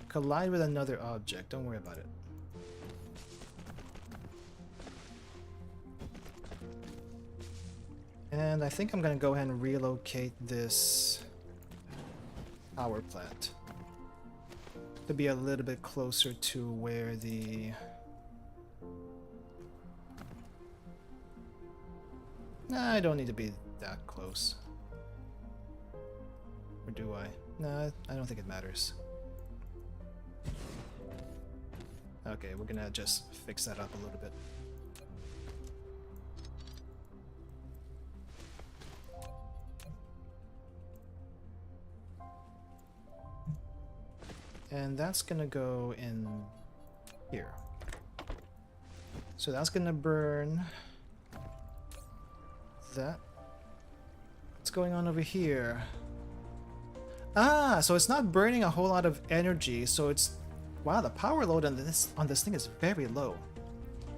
Collide with another object, don't worry about it. And I think I'm gonna go ahead and relocate this power plant to be a little bit closer to where the... Nah, I don't need to be that close. Or do I? Nah, I don't think it matters. Okay, we're gonna just fix that up a little bit. And that's gonna go in here. So that's gonna burn that. What's going on over here? Ah, so it's not burning a whole lot of energy, so it's... Wow, the power load on this thing is very low.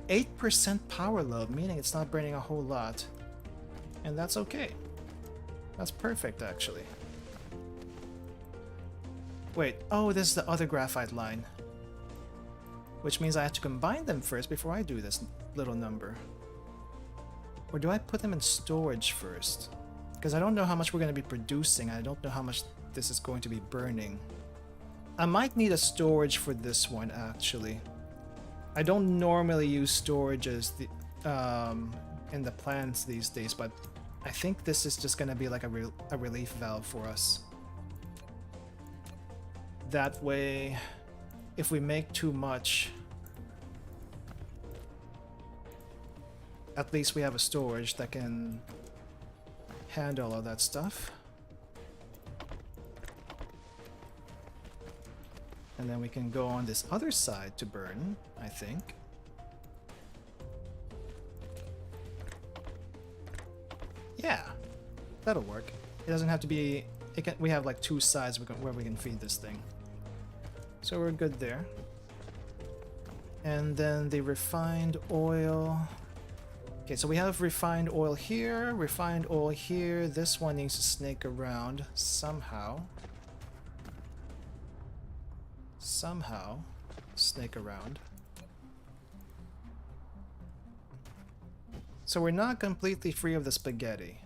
8% power load, meaning it's not burning a whole lot. And that's okay. That's perfect, actually. Wait, oh, this is the other graphite line. Which means I have to combine them first before I do this little number. Or do I put them in storage first? Because I don't know how much we're going to be producing. I don't know how much this is going to be burning. I might need a storage for this one, actually. I don't normally use storages in the plants these days, but I think this is just going to be like a relief valve for us. That way, if we make too much, at least we have a storage that can handle all that stuff. And then we can go on this other side to burn, I think. Yeah, that'll work. It doesn't have to be... we have like 2 sides where we can feed this thing. So we're good there. And then the refined oil... Okay, so we have refined oil here, refined oil here. This one needs to snake around somehow. Somehow snake around. So we're not completely free of the spaghetti.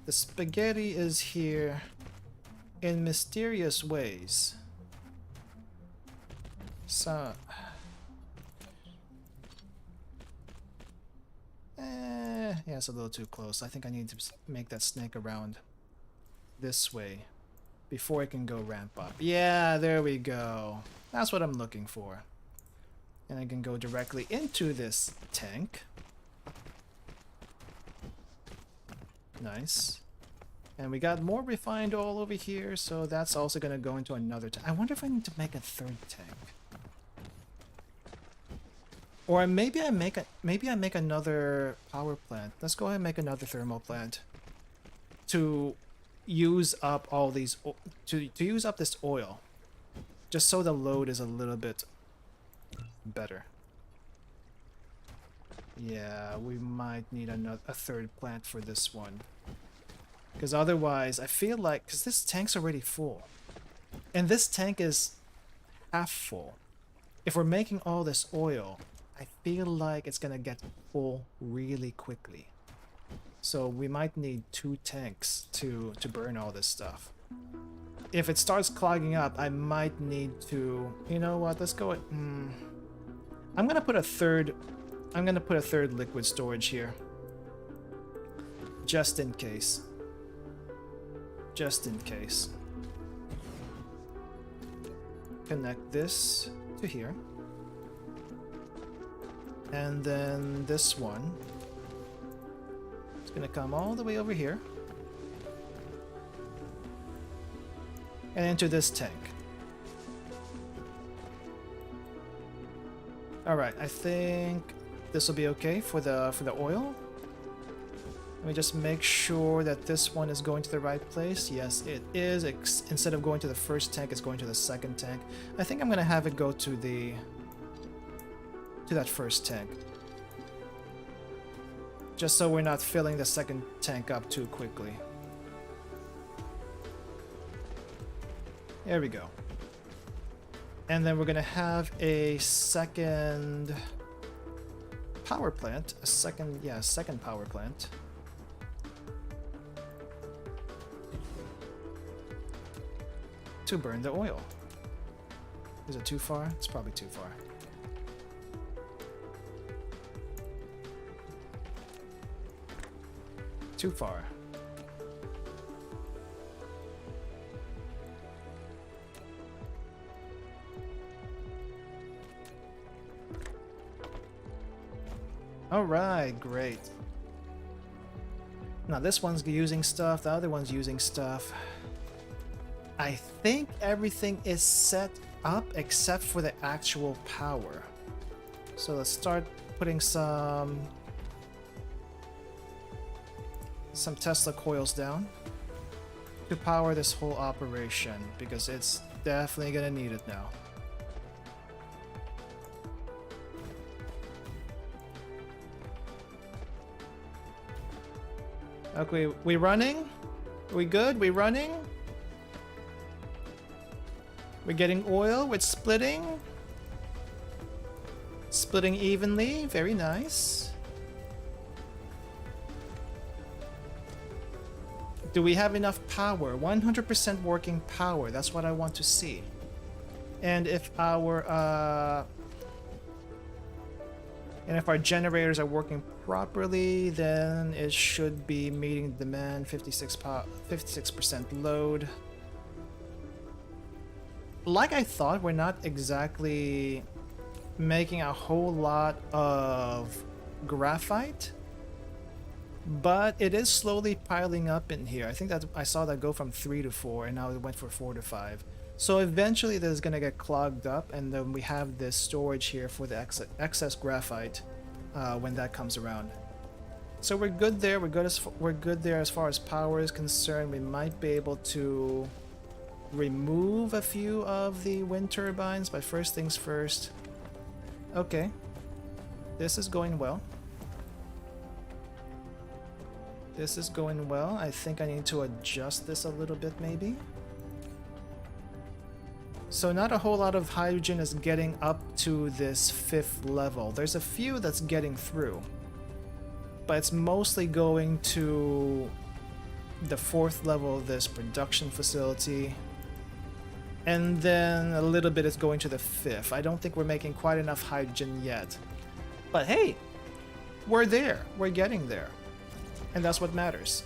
The spaghetti is here in mysterious ways. So... yeah, it's a little too close. I think I need to make that snake around this way. before it can go ramp up. Yeah, there we go. That's what I'm looking for. And I can go directly into this tank. Nice. And we got more refined oil over here, so that's also going to go into another tank. I wonder if I need to make a third tank. Or maybe I make another power plant. Let's go ahead and make another thermal plant to use up all these to use up this oil, just so the load is a little bit better. Yeah, we might need a third plant for this one, because otherwise I feel like, because this tank's already full and this tank is half full, if we're making all this oil, I feel like it's gonna get full really quickly. So we might need 2 tanks to burn all this stuff. If it starts clogging up, I might need to, you know what, let's go I'm gonna put a third liquid storage here. Just in case. Just in case. Connect this to here. And then this one is gonna come all the way over here and into this tank. Alright, I think this will be okay for the oil. Let me just make sure that this one is going to the right place. Yes, it is. Instead of going to the first tank, it's going to the second tank. I think I'm gonna have it go to that first tank, just so we're not filling the second tank up too quickly. There we go. And then we're gonna have a second power plant, a second power plant. To burn the oil. Is it too far? It's probably too far. Too far. Alright, great. Now this one's using stuff, the other one's using stuff. I think everything is set up except for the actual power. So let's start putting some Tesla coils down to power this whole operation, because it's definitely gonna need it now. Okay, we running? We good? We running? We're getting oil, we're splitting. Splitting evenly, very nice. Do we have enough power? 100% working power, that's what I want to see. And if our generators are working properly, then it should be meeting demand. 56% load. Like I thought, we're not exactly making a whole lot of graphite, but it is slowly piling up in here. I think that I saw that go from 3 to 4, and now it went for 4 to 5. So eventually this is gonna get clogged up, and then we have this storage here for the excess graphite when that comes around. So we're good there. We're good there as far as power is concerned. We might be able to remove a few of the wind turbines, but first things first. Okay, this is going well. This is going well. I think I need to adjust this a little bit maybe. So not a whole lot of hydrogen is getting up to this 5th level. There's a few that's getting through, but it's mostly going to the 4th level of this production facility. And then a little bit is going to the 5th. I don't think we're making quite enough hydrogen yet. But hey, we're there. We're getting there. And that's what matters.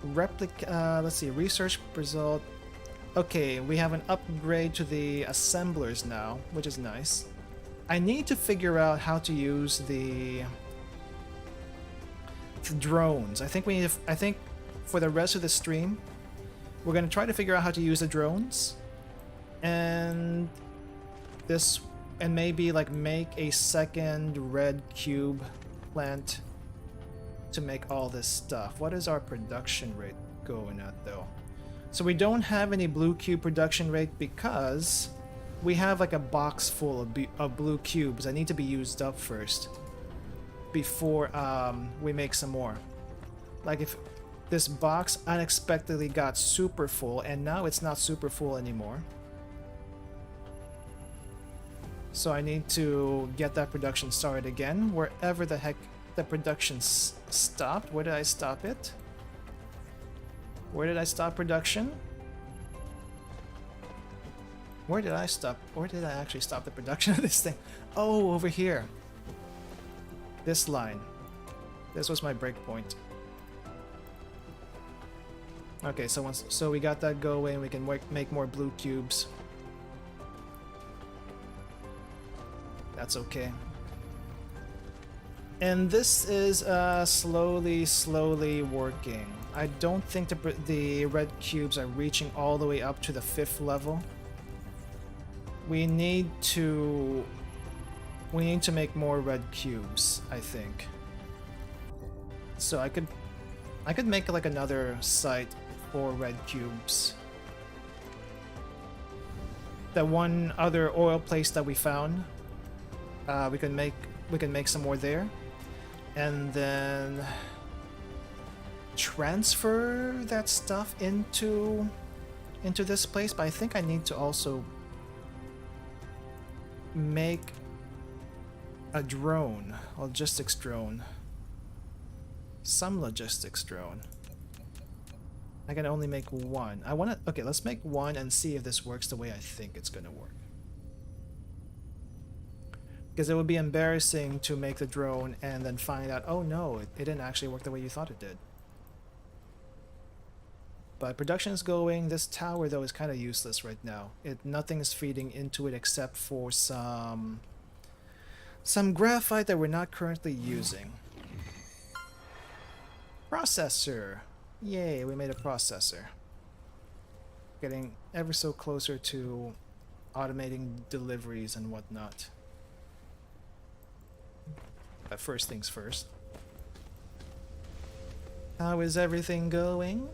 Let's see, research result. Okay, we have an upgrade to the assemblers now, which is nice. I need to figure out how to use the drones. I think for the rest of the stream, we're gonna try to figure out how to use the drones, and maybe like make a second red cube plant to make all this stuff. What is our production rate going at though? So we don't have any blue cube production rate because we have like a box full of blue cubes that need to be used up first before we make some more. Like if this box unexpectedly got super full and now it's not super full anymore. So I need to get that production started again wherever the heck the production stopped. Where did I stop it? Where did I stop production? Where did I stop? Where did I actually stop the production of this thing? Oh, over here. This line. This was my breakpoint. Okay, so we got that going. We can make more blue cubes. That's okay. And this is slowly working. I don't think the red cubes are reaching all the way up to the 5th level. We need to make more red cubes, I think. So I could make like another site for red cubes. The one other oil place that we found, we can make some more there, and then transfer that stuff into this place. But I think I need to also make a drone, logistics drone, some logistics drone. I can only make one. Okay, let's make one and see if this works the way I think it's gonna work. Because it would be embarrassing to make the drone and then find out, oh no, it didn't actually work the way you thought it did. But production is going. This tower though is kind of useless right now. Nothing is feeding into it except for some graphite that we're not currently using. Processor. Yay, we made a processor. Getting ever so closer to automating deliveries and whatnot. But first things first. How is everything going?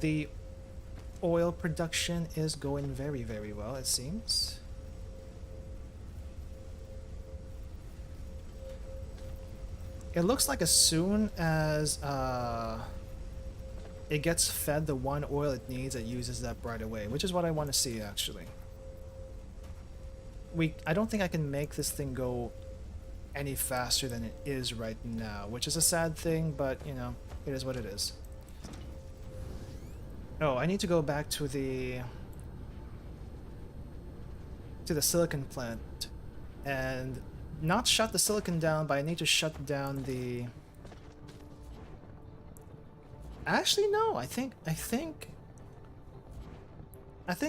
The oil production is going very, very well, it seems. It looks like as soon as it gets fed the one oil it needs, it uses that right away, which is what I want to see actually. I don't think I can make this thing go any faster than it is right now, which is a sad thing, but you know, it is what it is. Oh, I need to go back to the silicon plant and not shut the silicon down, but I need to shut down the... Actually, no, I think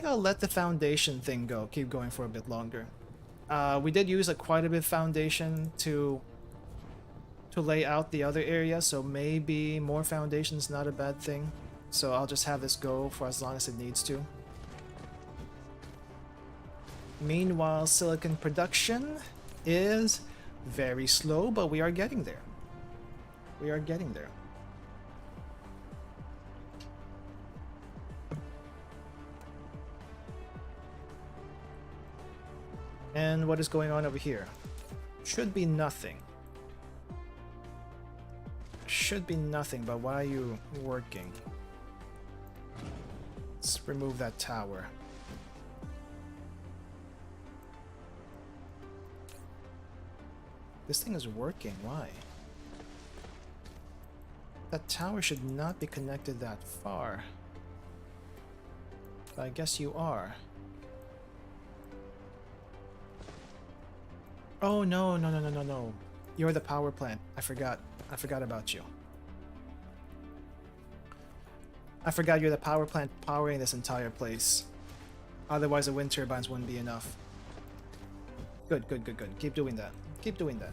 I'll let the foundation thing keep going for a bit longer. We did use quite a bit of foundation to lay out the other area, so maybe more foundation's not a bad thing. So I'll just have this go for as long as it needs to. Meanwhile, silicon production is very slow, but we are getting there. We are getting there. And what is going on over here? Should be nothing. Should be nothing, but why are you working? Let's remove that tower. This thing is working, why? That tower should not be connected that far. But I guess you are. Oh no, no, no, no, no, no. You're the power plant. I forgot about you. I forgot you're the power plant powering this entire place. Otherwise the wind turbines wouldn't be enough. Good, good, good, good. Keep doing that. Keep doing that.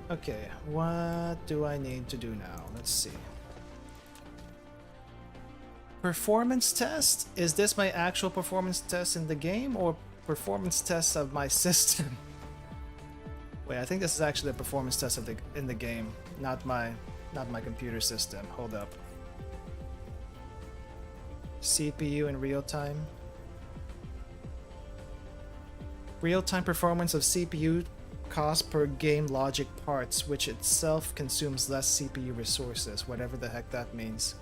Okay, what do I need to do now? Let's see. Performance test? Is this my actual performance test in the game or performance test of my system? Wait, I think this is actually a performance test of in the game, not my computer system. Hold up. CPU in real time. Real-time performance of CPU cost per game logic parts, which itself consumes less CPU resources, whatever the heck that means.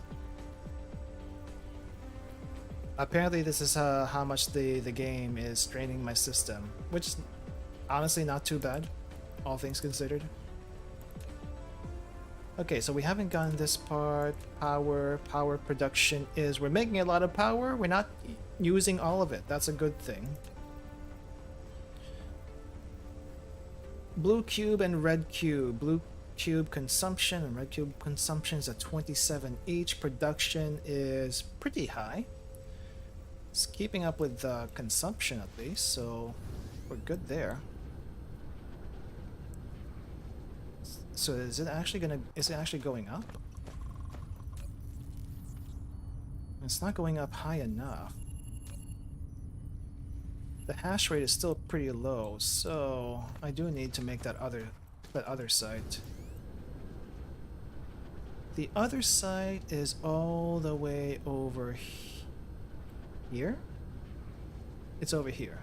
Apparently this is how much the game is straining my system, which is honestly not too bad, all things considered. Okay, so we haven't gotten this part. Power production is, we're making a lot of power, we're not using all of it. That's a good thing. Blue cube and red cube. Blue cube consumption and red cube consumption is at 27 each. Production is pretty high. It's keeping up with the consumption at least, so we're good there. So is it actually going up? It's not going up high enough. The hash rate is still pretty low, so I do need to make that other site. The other site is all the way over here? It's over here.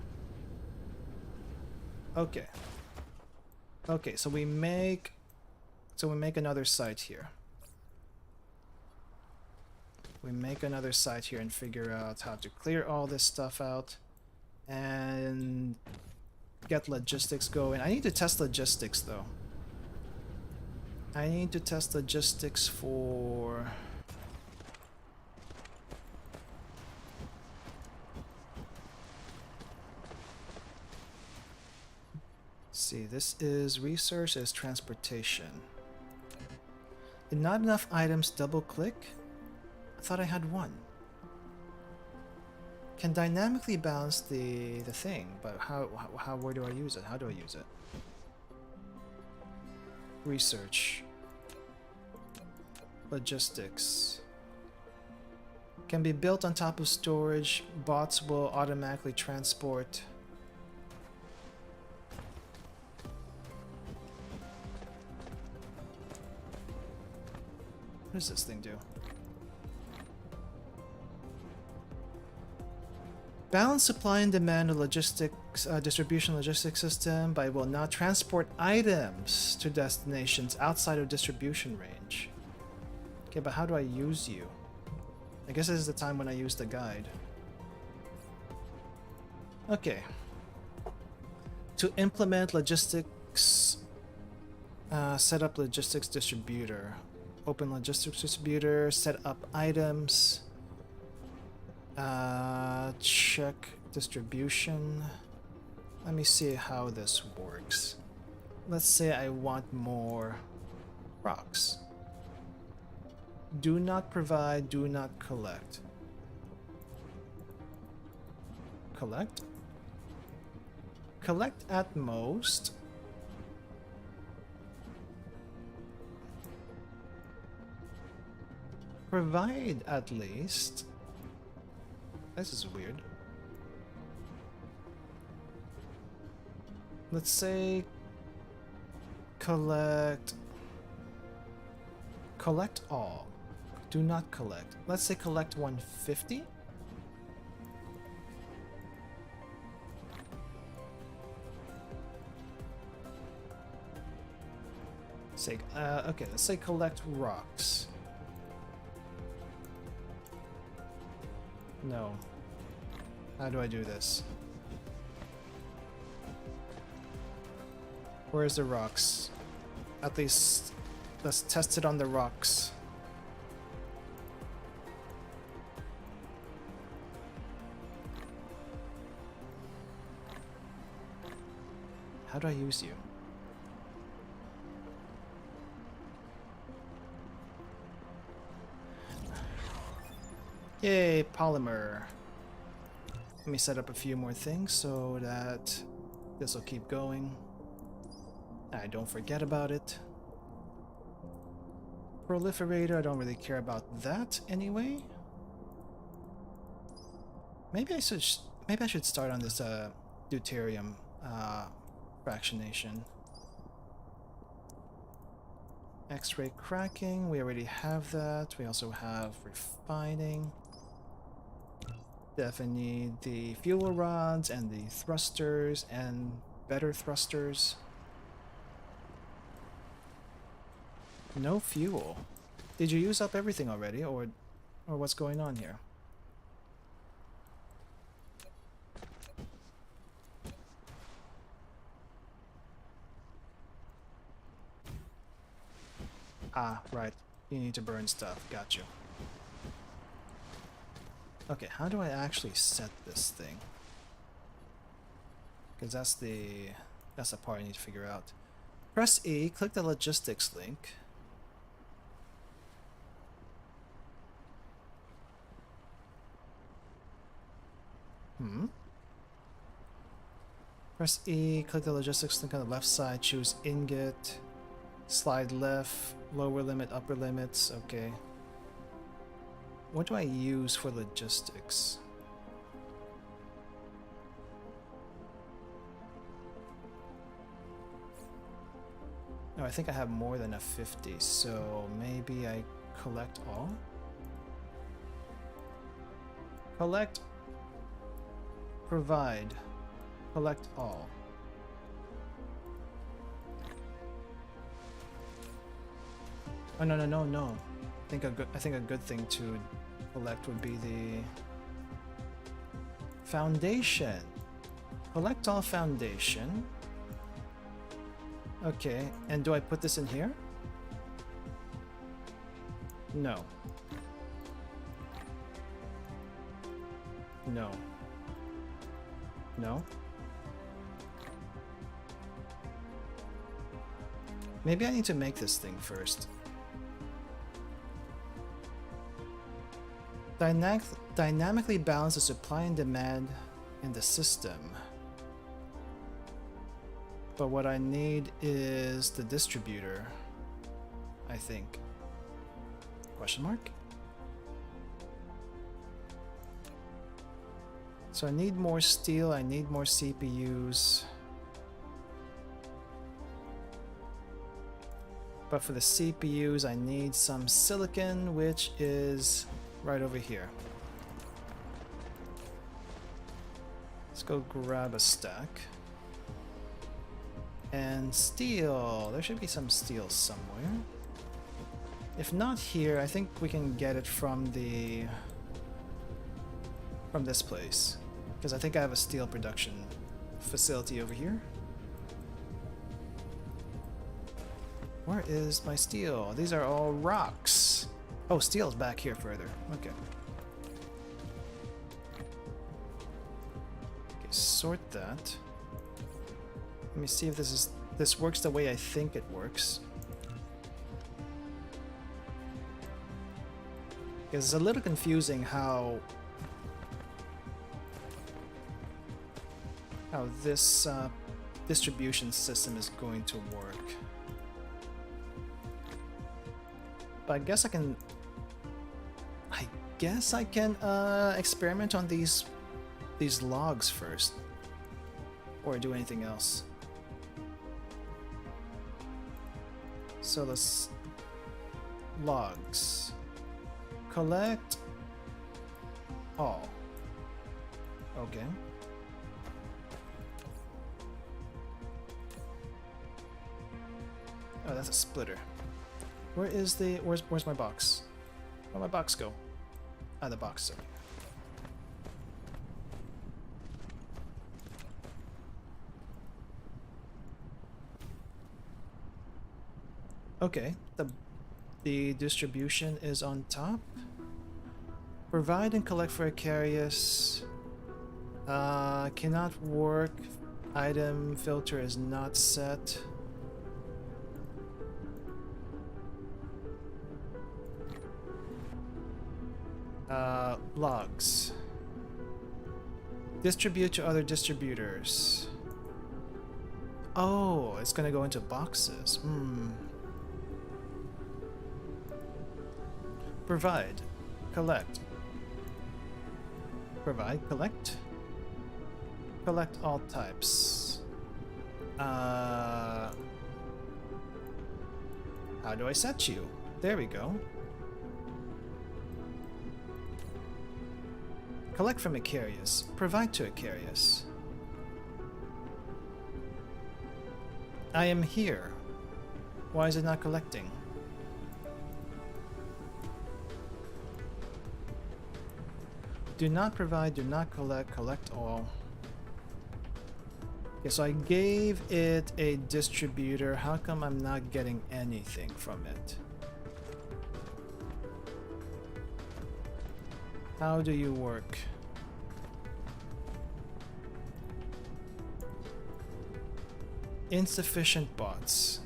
Okay. Okay, so we make another site here. We make another site here and figure out how to clear all this stuff out and get logistics going. I need to test logistics though. I need to test logistics for... Let's see, this is research, is transportation. Did not enough items double click? I thought I had one. Can dynamically balance the thing, but where do I use it? How do I use it? Research. Logistics. Can be built on top of storage. Bots will automatically transport. What does this thing do? Balance supply and demand of logistics, distribution logistics system, but it will not transport items to destinations outside of distribution range. Okay, but how do I use you? I guess this is the time when I use the guide. Okay. To implement logistics, set up logistics distributor. Open logistics distributor, set up items. Check distribution. Let me see how this works. Let's say I want more rocks. Do not provide, do not collect. Collect? Collect at most. Provide at least. This is weird. Let's say collect all. Do not collect. Let's say collect 150. Say okay, let's say collect rocks. No. How do I do this? Where's the rocks? At least let's test it on the rocks. How do I use you? Yay, polymer. Let me set up a few more things so that this will keep going. I don't forget about it. Proliferator, I don't really care about that anyway. Maybe I should start on this deuterium fractionation. X-ray cracking, we already have that. We also have refining. Definitely need the fuel rods and the thrusters and better thrusters. No fuel. Did you use up everything already, or what's going on here? Ah, right. You need to burn stuff. Got you. Okay, how do I actually set this thing? Because that's the part I need to figure out. Press E, click the logistics link. Press E, click the logistics link on the left side, choose ingot, slide left, lower limit, upper limits, okay. What do I use for logistics? Oh, I think I have more than a 50, so maybe I collect all? Collect, provide, collect all. Oh no. I think a good thing to collect would be the foundation. Collect all foundation. Okay, and do I put this in here? No. No. No. Maybe I need to make this thing first. Dynamically balance the supply and demand in the system. But what I need is the distributor, I think. Question mark? So I need more steel, I need more CPUs. But for the CPUs I need some silicon, which is right over here. Let's go grab a stack. And steel. There should be some steel somewhere. If not here, I think we can get it from this place. Because I think I have a steel production facility over here. Where is my steel? These are all rocks. Oh, steel's back here further. Okay. Okay, sort that. Let me see if this works the way I think it works. Because it's a little confusing how this distribution system is going to work. But I guess I can experiment on these logs first, or do anything else. So let's logs. Collect all. Okay. Oh, that's a splitter. Where's my box? Where'd my box go? Ah, the box, sorry. Okay, the distribution is on top. Provide and collect for Acarius. Cannot work. Item filter is not set. Logs. Distribute to other distributors. Oh, it's gonna go into boxes. Provide. Collect. Provide. Collect. Collect all types. How do I set you? There we go. Collect from Icarius. Provide to Icarius. I am here. Why is it not collecting? Do not provide, do not collect, collect all. Okay, so I gave it a distributor. How come I'm not getting anything from it? How do you work? Insufficient bots.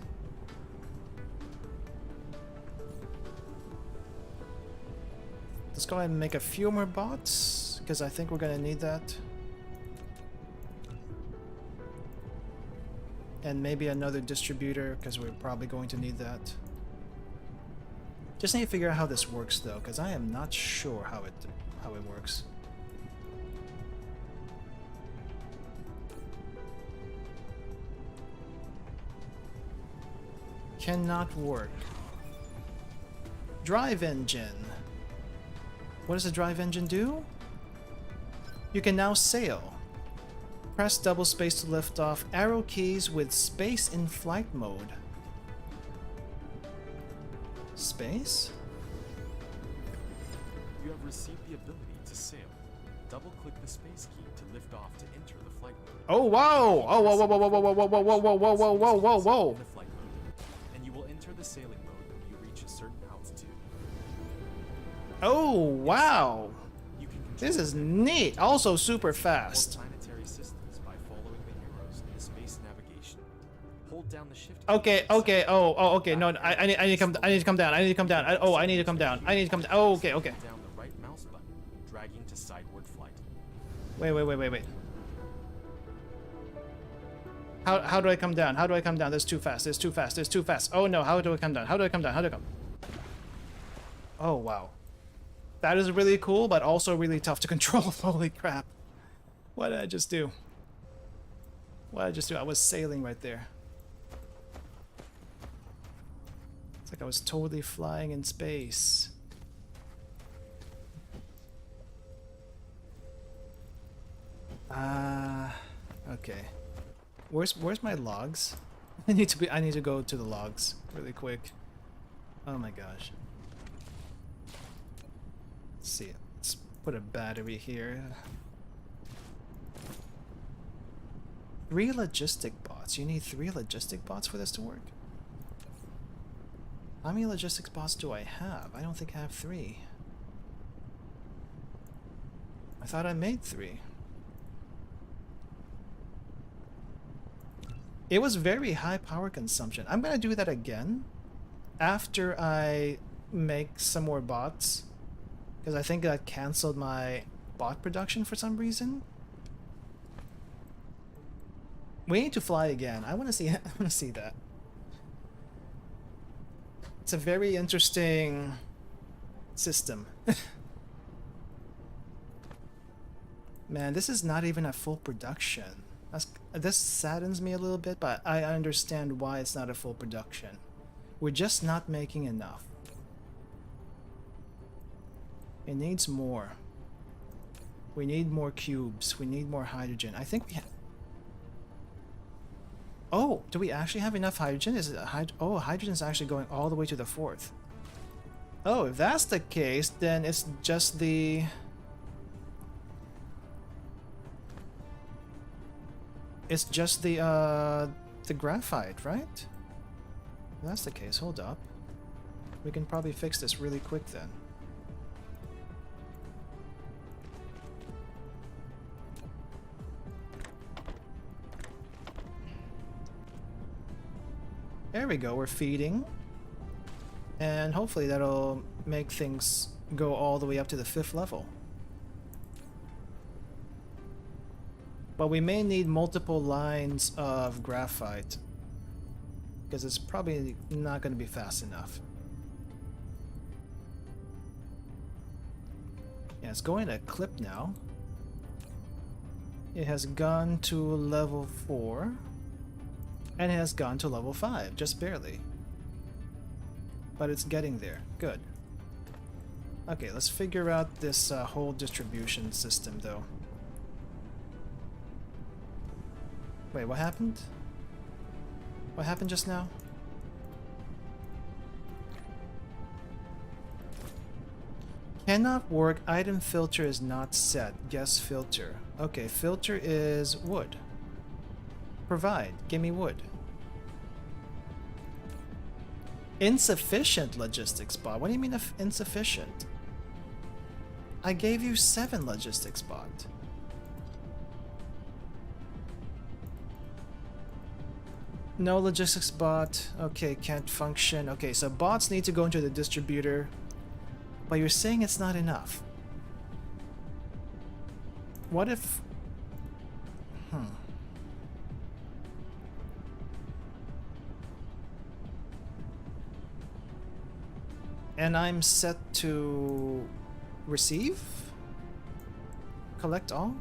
Let's go ahead and make a few more bots, because I think we're gonna need that. And maybe another distributor, because we're probably going to need that. Just need to figure out how this works though, because I am not sure how it works. Cannot work. Drive engine. What does the drive engine do? You can now sail. Press double space to lift off. Arrow keys with space in flight mode. Space? You have received the ability to sail. Double-click the space key to lift off to enter the flight mode. Oh wow! Oh whoa whoa whoa whoa whoa whoa whoa whoa whoa whoa whoa whoa whoa whoa! The flight mode, and you will enter the sailing mode when you reach a certain altitude. Oh wow! You can control This is neat. Also super fast. planetary systems by following the arrows in the space navigation. Hold down the shift. Okay, okay. Oh, okay. No, I need to come. I need to come down. I need to come down. I need to come down. I need to come down. Oh, okay, okay. Down the right mouse button, dragging to sideward flight. Wait. How do I come down? How do I come down? This is too fast. This is too fast. This is too fast. Oh no, how do I come down? How do I come down? How do I come? Oh wow. That is really cool, but also really tough to control. Holy crap. What did I just do? What did I just do? I was sailing right there. It's like I was totally flying in space. Okay. Where's my logs? I need to go to the logs really quick. Oh my gosh. Let's see. Let's put a battery here. 3 logistic bots. You need 3 logistic bots for this to work? How many logistics bots do I have? I don't think I have 3. I thought I made 3. It was very high power consumption. I'm gonna do that again after I make some more bots, because I think that canceled my bot production for some reason. We need to fly again. I want to see. I want to see that. It's a very interesting system. Man, this is not even a full production. This saddens me a little bit, but I understand why it's not a full production. We're just not making enough. It needs more. We need more cubes. We need more hydrogen. I think we have... Oh, do we actually have enough hydrogen? Is it oh, hydrogen is actually going all the way to the 4th. Oh, if that's the case, then it's just the... It's just the graphite, right? If that's the case, hold up. We can probably fix this really quick then. There we go, we're feeding. And hopefully that'll make things go all the way up to the 5th level. But we may need multiple lines of graphite, because it's probably not going to be fast enough. Yeah, it's going at a clip now. It has gone to level 4, and it has gone to level 5, just barely. But it's getting there. Good. Okay, let's figure out this whole distribution system, though. Wait, what happened? What happened just now? Cannot work. Item filter is not set. Guess filter. Okay, filter is wood. Provide. Give me wood. Insufficient logistics bot. What do you mean insufficient? I gave you 7 logistics bot. No logistics bot. Okay, can't function. Okay, so bots need to go into the distributor. But you're saying it's not enough. What if... And I'm set to receive? Collect all?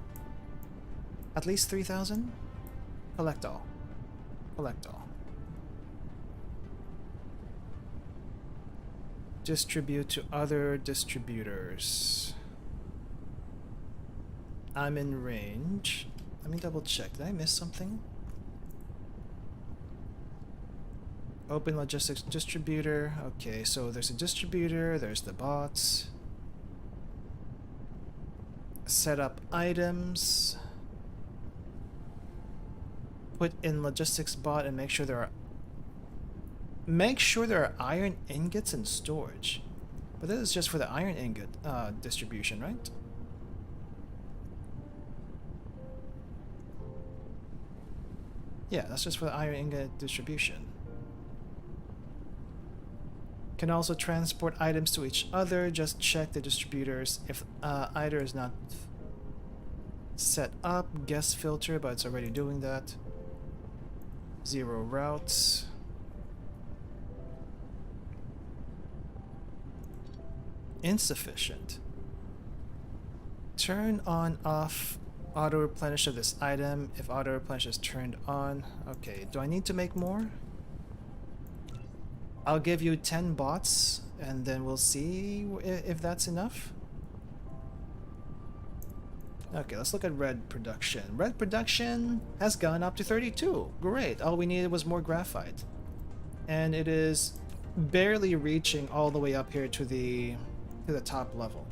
At least 3,000? Collect all. Collect all. Distribute to other distributors. I'm in range. Let me double check. Did I miss something? Open logistics distributor. Okay, so there's a distributor, there's the bots. Set up items. Put in logistics bot and make sure there are iron ingots in storage. But this is just for the iron ingot distribution, right? Yeah, that's just for the iron ingot distribution. Can also transport items to each other. Just check the distributors. If either is not set up, guess filter, but it's already doing that. 0 routes. Insufficient. Turn on off auto replenish of this item. If auto replenish is turned on. Okay, do I need to make more? I'll give you 10 bots and then we'll see if that's enough. Okay, let's look at red production. Red production has gone up to 32. Great. All we needed was more graphite. And it is barely reaching all the way up here to the top level.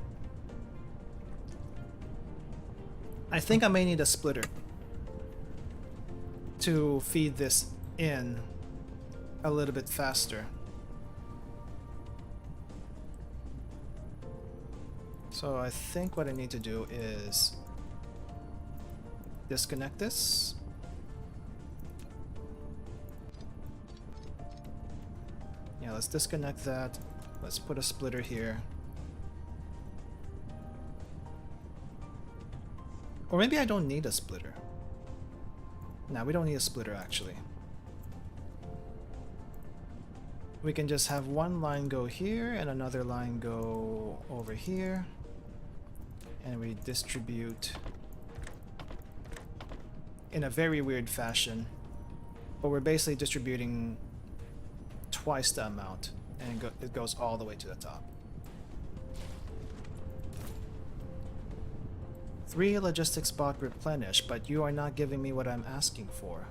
I think I may need a splitter to feed this in a little bit faster. So I think what I need to do is disconnect this. Yeah, let's disconnect that. Let's put a splitter here. Or maybe I don't need a splitter. No, we don't need a splitter actually. We can just have one line go here and another line go over here. And we distribute in a very weird fashion. But we're basically distributing twice the amount. And it goes all the way to the top. 3 logistics bot replenish, but you are not giving me what I'm asking for.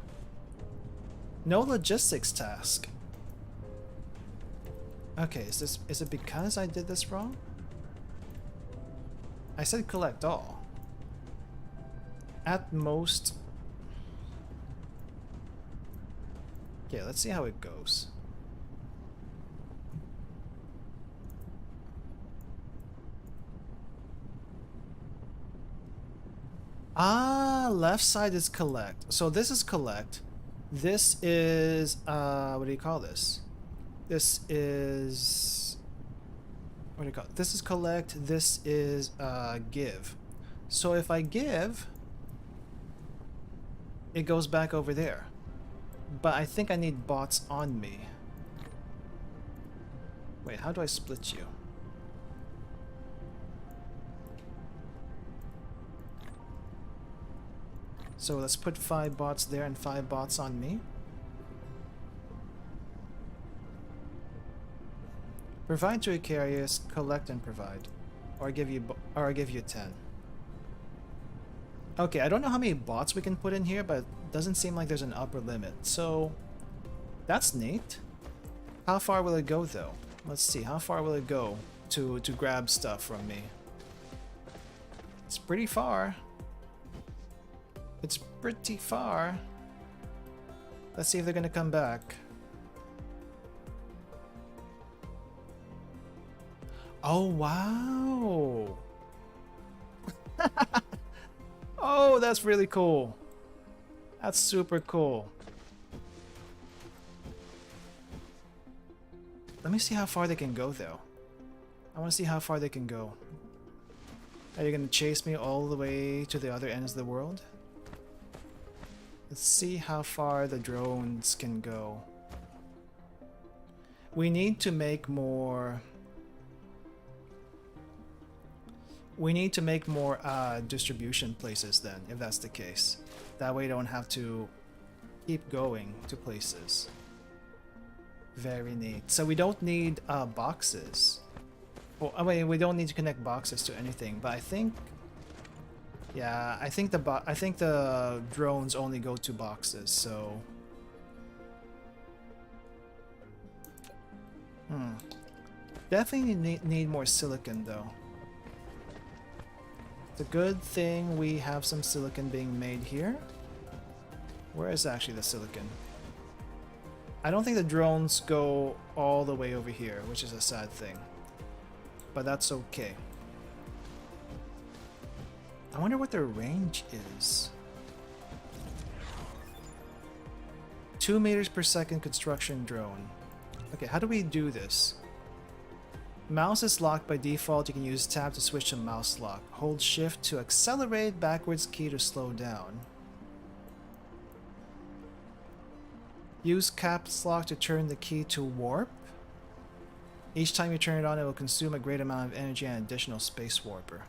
No logistics task. Okay, is it because I did this wrong? I said collect all. At most. Okay, let's see how it goes. Ah, left side is collect. So this is collect. This is what do you call this? This is what do you call it? This is collect, this is give. So if I give, it goes back over there. But I think I need bots on me. Wait, how do I split you? So let's put 5 bots there and 5 bots on me. Provide to Icarius, collect and provide. Or give you 10. Okay, I don't know how many bots we can put in here, but it doesn't seem like there's an upper limit. So that's neat. How far will it go though? Let's see, how far will it go to grab stuff from me? It's pretty far. It's pretty far. Let's see if they're gonna come back. Oh, wow. Oh, that's really cool. That's super cool. Let me see how far they can go, though. I want to see how far they can go. Are you going to chase me all the way to the other ends of the world? Let's see how far the drones can go. We need to make more... We need to make more distribution places then, if that's the case. That way you don't have to keep going to places. Very neat. So we don't need boxes. Well, I mean, we don't need to connect boxes to anything, but I think... Yeah, I think the drones only go to boxes, so... Definitely need more silicon, though. It's a good thing we have some silicon being made here. Where is actually the silicon? I don't think the drones go all the way over here, which is a sad thing. But that's okay. I wonder what their range is. 2 meters per second construction drone. Okay, how do we do this? Mouse is locked by default. You can use tab to switch to mouse lock. Hold shift to accelerate, backwards key to slow down. Use caps lock to turn the key to warp. Each time you turn it on, it will consume a great amount of energy and additional space warper.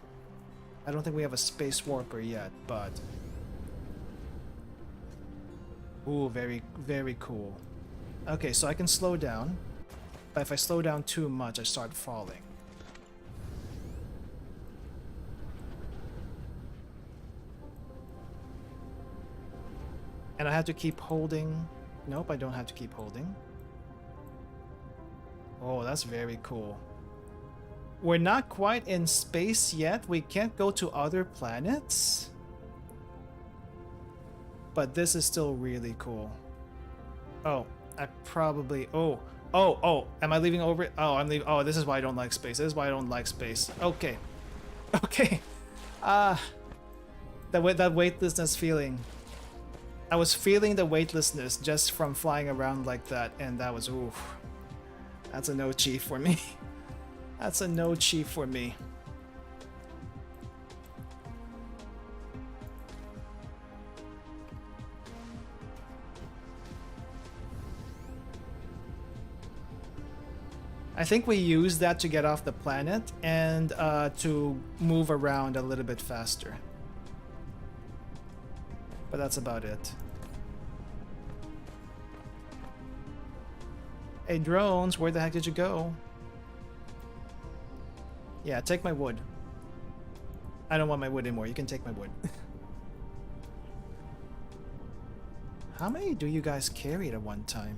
I don't think we have a space warper yet, but... Ooh, very, very cool. Okay, so I can slow down. But if I slow down too much, I start falling. And I have to keep holding... Nope, I don't have to keep holding. Oh, that's very cool. We're not quite in space yet. We can't go to other planets. But this is still really cool. Oh, I probably... Oh, am I leaving over it? Oh, I'm leaving. Oh, this is why I don't like space. This is why I don't like space. Okay. Okay. That weightlessness feeling. I was feeling the weightlessness just from flying around like that, and that was, oof. That's a no chief for me. That's a no chief for me. I think we use that to get off the planet and to move around a little bit faster. But that's about it. Hey drones, where the heck did you go? Yeah, take my wood. I don't want my wood anymore. You can take my wood. How many do you guys carry at one time?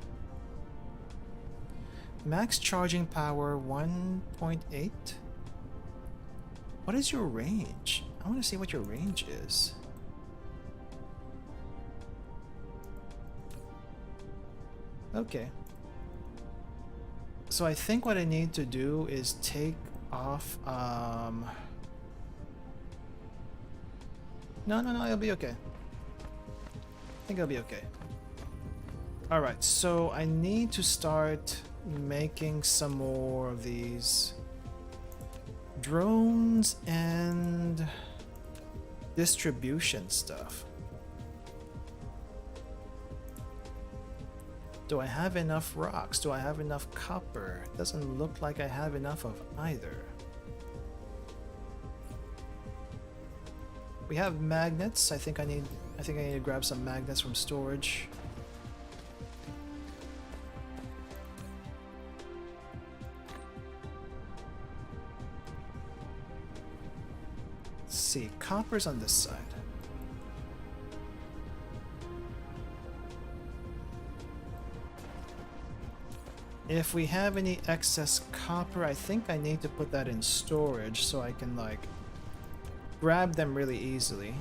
Max charging power 1.8. What is your range? I want to see what your range is. Okay. So I think what I need to do is take off, No, it'll be okay. I think it'll be okay. Alright, so I need to start making some more of these Drones and distribution stuff. Do I have enough rocks? Do I have enough copper? Doesn't look like I have enough of either. We have magnets. I think I need to grab some magnets from storage. Let's see, copper's on this side. If we have any excess copper, I think I need to put that in storage so I can like grab them really easily.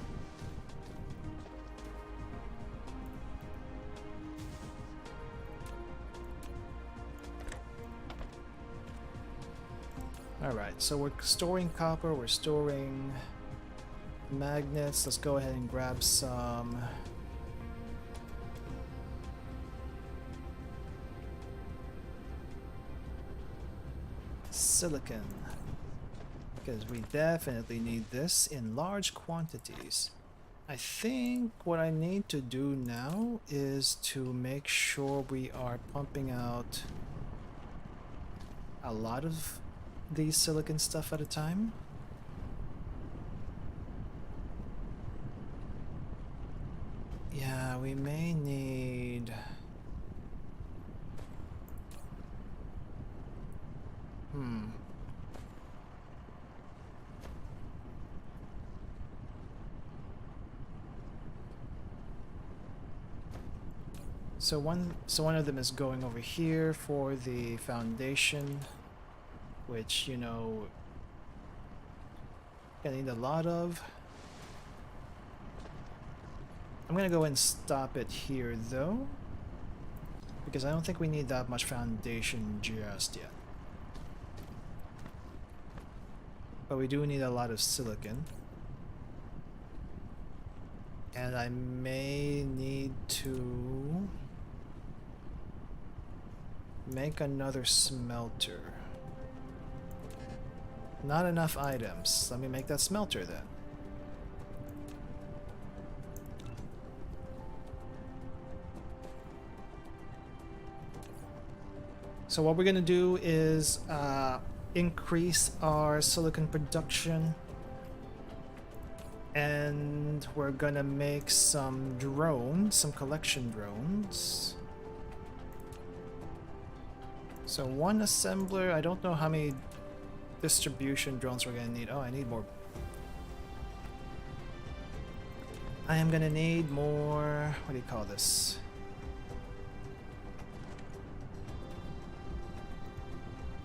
Alright, so we're storing copper, we're storing magnets. Let's go ahead and grab some silicon, because we definitely need this in large quantities. I think what I need to do now is to make sure we are pumping out a lot of these silicon stuff at a time. Yeah, we may need... So one of them is going over here for the foundation, which, you know, I need a lot of. I'm gonna go and stop it here though, because I don't think we need that much foundation just yet. But we do need a lot of silicon. And I may need to make another smelter. Not enough items. Let me make that smelter then. So what we're gonna do is increase our silicon production, and we're gonna make some drones, some collection drones. So one assembler. I don't know how many distribution drones we're gonna need. Oh, I need more. I am gonna need more, what do you call this?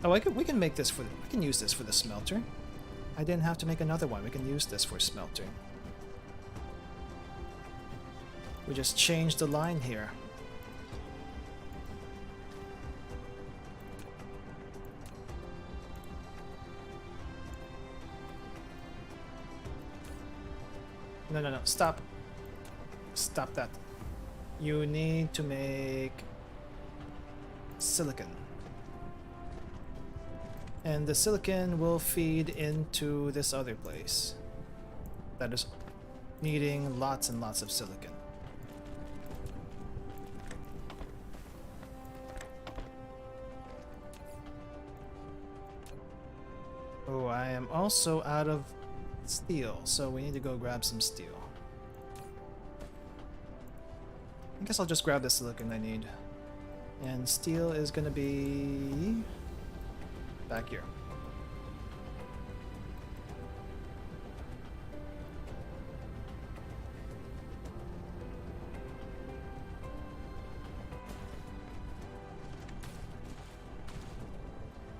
Oh, we can make this for, we can use this for the smelter. I didn't have to make another one. We can use this for smelting. We just changed the line here. No, stop. Stop that. You need to make silicon. And the silicon will feed into this other place that is needing lots and lots of silicon. Oh, I am also out of steel, so we need to go grab some steel. I guess I'll just grab the silicon I need. And steel is gonna be back here.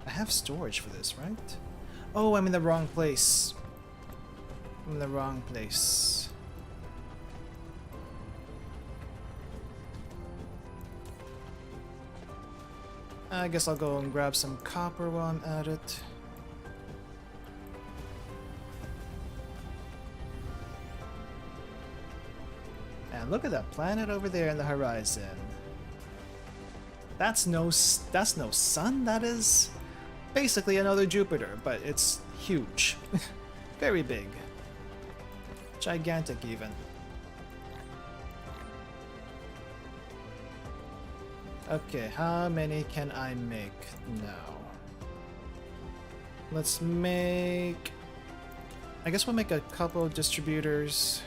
I have storage for this, right? Oh, I'm in the wrong place. I'm in the wrong place. I guess I'll go and grab some copper while I'm at it. And look at that planet over there in the horizon. That's no sun, that is... basically another Jupiter, but it's huge. Very big. Gigantic even. Okay, how many can I make now? Let's make... I guess we'll make a couple of distributors.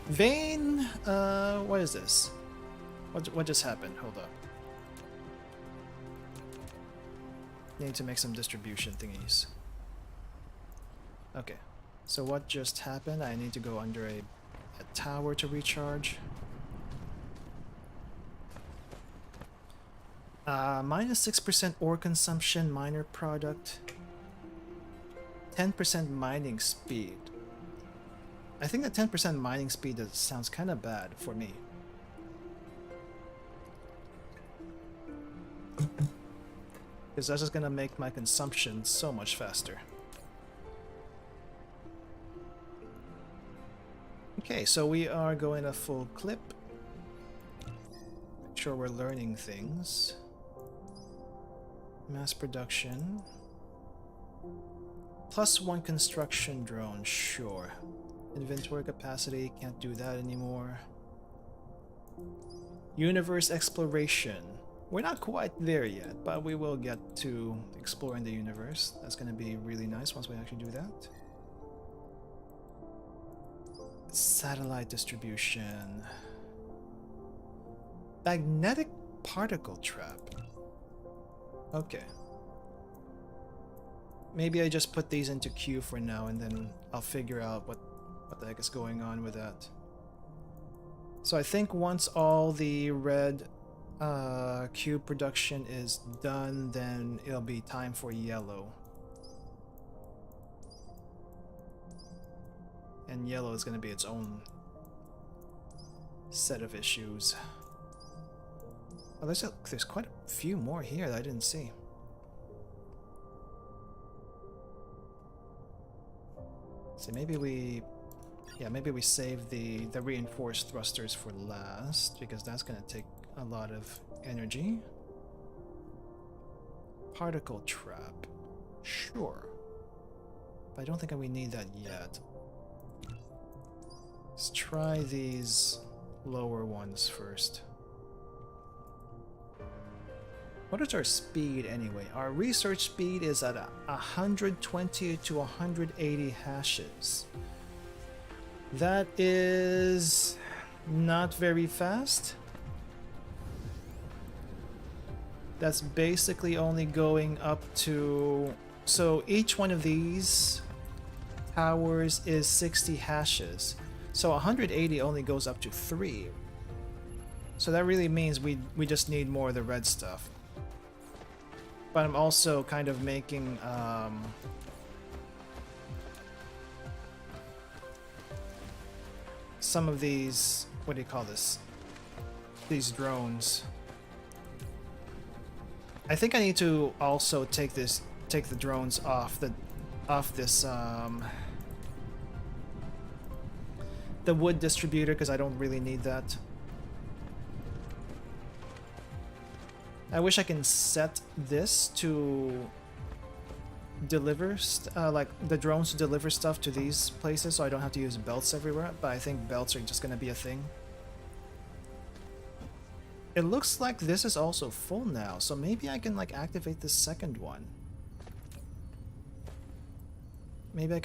Vein? What is this? What just happened? Hold up. Need to make some distribution thingies. Okay, so what just happened? I need to go under a tower to recharge. Minus 6% ore consumption, miner product. 10% mining speed. I think that 10% mining speed sounds kind of bad for me. Because that's just gonna make my consumption so much faster. Okay, so we are going a full clip. Make sure we're learning things. Mass production. +1 construction drone, sure. Inventory capacity, can't do that anymore. Universe exploration. We're not quite there yet, but we will get to exploring the universe. That's going to be really nice once we actually do that. Satellite distribution. Magnetic particle trap. Okay. Maybe I just put these into queue for now and then I'll figure out what the heck is going on with that. So I think once all the red cube production is done, then it'll be time for yellow. And yellow is going to be its own set of issues. Oh, there's quite a few more here that I didn't see. So maybe we save the reinforced thrusters for last, because that's going to take a lot of energy. Particle trap. Sure. But I don't think we need that yet. Let's try these lower ones first. What is our speed anyway? Our research speed is at 120 to 180 hashes. That is not very fast. That's basically only going up to... So each one of these towers is 60 hashes. So 180 only goes up to 3. So that really means we just need more of the red stuff. But I'm also kind of making some of these, what do you call this? These drones. I think I need to also take the drones off this the wood distributor, because I don't really need that. I wish I can set this to deliver, like the drones to deliver stuff to these places, so I don't have to use belts everywhere, but I think belts are just gonna be a thing. It looks like this is also full now, so maybe I can like activate the second one. Maybe I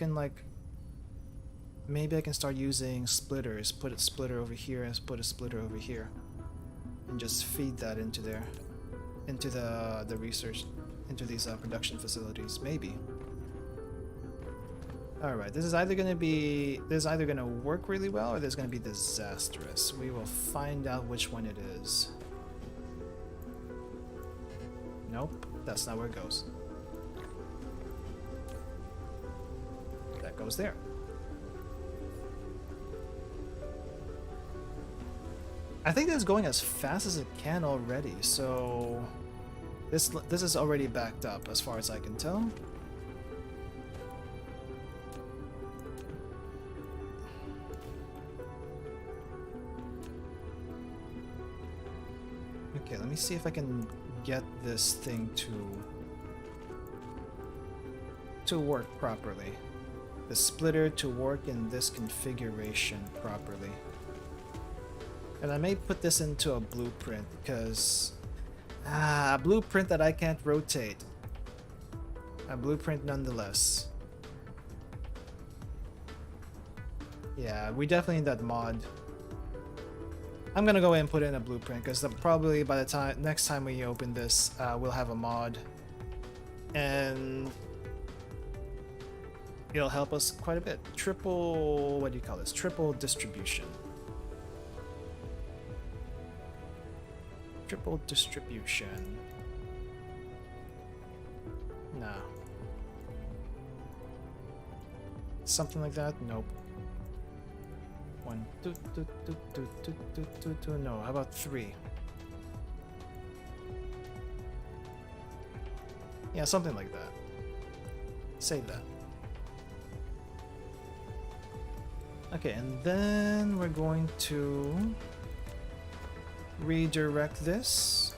can start using splitters, put a splitter over here and put a splitter over here, and just feed that into there. Into the research, into these production facilities, maybe. All right, this is either gonna work really well, or this is gonna be disastrous. We will find out which one it is. Nope, that's not where it goes. That goes there. I think it's going as fast as it can already, so this is already backed up as far as I can tell. Okay, let me see if I can get this thing to work properly. The splitter to work in this configuration properly. And I may put this into a blueprint because a blueprint that I can't rotate. A blueprint nonetheless. Yeah, we definitely need that mod. I'm gonna go ahead and put in a blueprint because probably by the time next time we open this, we'll have a mod, and it'll help us quite a bit. Triple, what do you call this? Triple distribution. Triple distribution. No. Something like that? Nope. 1, 2, 2, 2, 2, 2, 2, 2, 2. No, how about 3? Yeah, something like that. Save that. Okay, and then we're going to redirect this.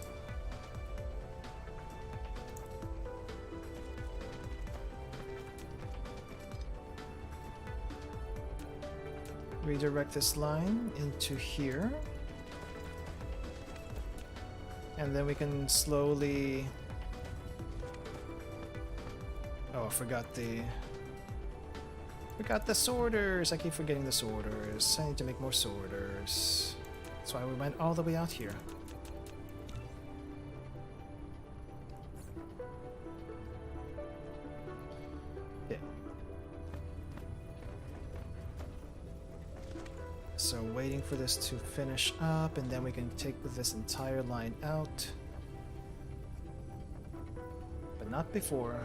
Redirect this line into here. And then we can slowly... Oh, I forgot the sorters. I keep forgetting the sorters. I need to make more sorters. That's why we went all the way out here. Okay. So waiting for this to finish up, and then we can take this entire line out. But not before.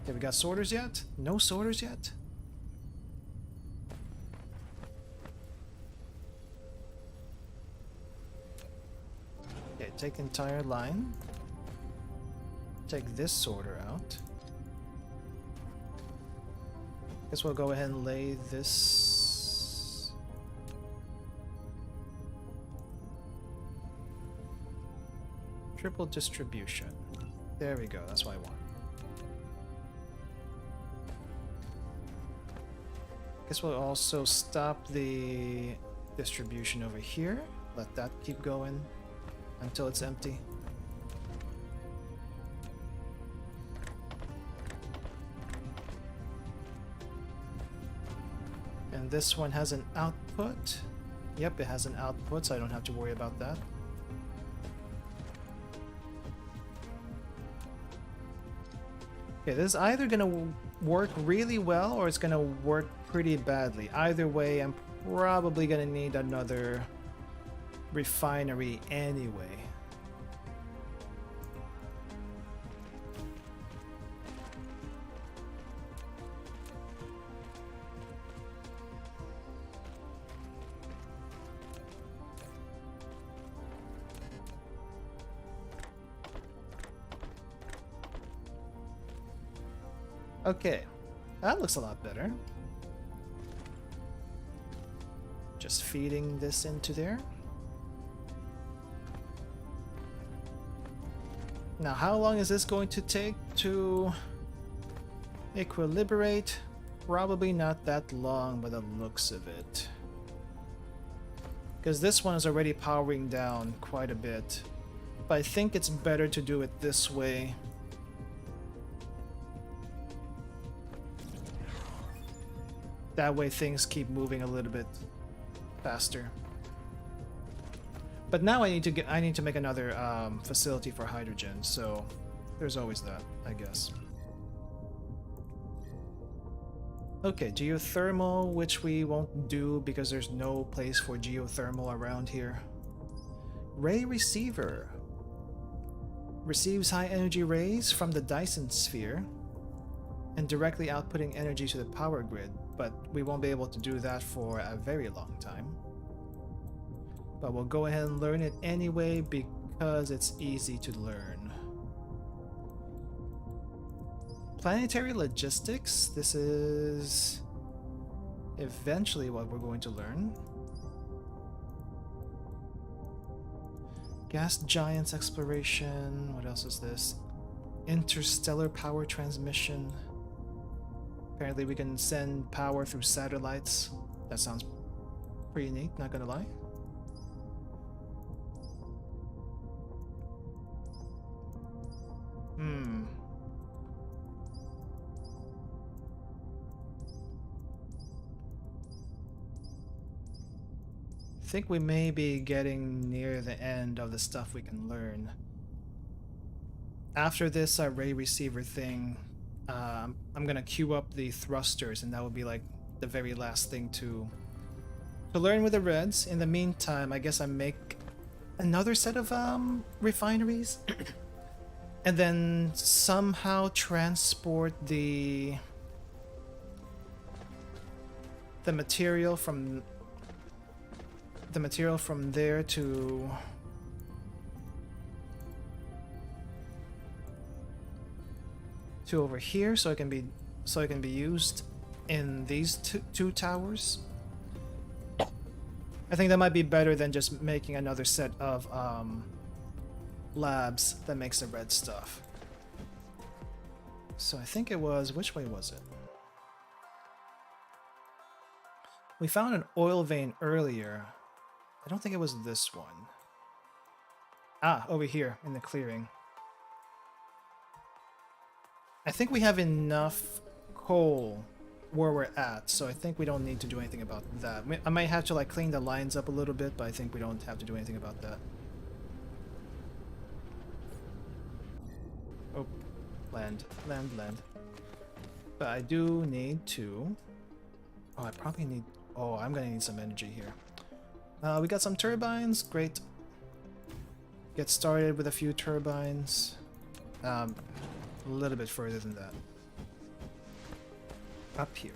Okay, we got sorters yet? No sorters yet? Okay, take the entire line. Take this sorter out. Guess we'll go ahead and lay this. Triple distribution. There we go, that's what I want. Guess we'll also stop the distribution over here. Let that keep going until it's empty. And this one has an output. Yep, it has an output, so I don't have to worry about that. Okay, this is either gonna work really well or it's gonna work pretty badly. Either way, I'm probably gonna need another refinery anyway. Okay, that looks a lot better. Just feeding this into there. Now, how long is this going to take to equilibrate? Probably not that long by the looks of it. Because this one is already powering down quite a bit. But I think it's better to do it this way. That way things keep moving a little bit faster. But now I need to make another facility for hydrogen, so there's always that, I guess. Okay, geothermal, which we won't do because there's no place for geothermal around here. Ray receiver. Receives high energy rays from the Dyson Sphere and directly outputting energy to the power grid, but we won't be able to do that for a very long time. But we'll go ahead and learn it anyway because it's easy to learn. Planetary logistics. This is eventually what we're going to learn. Gas giants exploration. What else is this? Interstellar power transmission. Apparently we can send power through satellites. That sounds pretty neat, not gonna lie. I think we may be getting near the end of the stuff we can learn. After this array receiver thing, I'm gonna queue up the thrusters, and that will be like the very last thing to learn with the reds. In the meantime, I guess I make another set of refineries, and then somehow transport the material from there to over here, so it can be used in these two towers. I think that might be better than just making another set of labs that makes the red stuff. So I think it was, which way was it? We found an oil vein earlier. I don't think it was this one. Ah, over here in the clearing. I think we have enough coal where we're at, so I think we don't need to do anything about that. I might have to like clean the lines up a little bit, but I think we don't have to do anything about that. Oh, land. But I do need to... Oh, I probably need... Oh, I'm gonna need some energy here. We got some turbines, great. Get started with a few turbines. A little bit further than that. Up here.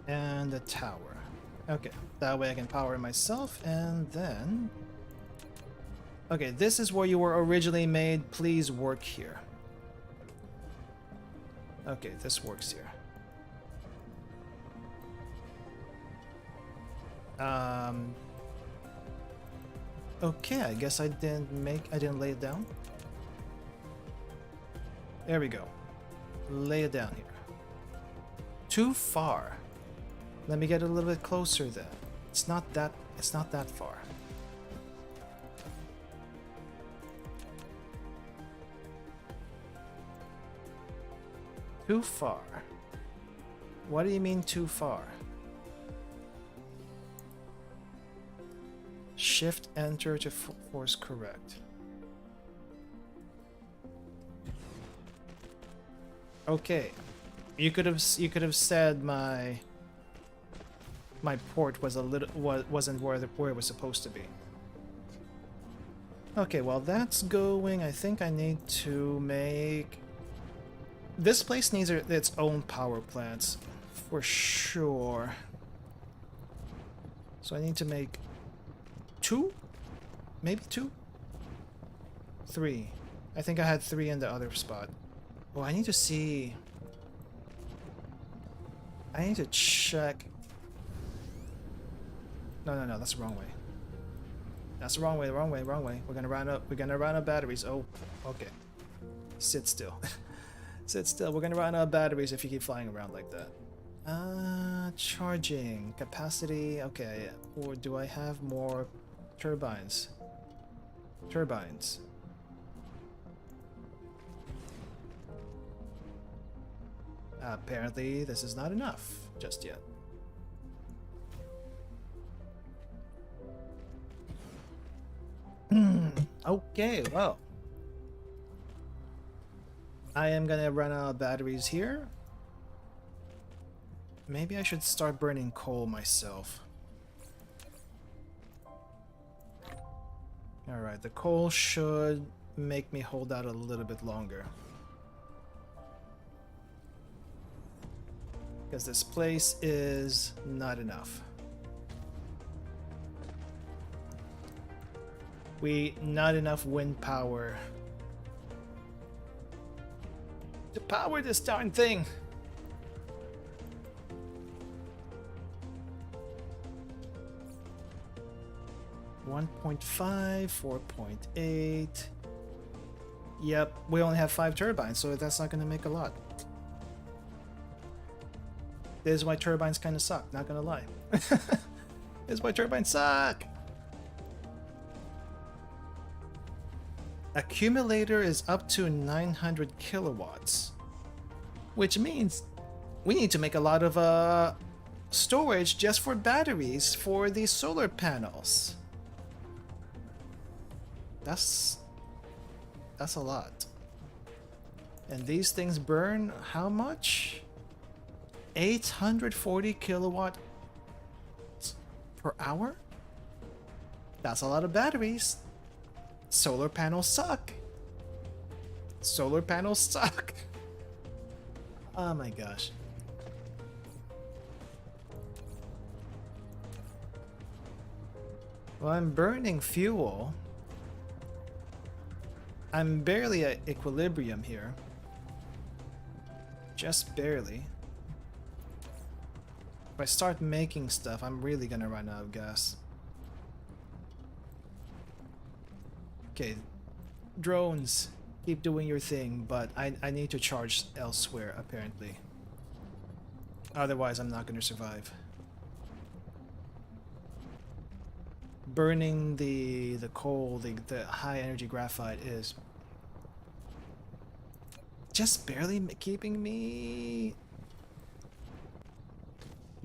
And the tower. Okay, that way I can power myself, and then... Okay, this is where you were originally made. Please work here. Okay, this works here. Okay, I guess I didn't lay it down. There we go. Lay it down here. Too far. Let me get a little bit closer then. It's not that far. Too far. What do you mean too far? Shift enter to force correct. Okay. You could have said my port was wasn't where it was supposed to be. Okay, while that's going, I think I need to make... This place needs its own power plants, for sure. So I need to make 2? Maybe 2? 3. I think I had 3 in the other spot. Oh, I need to see... I need to check... No, that's the wrong way. That's the wrong way. We're gonna run out of batteries. Oh, okay. Sit still. Sit still. We're gonna run out of batteries if you keep flying around like that. Charging capacity. Okay, or do I have more turbines? Turbines. Apparently, this is not enough just yet. Okay, well. I am gonna run out of batteries here. Maybe I should start burning coal myself. Alright, the coal should make me hold out a little bit longer. Because this place is not enough. Not enough wind power to power this darn thing. .5, 4.8. Yep, we only have 5 turbines, so that's not going to make a lot. This is why turbines kind of suck, not gonna lie. This is why turbines suck! Accumulator is up to 900 kilowatts. Which means we need to make a lot of storage just for batteries for these solar panels. That's a lot. And these things burn how much? 840 kilowatt per hour? That's a lot of batteries. Solar panels suck. Solar panels suck. Oh my gosh. Well, I'm burning fuel. I'm barely at equilibrium here. Just barely. If I start making stuff, I'm really gonna run out of gas. Okay, drones, keep doing your thing, but I need to charge elsewhere, apparently. Otherwise, I'm not gonna survive. Burning the coal, the high energy graphite is just barely keeping me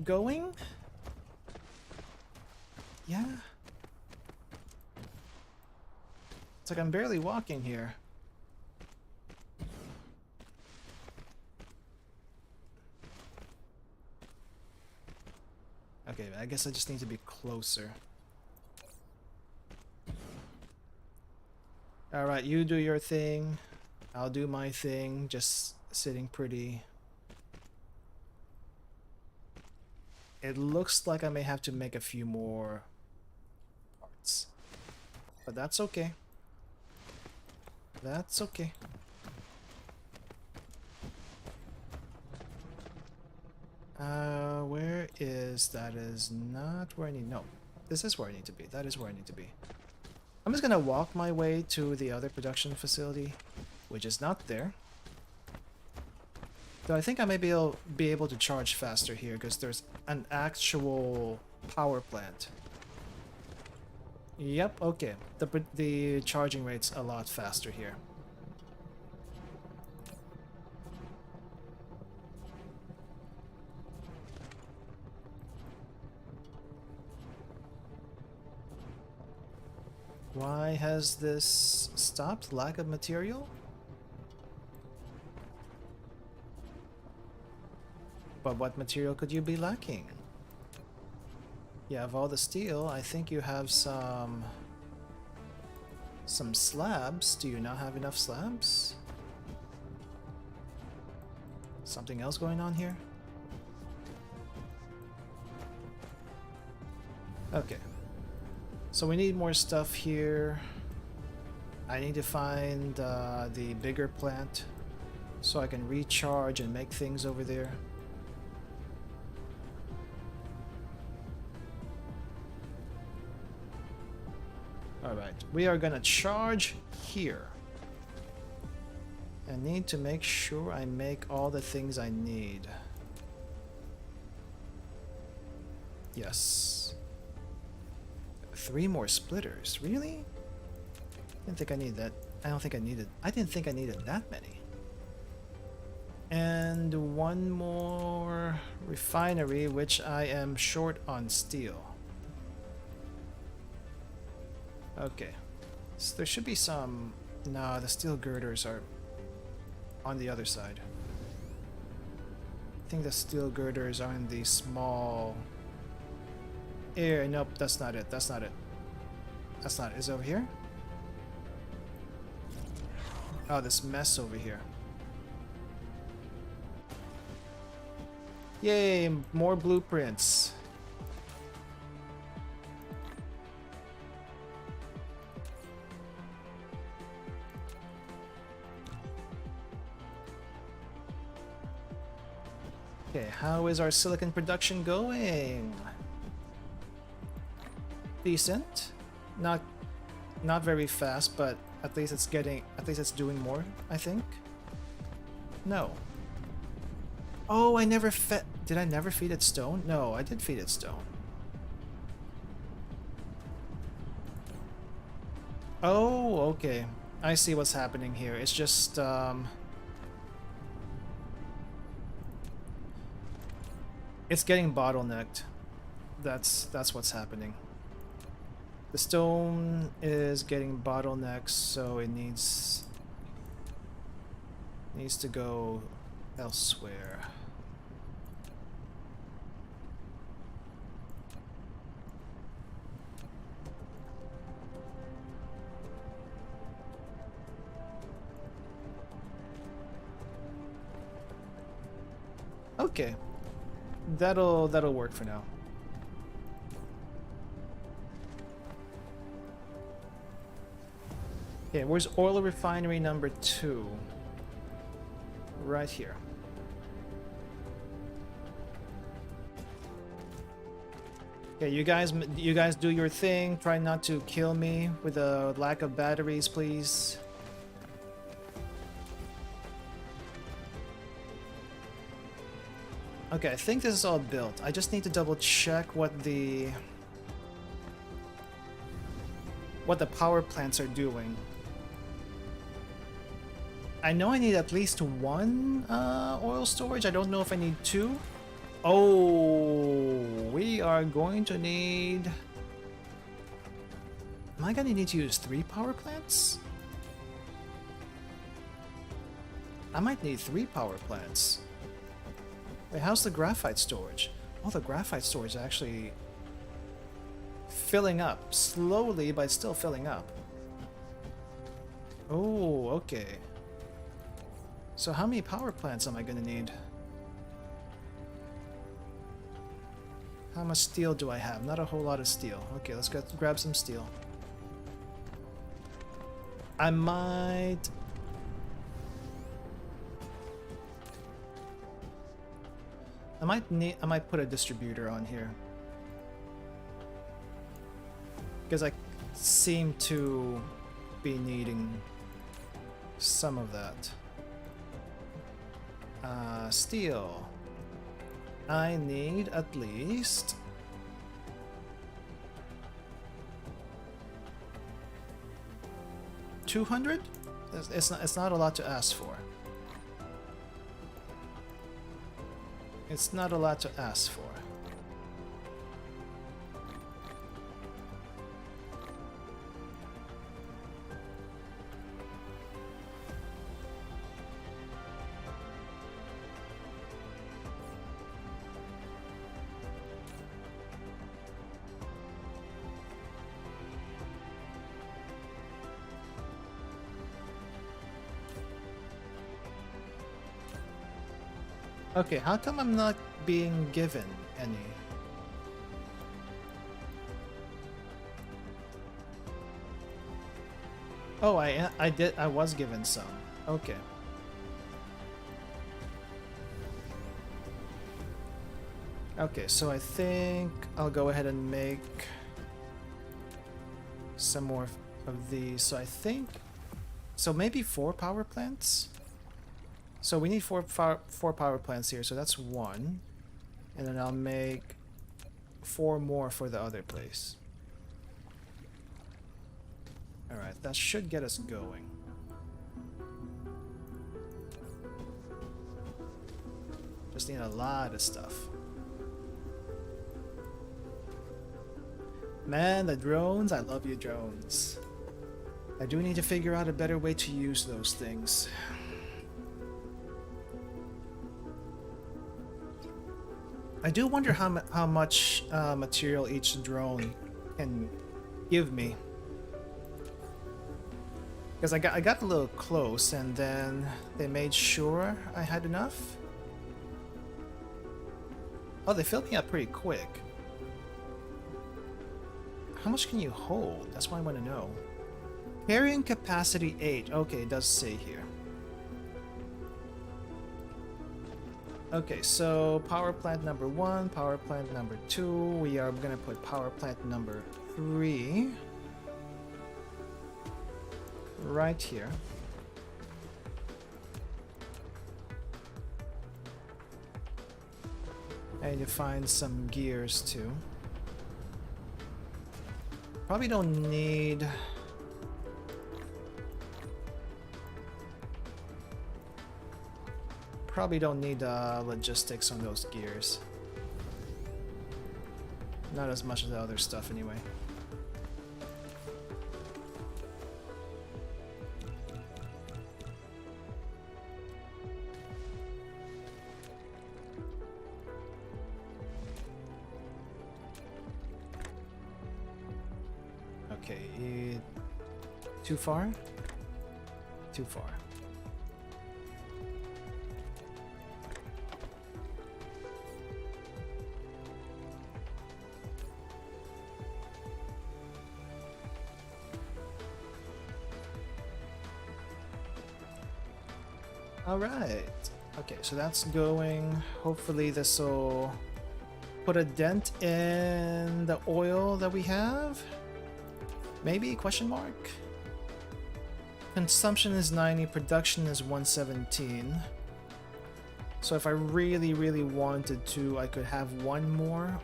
going? Yeah. It's like I'm barely walking here. Okay, I guess I just need to be closer. Alright, you do your thing. I'll do my thing, just sitting pretty. It looks like I may have to make a few more parts. But that's okay. That's okay. Where is that? Is not where I need. No, this is where I need to be. That is where I need to be. I'm just gonna walk my way to the other production facility, which is not there. Though I think I may be able to charge faster here because there's an actual power plant. Yep, okay. The charging rate's a lot faster here. Why has this stopped? Lack of material? But what material could you be lacking? You have all the steel. I think you have some slabs. Do you not have enough slabs? Something else going on here? Okay. So we need more stuff here. I need to find the bigger plant so I can recharge and make things over there. Alright, we are gonna charge here. I need to make sure I make all the things I need. Yes. 3 more splitters, really? Didn't think I needed that. I didn't think I needed that many. And 1 more refinery, which I am short on steel. Okay. So there should be some... No, the steel girders are on the other side. I think the steel girders are in the small... Nope, that's not it. That's not it. That's not it. Is it over here? Oh, this mess over here. Yay, more blueprints. Okay, how is our silicon production going? Decent. Not very fast, but at least it's doing more, I think. No. Oh, I never fed. Did I never feed it stone? No, I did feed it stone. Oh, okay. I see what's happening here. It's just it's getting bottlenecked. That's what's happening. The stone is getting bottlenecked, so it needs to go elsewhere. Okay. That'll work for now. Okay, where's oil refinery number 2? Right here. Okay, you guys do your thing. Try not to kill me with a lack of batteries, please. Okay, I think this is all built. I just need to double check what the power plants are doing. I know I need at least 1 oil storage. I don't know if I need 2. Oh, we are going to need... Am I going to need to use 3 power plants? I might need 3 power plants. Wait, how's the graphite storage? Oh, the graphite storage is actually filling up. Slowly, but it's still filling up. Oh, okay. So how many power plants am I going to need? How much steel do I have? Not a whole lot of steel. Okay, let's go grab some steel. I might put a distributor on here. Because I seem to be needing some of that. Steel. I need at least 200? It's not a lot to ask for. It's not a lot to ask for. Okay, how come I'm not being given any? Oh, I was given some. Okay. Okay, so I think I'll go ahead and make some more of these. So maybe 4 power plants? So we need four power plants here, so that's 1. And then I'll make 4 more for the other place. Alright, that should get us going. Just need a lot of stuff. Man, the drones, I love you drones. I do need to figure out a better way to use those things. I do wonder how much material each drone can give me. Because I got a little close and then they made sure I had enough. Oh, they filled me up pretty quick. How much can you hold? That's what I want to know. Carrying capacity 8. Okay, it does say here. Okay, so power plant number 1, power plant number 2. We are gonna put power plant number 3 right here. I need to find some gears too. Probably don't need... Probably don't need logistics on those gears. Not as much as the other stuff anyway. Okay, too far? Too far. Alright. Okay, so that's going. Hopefully this will put a dent in the oil that we have. Maybe? Question mark? Consumption is 90, production is 117. So if I really, really wanted to, I could have one more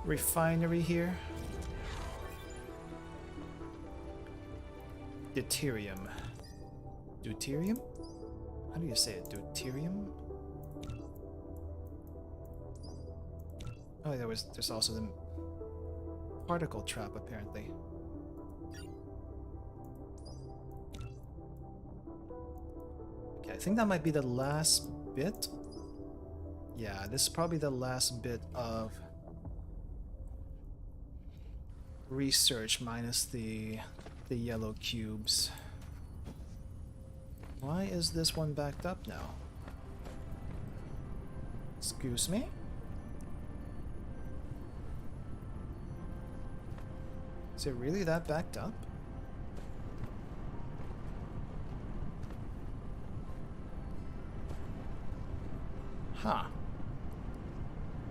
refinery here. Deuterium. Deuterium? How do you say it? Deuterium? Oh, there's also the particle trap apparently. Okay, I think that might be the last bit. Yeah, this is probably the last bit of research minus the yellow cubes. Why is this one backed up now? Excuse me? Is it really that backed up? Huh.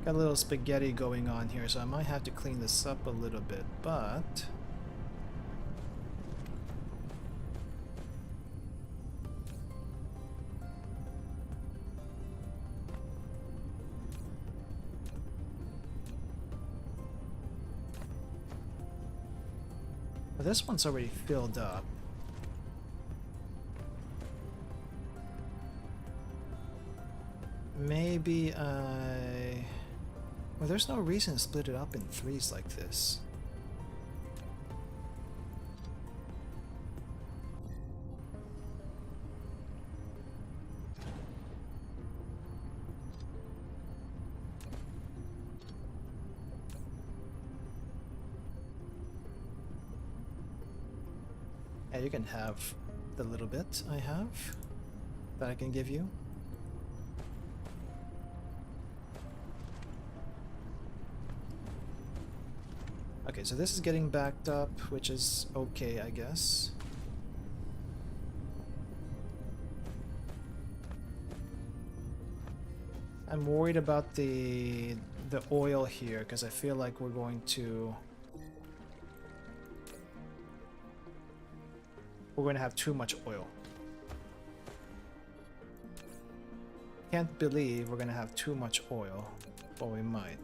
Got a little spaghetti going on here, so I might have to clean this up a little bit, but... this one's already filled up. Maybe I... Well, there's no reason to split it up in threes like this. Yeah, you can have the little bit I have that I can give you. Okay, so this is getting backed up, which is okay, I guess. I'm worried about the oil here because I feel like we're going to have too much oil. Can't believe we're gonna have too much oil, but we might.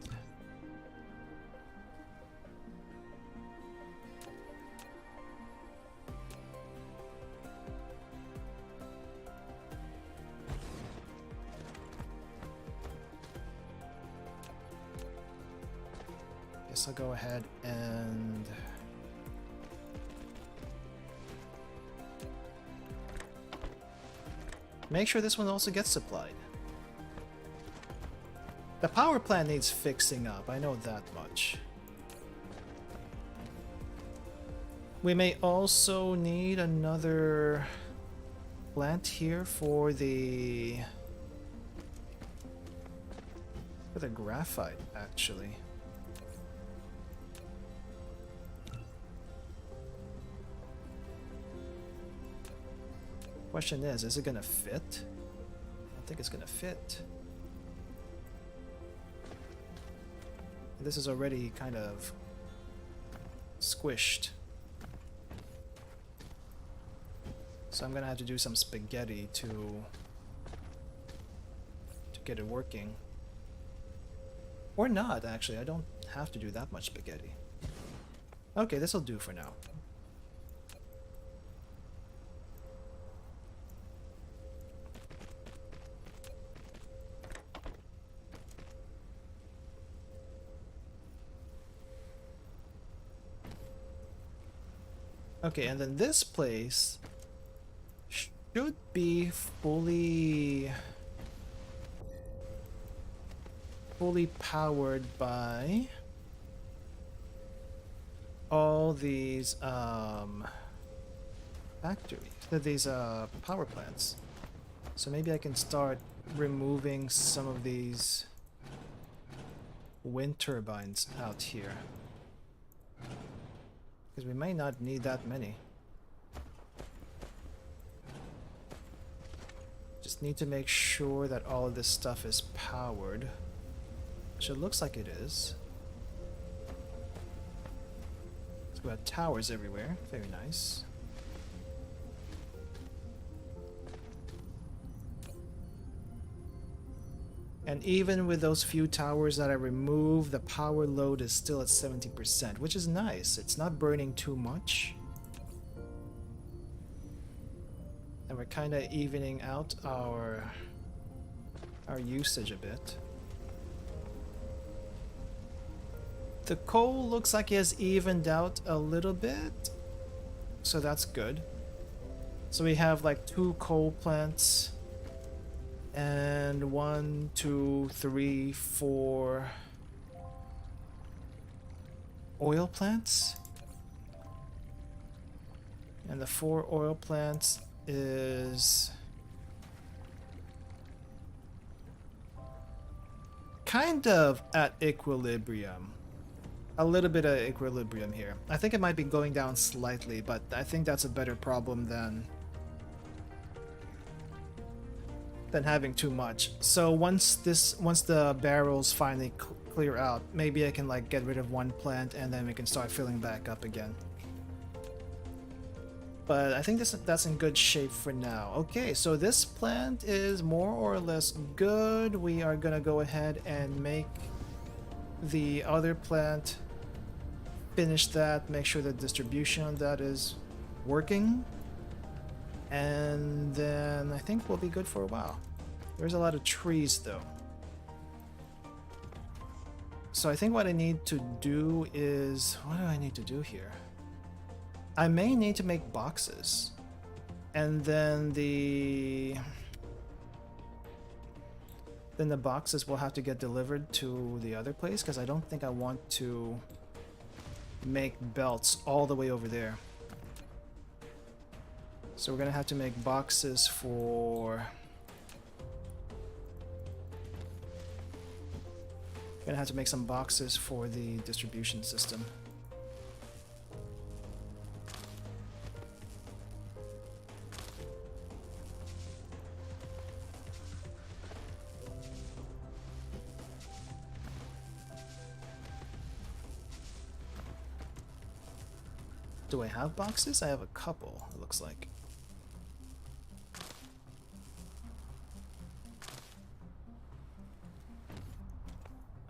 Guess I'll go ahead and make sure this one also gets supplied. The power plant needs fixing up, I know that much. We may also need another plant here for the graphite, actually. Question is it gonna fit? I think it's gonna fit. This is already kind of squished. So I'm gonna have to do some spaghetti to get it working. Or not, actually. I don't have to do that much spaghetti. Okay, this'll do for now. Okay, and then this place should be fully powered by all these factories, these power plants. So maybe I can start removing some of these wind turbines out here, because we may not need that many. Just need to make sure that all of this stuff is powered, which it looks like it is. So we have towers everywhere, very nice. And even with those few towers that I removed, the power load is still at 70%, which is nice. It's not burning too much. And we're kind of evening out our usage a bit. The coal looks like it has evened out a little bit, so that's good. So we have like 2 coal plants and 1, 2, 3, 4 oil plants. And the 4 oil plants is kind of at equilibrium. A little bit of equilibrium here. I think it might be going down slightly, but I think that's a better problem than having too much. So once the barrels finally clear out, maybe I can like get rid of 1 plant and then we can start filling back up again. But I think that's in good shape for now. Okay, so this plant is more or less good. We are gonna go ahead and make the other plant, finish that, make sure the distribution on that is working, and then I think we'll be good for a while. There's a lot of trees though. So I think what I need to do is, what do I need to do here? I may need to make boxes, and then the boxes will have to get delivered to the other place, because I don't think I want to make belts all the way over there. So we're gonna have to make boxes for... Gonna have to make some boxes for the distribution system. Do I have boxes? I have a couple, it looks like.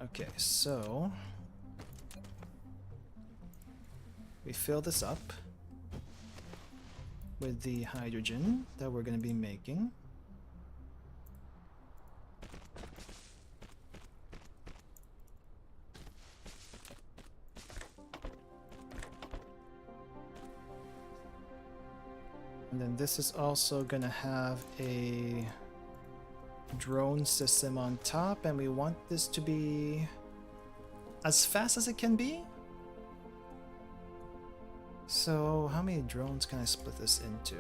Okay, so we fill this up with the hydrogen that we're going to be making. And then this is also going to have a drone system on top, and we want this to be as fast as it can be. So how many drones can I split this into?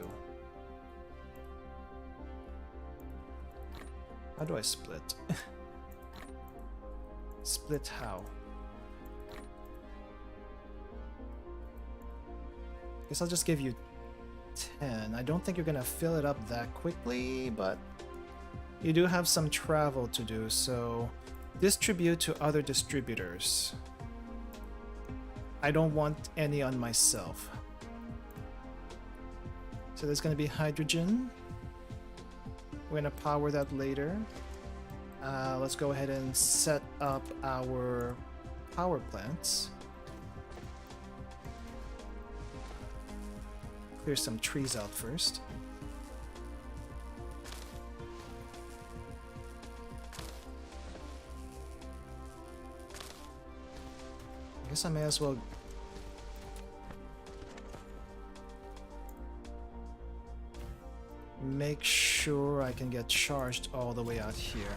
How do I split? Split how? Guess I'll just give you 10. I don't think you're gonna fill it up that quickly, but you do have some travel to do, so distribute to other distributors. I don't want any on myself. So there's gonna be hydrogen. We're gonna power that later. Let's go ahead and set up our power plants. Clear some trees out first. I guess I may as well make sure I can get charged all the way out here.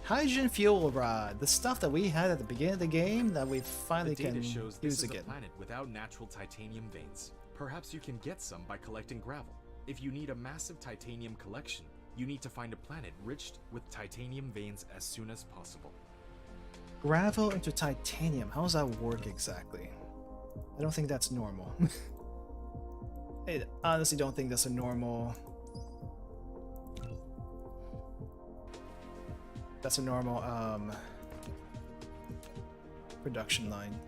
Hydrogen fuel rod, the stuff that we had at the beginning of the game that we finally the data can shows this use is again. a planet without natural titanium veins. Perhaps you can get some by collecting gravel. If you need a massive titanium collection, you need to find a planet rich with titanium veins as soon as possible. Gravel into titanium, how does that work exactly? I don't think that's normal. I honestly don't think that's a normal... That's a normal production line.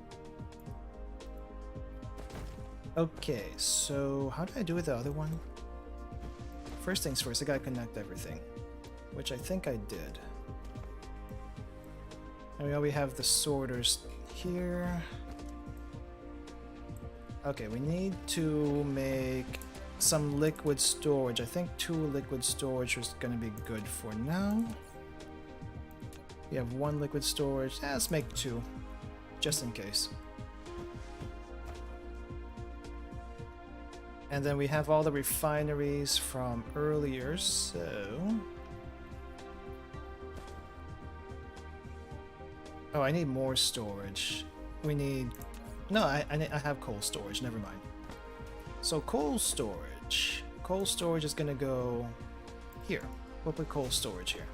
Okay, so how do I do with the other one? First things first, I gotta connect everything, which I think I did. And we have the sorters here. Okay, we need to make some liquid storage. I think 2 liquid storage is gonna be good for now. We have 1 liquid storage. Let's make 2, just in case. And then we have all the refineries from earlier, so... Oh, I need more storage. We need... No, I have coal storage, never mind. So coal storage. Coal storage is gonna go here. We'll put coal storage here.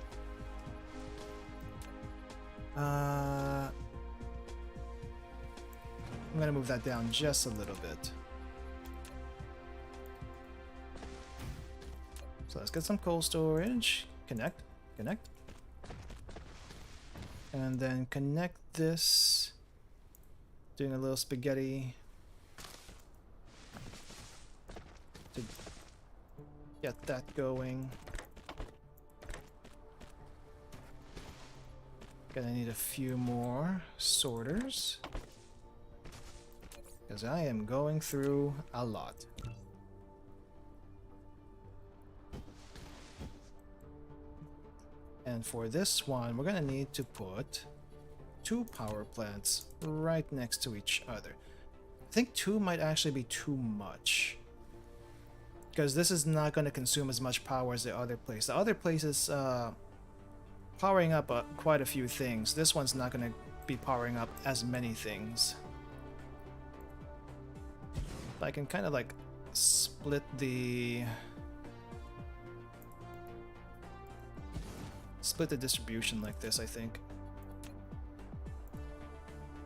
I'm gonna move that down just a little bit. So let's get some coal storage. Connect, connect. And then connect this. Doing a little spaghetti to get that going. Gonna need a few more sorters, because I am going through a lot. And for this one, we're gonna need to put 2 power plants right next to each other. I think 2 might actually be too much, because this is not going to consume as much power as the other place. The other place is powering up quite a few things. This one's not going to be powering up as many things. But I can kind of like split the distribution like this, I think.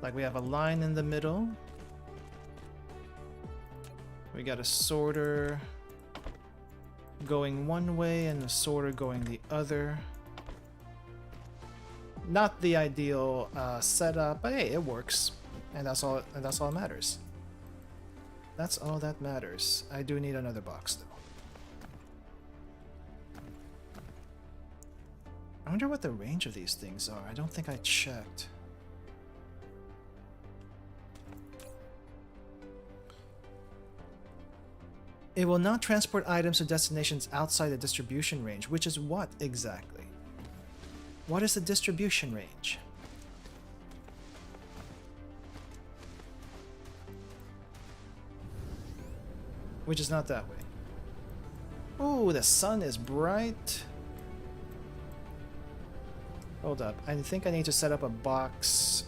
Like we have a line in the middle. We got a sorter going one way and a sorter going the other. Not the ideal setup, but hey, it works, and that's all. And that's all that matters. That's all that matters. I do need another box though. I wonder what the range of these things are. I don't think I checked. It will not transport items to destinations outside the distribution range, which is what exactly? What is the distribution range? Which is not that way. Ooh, the sun is bright. Hold up, I think I need to set up a box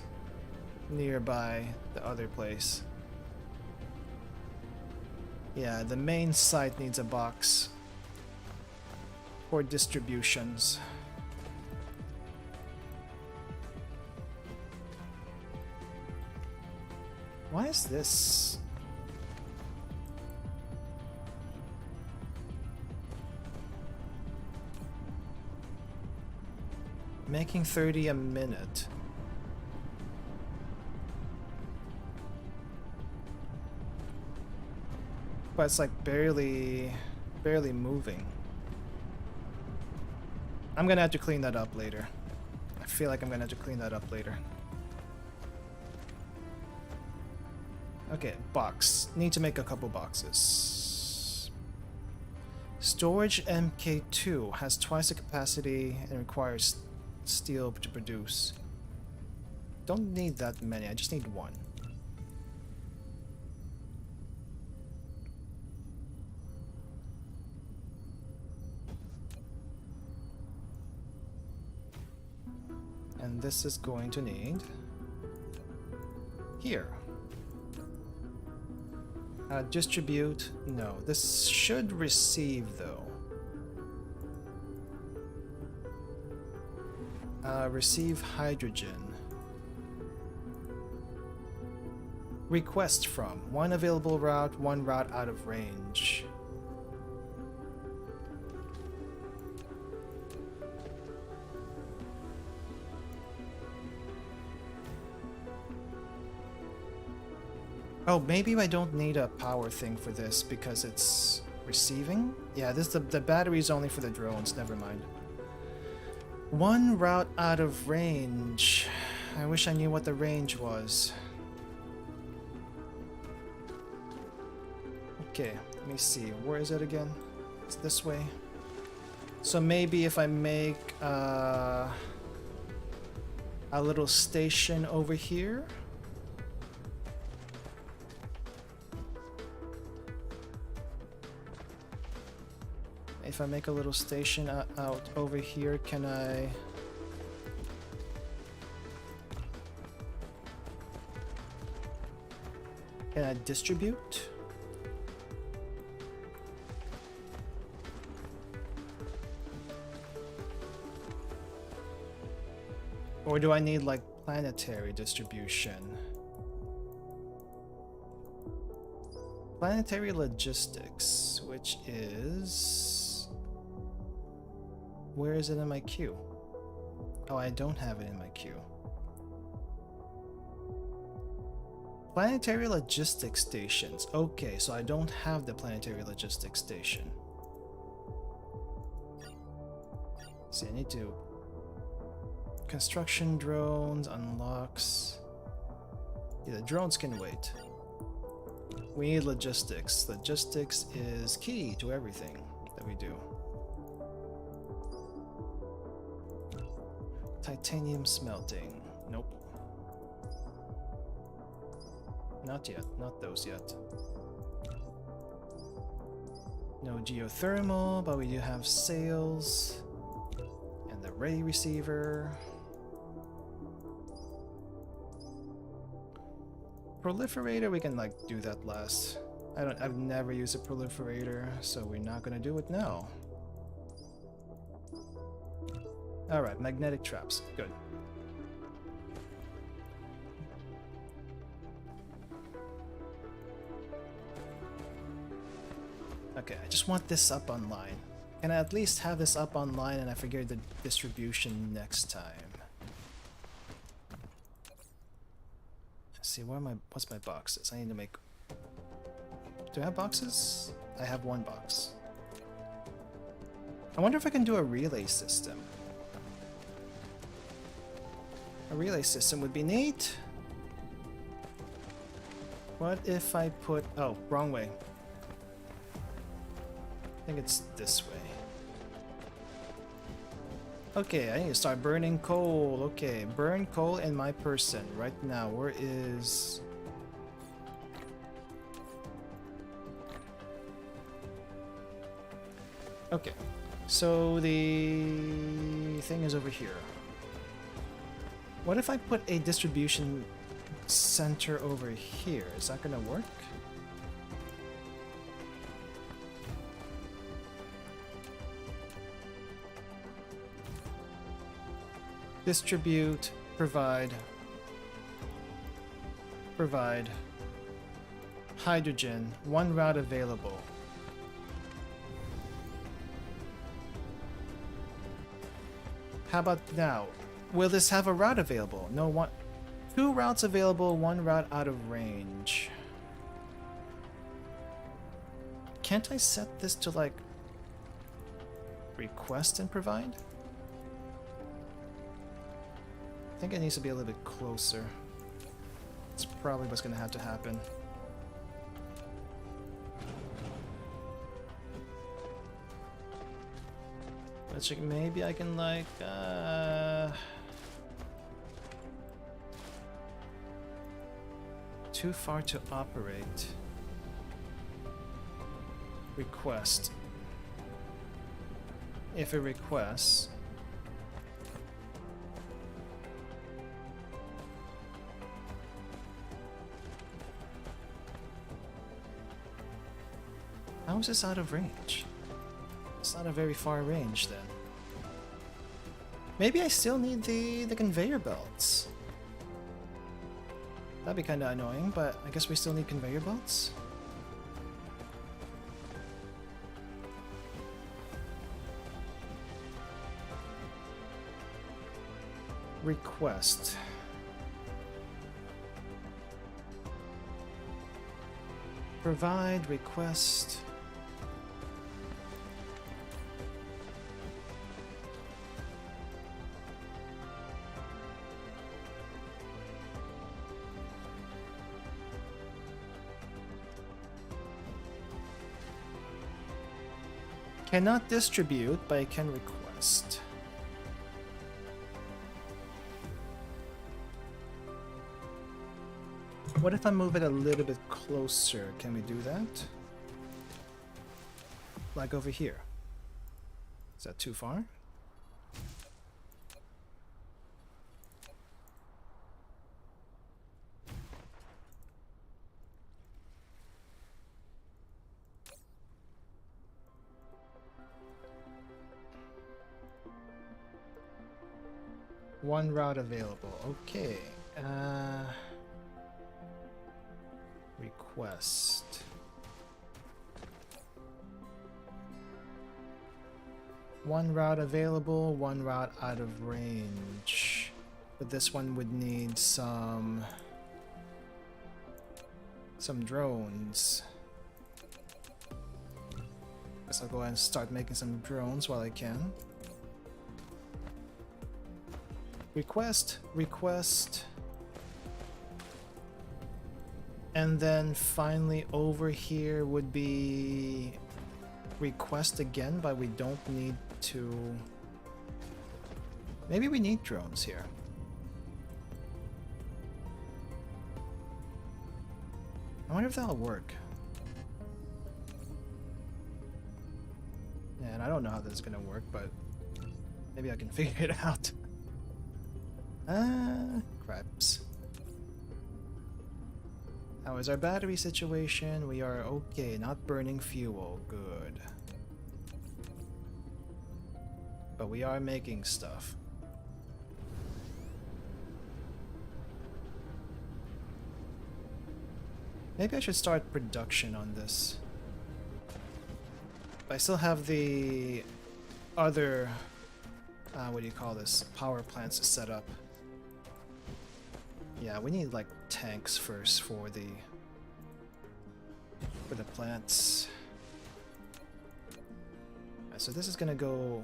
nearby the other place. Yeah, the main site needs a box for distributions. Why is this? Making 30 a minute. But it's like barely moving. I'm gonna have to clean that up later. I feel like I'm gonna have to clean that up later. Okay, box. Need to make a couple boxes. Storage MK2 has twice the capacity and requires steel to produce. Don't need that many, I just need one. And this is going to need here. Distribute, no, this should receive though. Receive hydrogen. Request from, one available route, one route out of range. Oh, maybe I don't need a power thing for this because it's receiving? Yeah, this the battery is only for the drones, never mind. One route out of range. I wish I knew what the range was. Okay, let me see. Where is it again? It's this way. So maybe if I make a little station over here. If I make a little station out over here, can I... Can I distribute? Or do I need like planetary distribution? Planetary logistics, which is... Where is it in my queue? Oh, I don't have it in my queue. Planetary logistics stations. Okay, so I don't have the planetary logistics station. See, I need to... Construction drones, unlocks... Yeah, the drones can wait. We need logistics. Logistics is key to everything that we do. Titanium smelting. Nope. Not yet. Not those yet. No geothermal, but we do have sails. And the ray receiver. Proliferator, we can like do that last. I've never used a proliferator, so we're not gonna do it now. Alright, magnetic traps. Good. Okay, I just want this up online. Can I at least have this up online and I figure the distribution next time? Let's see, what's my boxes? I need to make... Do I have boxes? I have one box. I wonder if I can do a relay system. A relay system would be neat. What if I put... Oh, wrong way. I think it's this way. Okay, I need to start burning coal. Okay, burn coal in my person right now. Where is... Okay, so the thing is over here. What if I put a distribution center over here? Is that gonna work? Distribute, provide hydrogen, one route available. How about now? Will this have a route available? No, one. 2 routes available, 1 route out of range. Can't I set this to like request and provide? I think it needs to be a little bit closer. It's probably what's gonna have to happen. Let's check, maybe I can like too far to operate. Request. If it requests, how is this out of range? It's not a very far range then. Maybe I still need the conveyor belts. That'd be kind of annoying, but I guess we still need conveyor belts. Request. Provide, request. Cannot distribute, but I can request. What if I move it a little bit closer? Can we do that? Like over here. Is that too far? One route available. Okay. Request. One route available, 1 route out of range. But this one would need some drones. Guess I'll go ahead and start making some drones while I can. Request, request. And then finally over here would be request again, but we don't need to. Maybe we need drones here. I wonder if that'll work. And I don't know how this is gonna work, but maybe I can figure it out. Craps. How is our battery situation? We are okay, not burning fuel. Good. But we are making stuff. Maybe I should start production on this. But I still have the other, what do you call this, power plants to set up. Yeah, we need like tanks first for the plants. Alright, so this is gonna go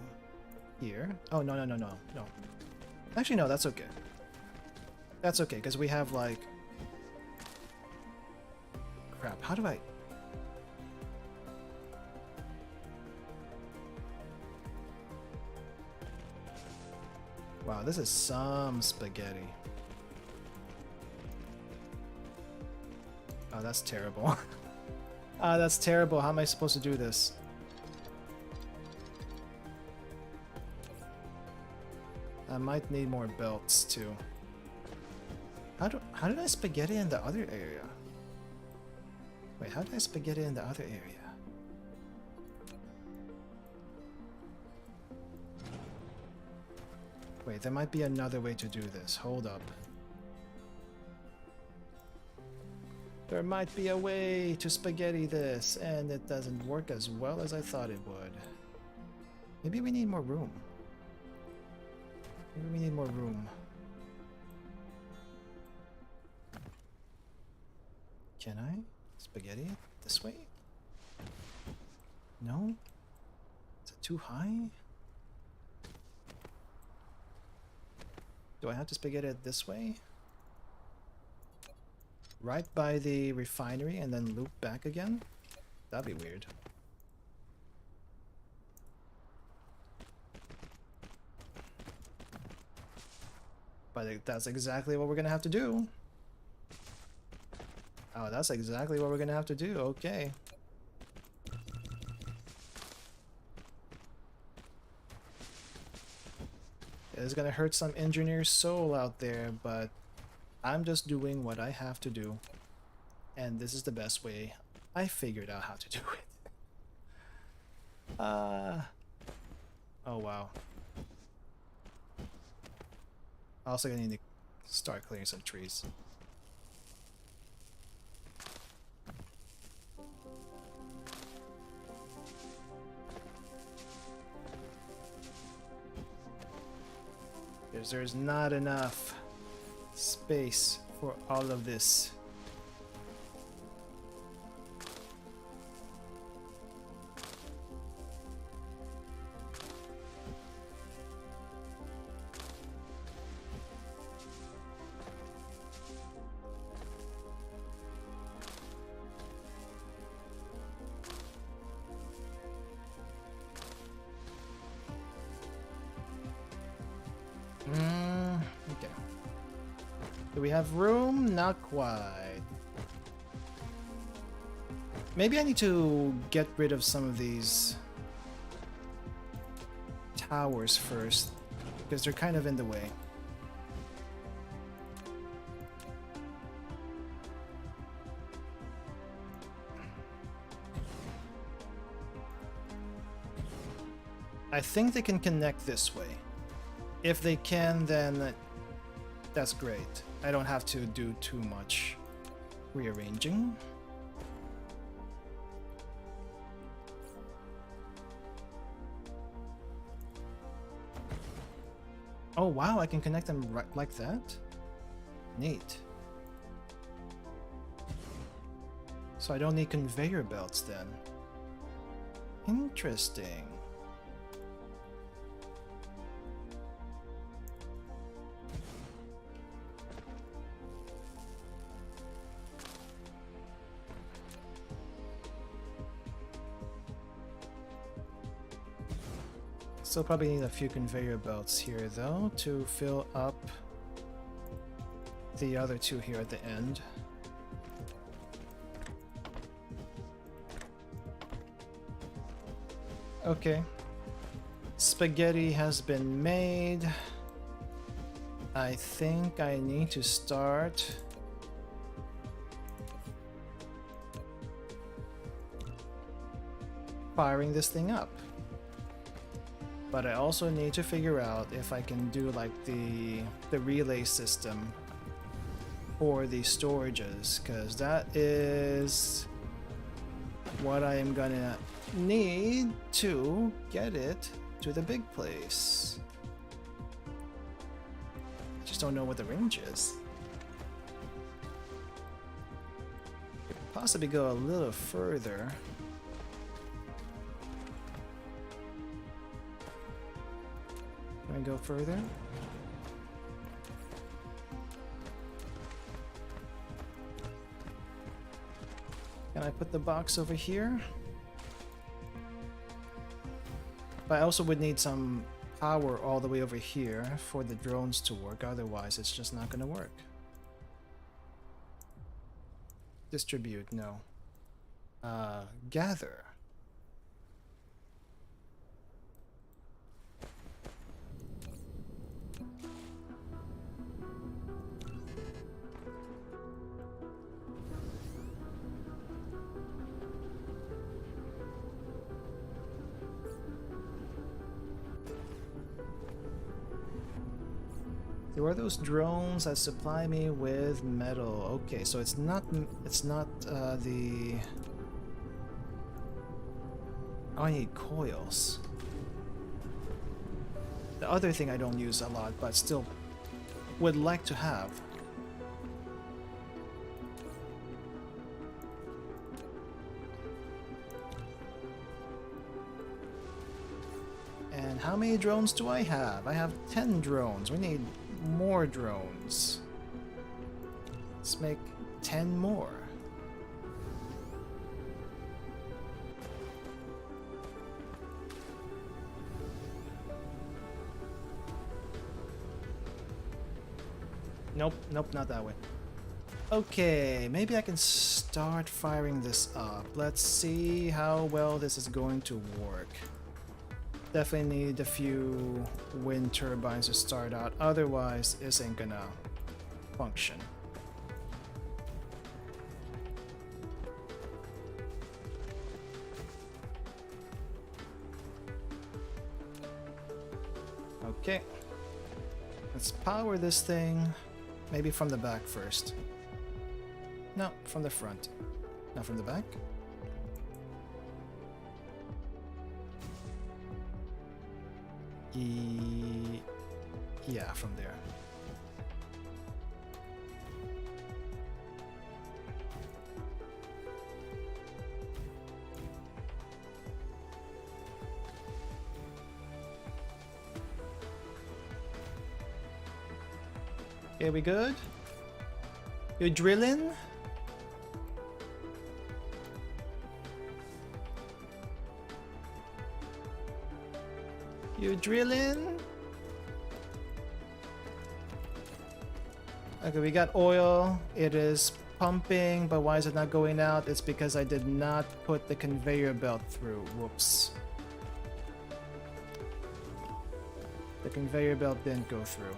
here. Oh no. Actually no, that's okay. That's okay, because we have like, crap, how do I? Wow, this is some spaghetti. Oh, that's terrible. That's terrible. How am I supposed to do this? I might need more belts too. How did I spaghetti in the other area? Wait, how did I spaghetti in the other area? Wait, there might be another way to do this. Hold up. There might be a way to spaghetti this, and it doesn't work as well as I thought it would. Maybe we need more room. Maybe we need more room. Can I spaghetti it this way? No? Is it too high? Do I have to spaghetti it this way? Right by the refinery and then loop back again? That'd be weird. But that's exactly what we're gonna have to do. Oh, that's exactly what we're gonna have to do. Okay. It's gonna hurt some engineer's soul out there, but I'm just doing what I have to do. And this is the best way I figured out how to do it. Oh wow. Also gonna need to start clearing some trees. Because there's not enough space for all of this. Okay. Do we have room? Not quite. Maybe I need to get rid of some of these towers first, because they're kind of in the way. I think they can connect this way. If they can, then that's great. I don't have to do too much rearranging. Oh wow, I can connect them right like that? Neat. So I don't need conveyor belts then. Interesting. Still probably need a few conveyor belts here though to fill up the other two here at the end. Okay. Spaghetti has been made. I think I need to start firing this thing up. But I also need to figure out if I can do like the relay system for the storages, because that is what I am gonna need to get it to the big place. I just don't know what the range is. Could possibly go a little further. Can I go further? Can I put the box over here? But I also would need some power all the way over here for the drones to work, otherwise it's just not gonna work. Distribute, no. Gather. There are those drones that supply me with metal. Okay, so it's not the... Oh, I need coils. The other thing I don't use a lot, but still would like to have. And how many drones do I have? I have 10 drones. We need more drones. Let's make 10 more. Nope, nope, not that way. Okay, maybe I can start firing this up. Let's see how well this is going to work. Definitely need a few wind turbines to start out, otherwise this ain't gonna function. Okay, let's power this thing. Maybe from the back first. No, from the front. Not from the back. Yeah, from there. Okay, we good? You drilling? You drilling? Okay, we got oil. It is pumping, but why is it not going out? It's because I did not put the conveyor belt through. Whoops. The conveyor belt didn't go through.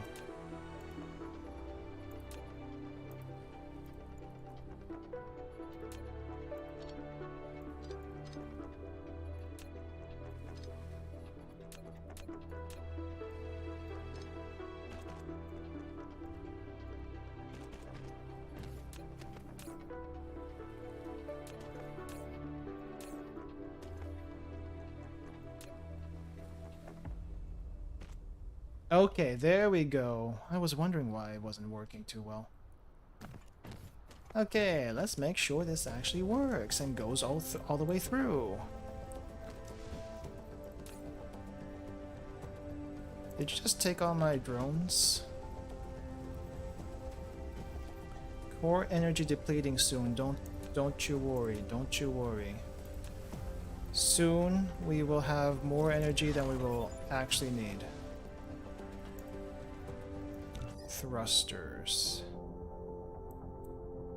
Okay, there we go. I was wondering why it wasn't working too well. Okay, let's make sure this actually works and goes all the way through. Did you just take all my drones? Core energy depleting soon. Don't you worry. Don't you worry. Soon we will have more energy than we will actually need. Thrusters.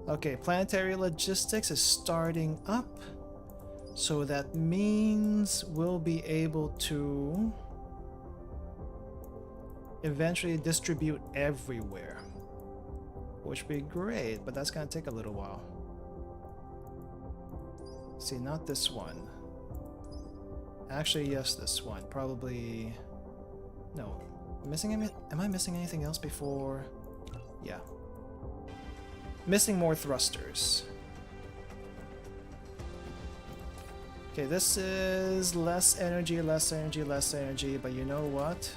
Okay, planetary logistics is starting up, so that means we'll be able to eventually distribute everywhere, which would be great, but that's gonna take a little while. See, not this one. Actually, yes, this one. Probably... No. Am I missing anything else before? Yeah. Missing more thrusters. Okay, this is less energy, less energy, less energy, but you know what?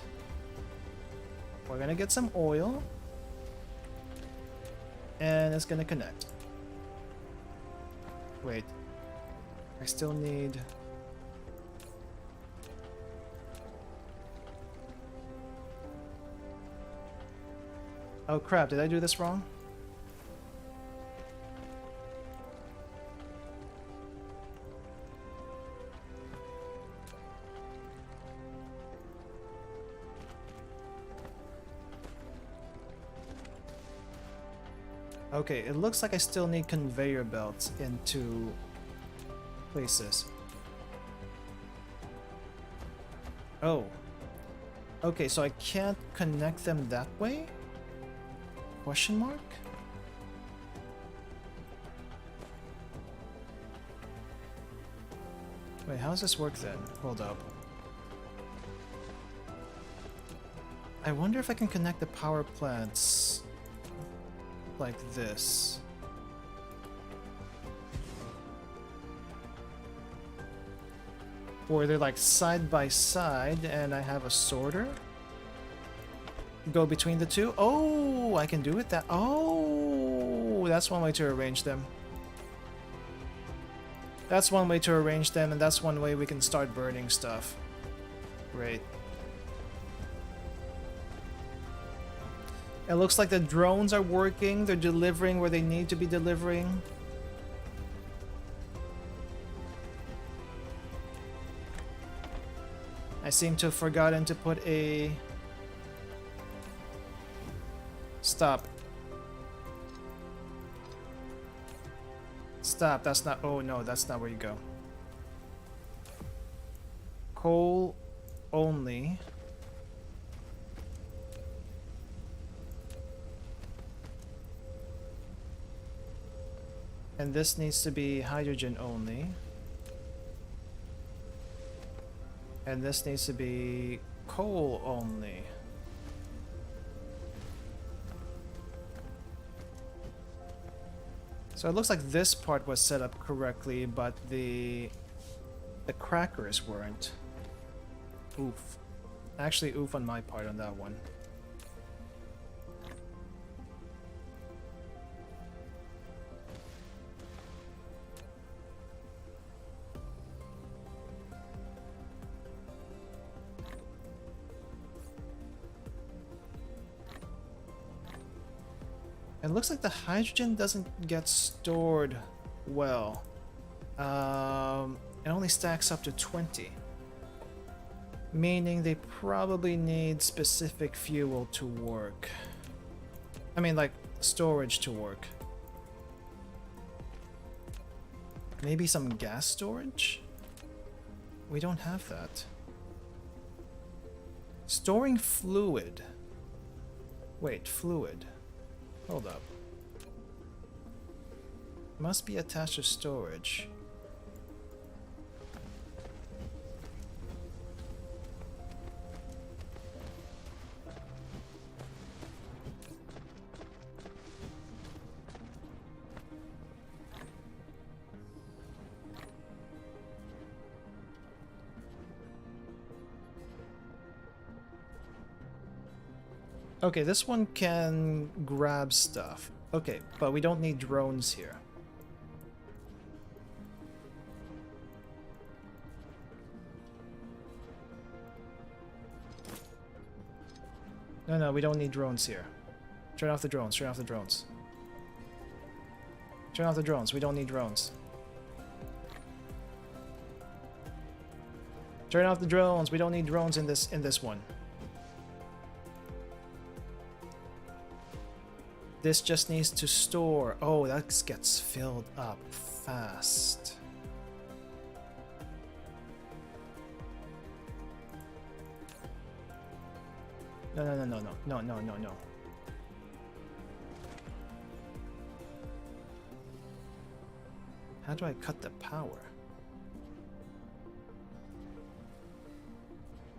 We're gonna get some oil. And it's gonna connect. Wait. I still need... Oh crap, did I do this wrong? Okay, it looks like I still need conveyor belts into places. Oh. Okay, so I can't connect them that way? Question mark? Wait, how does this work then? Hold up. I wonder if I can connect the power plants like this. Or they're like side by side and I have a sorter? go between the two. Oh, I can do it that. Oh, that's one way to arrange them. That's one way to arrange them, and that's one way we can start burning stuff. Great. It looks like the drones are working. They're delivering where they need to be delivering. I seem to have forgotten to put a... Stop. Stop, that's not... Oh no, that's not where you go. Coal only. And this needs to be hydrogen only. And this needs to be coal only. So it looks like this part was set up correctly, but the crackers weren't. Oof. Actually, oof on my part on that one. It looks like the hydrogen doesn't get stored well. It only stacks up to 20. Meaning they probably need specific fuel to work. I mean, like, storage to work. Maybe some gas storage? We don't have that. Storing fluid. Wait, fluid. Hold up. Must be attached to storage. Okay, this one can grab stuff. Okay, but we don't need drones here. No, we don't need drones here. Turn off the drones, turn off the drones. Turn off the drones, we don't need drones. Turn off the drones, we don't need drones in this one. This just needs to store. Oh, that gets filled up fast. No. How do I cut the power?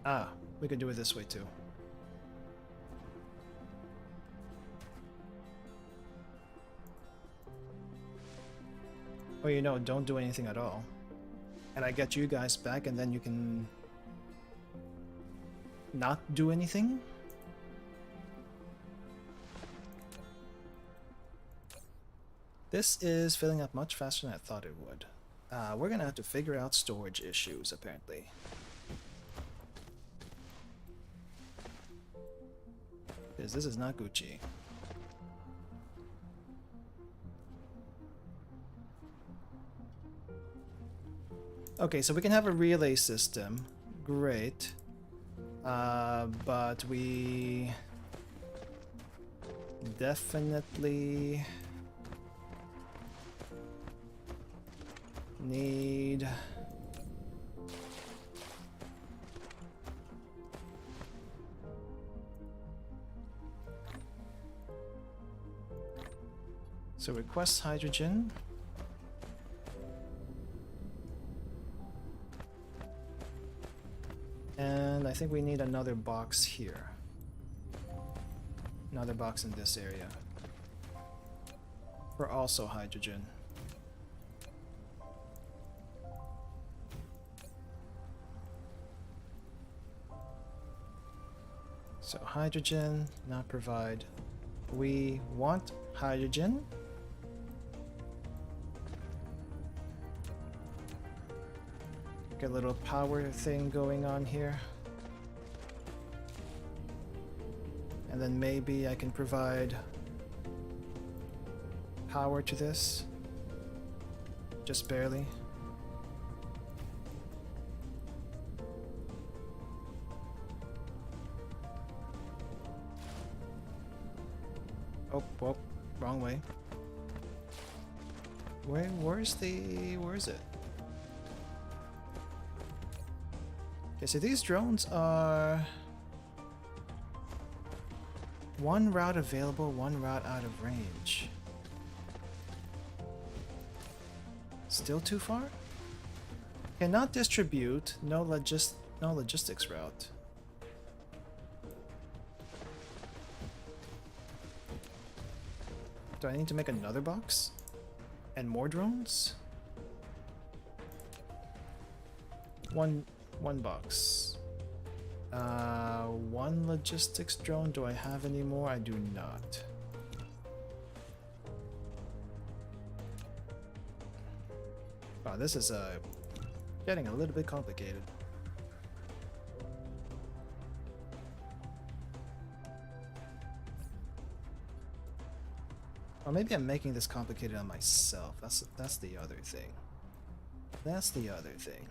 Ah, we could do it this way too. Or you know, don't do anything at all. And I get you guys back and then you can not do anything? This is filling up much faster than I thought it would. We're gonna have to figure out storage issues, apparently. Because this is not Gucci. Okay, so we can have a relay system. Great. But we definitely need so request hydrogen. And I think we need another box here. Another box in this area. For also hydrogen. So hydrogen, not provide. We want hydrogen. Get a little power thing going on here. And then maybe I can provide power to this. Just barely. Oh, whoa, wrong way. Where is it? Okay, so these drones are one route available, one route out of range. Still too far? Cannot distribute, no logistics route. Do I need to make another box? And more drones? One box. One logistics drone. Do I have any more? I do not. Wow, this is getting a little bit complicated. Or maybe I'm making this complicated on myself. That's the other thing. That's the other thing.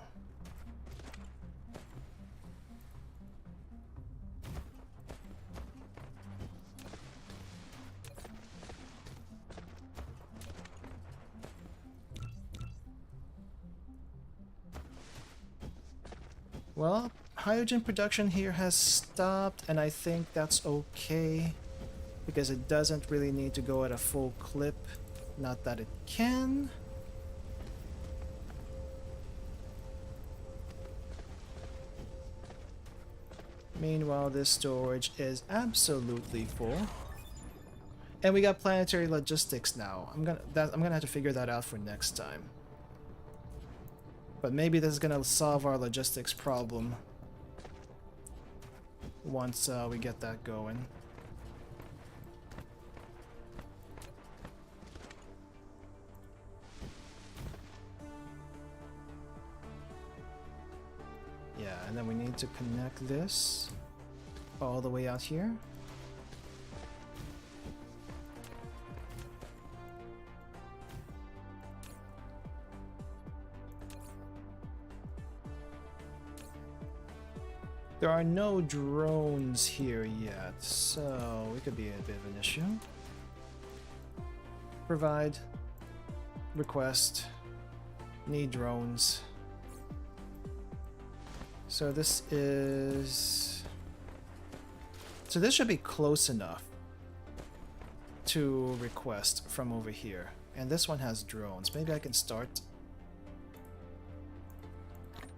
Well, hydrogen production here has stopped, and I think that's okay. Because it doesn't really need to go at a full clip. Not that it can. Meanwhile, this storage is absolutely full. And we got planetary logistics now. I'm gonna have to figure that out for next time. But maybe this is gonna solve our logistics problem once we get that going. Yeah, and then we need to connect this all the way out here. There are no drones here yet, so it could be a bit of an issue. Provide, request, need drones. So this is... So this should be close enough to request from over here. And this one has drones. Maybe I can start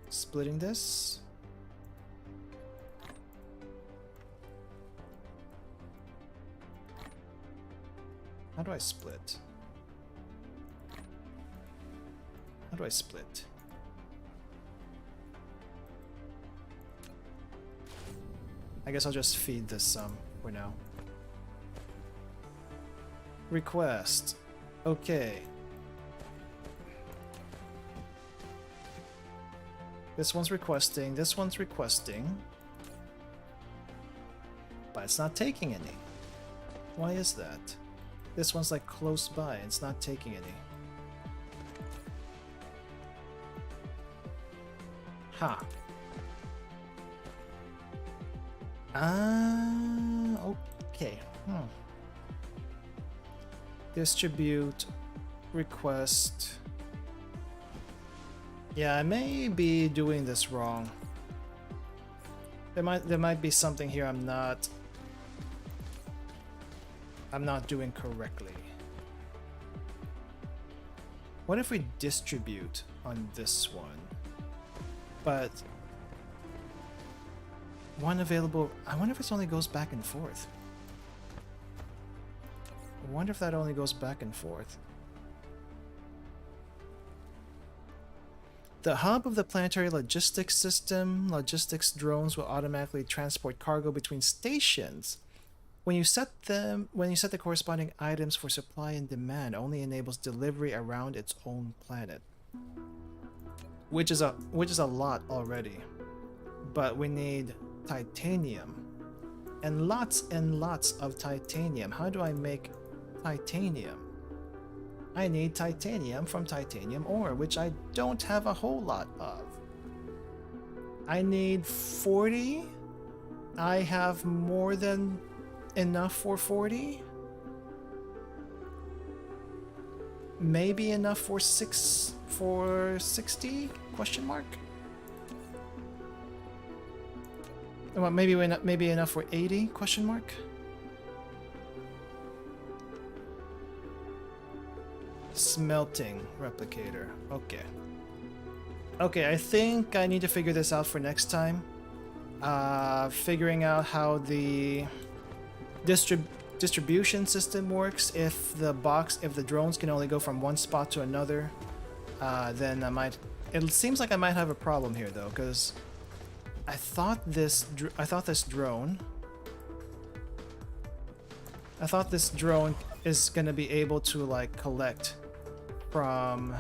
splitting this. How do I split? How do I split? I guess I'll just feed this some for now. Request. Okay. This one's requesting, this one's requesting. But it's not taking any. Why is that? This one's like close by, it's not taking any. Ha. Okay. Distribute, request. Yeah, I may be doing this wrong. There might be something here I'm not doing correctly. What if we distribute on this one? But one available. I wonder if it only goes back and forth. I wonder if that only goes back and forth. The hub of the planetary logistics system. Logistics drones will automatically transport cargo between stations. When you set the corresponding items for supply and demand, only enables delivery around its own planet. Which is a lot already. But we need titanium. And lots of titanium. How do I make titanium? I need titanium from titanium ore, which I don't have a whole lot of. I need 40. I have more than enough for 40. Maybe enough for 60? Question mark. Well, maybe enough for 80? Question mark. Smelting replicator. Okay. Okay, I think I need to figure this out for next time. Figuring out how the distribution system works. If the drones can only go from one spot to another, then I might. It seems like I might have a problem here though, because I thought this drone is gonna be able to like collect from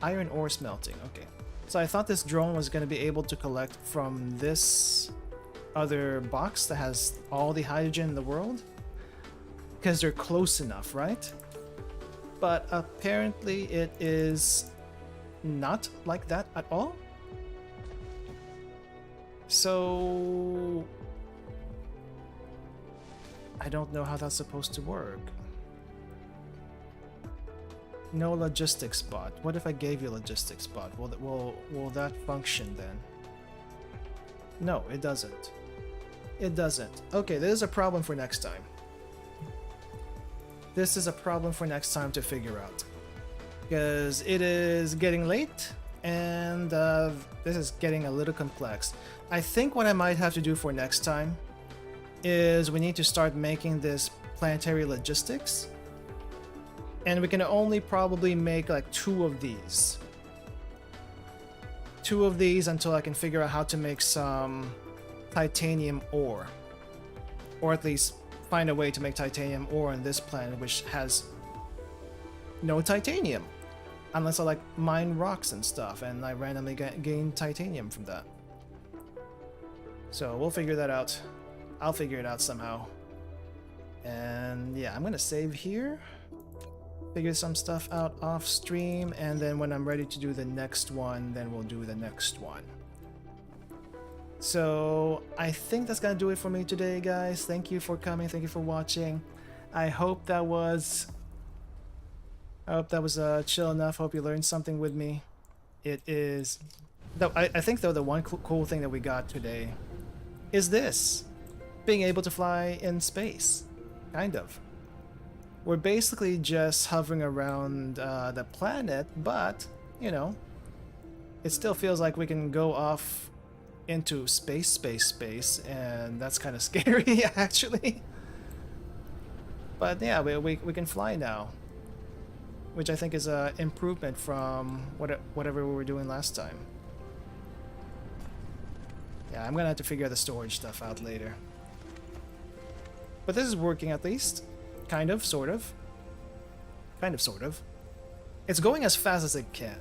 iron ore smelting. Okay, so I thought this drone was gonna be able to collect from this other box that has all the hydrogen in the world, because they're close enough, right? But apparently it is not like that at all. So I don't know how that's supposed to work. No logistics bot. What if I gave you a logistics bot? Will that function then? No, it doesn't. It doesn't. Okay, this is a problem for next time. This is a problem for next time to figure out. Because it is getting late, and this is getting a little complex. I think what I might have to do for next time is we need to start making this planetary logistics. And we can only probably make like 2 of these. 2 of these until I can figure out how to make some titanium ore. Or at least find a way to make titanium ore on this planet, which has no titanium. Unless I like mine rocks and stuff and I randomly gain titanium from that. So we'll figure that out. I'll figure it out somehow. And yeah, I'm gonna save here. Figure some stuff out off stream, and then when I'm ready to do the next one, then we'll do the next one. So I think that's gonna do it for me today, guys. Thank you for coming. Thank you for watching. I hope that was chill enough. Hope you learned something with me. It is. Though I think though the one cool thing that we got today is this: being able to fly in space, kind of. We're basically just hovering around the planet, but, you know, it still feels like we can go off into space, and that's kind of scary, actually. But yeah, we can fly now, which I think is an improvement from whatever we were doing last time. Yeah, I'm gonna have to figure the storage stuff out later. But this is working at least. Kind of, sort of. Kind of, sort of. It's going as fast as it can.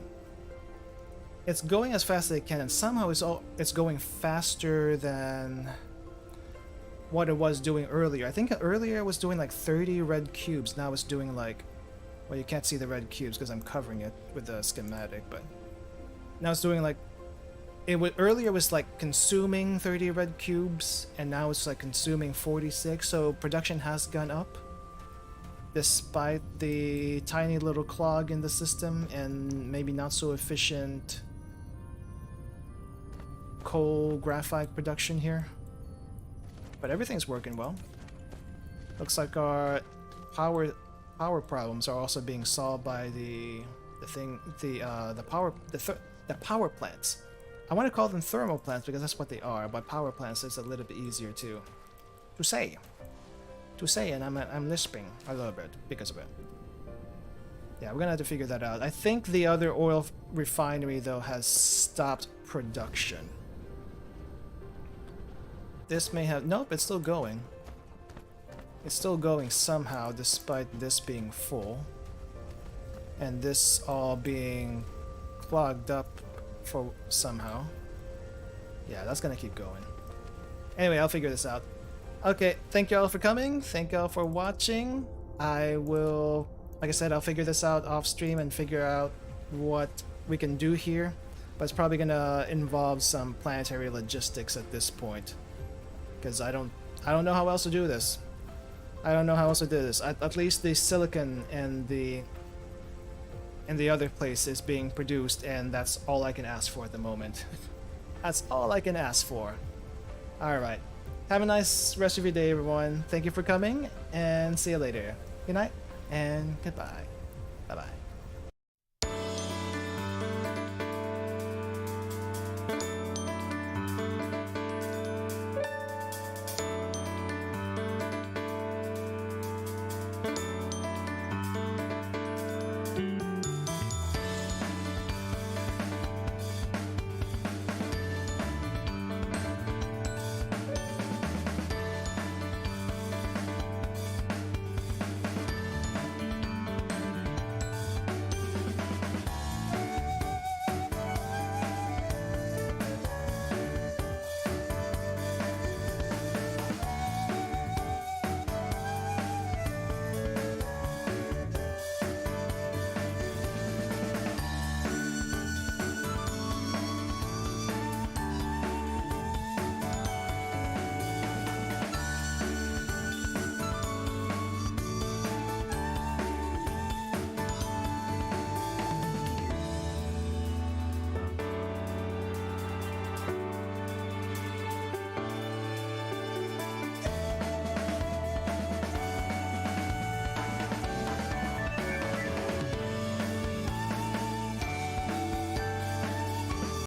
It's going as fast as it can, and somehow it's going faster than what it was doing earlier. I think earlier it was doing like 30 red cubes. Now it's doing like... Well, you can't see the red cubes because I'm covering it with the schematic, but... Now it's doing like... Earlier was like consuming 30 red cubes, and now it's like consuming 46, so production has gone up. Despite the tiny little clog in the system and maybe not so efficient coal graphite production here. But everything's working well. Looks like our power problems are also being solved by the power plants. I want to call them thermal plants because that's what they are, but power plants is a little bit easier to say, and I'm lisping a little bit because of it. Yeah, we're gonna have to figure that out. I think the other oil refinery, though, has stopped production. This may have... Nope, it's still going. It's still going somehow, despite this being full. And this all being clogged up for somehow. Yeah, that's gonna keep going. Anyway, I'll figure this out. Okay, thank you all for coming. Thank you all for watching. I will... Like I said, I'll figure this out off stream and figure out what we can do here. But it's probably gonna involve some planetary logistics at this point. Because I don't know how else to do this. I don't know how else to do this. At least the silicon and the other place is being produced, and that's all I can ask for at the moment. That's all I can ask for. Alright. Have a nice rest of your day, everyone. Thank you for coming, and see you later. Good night, and goodbye. Bye-bye.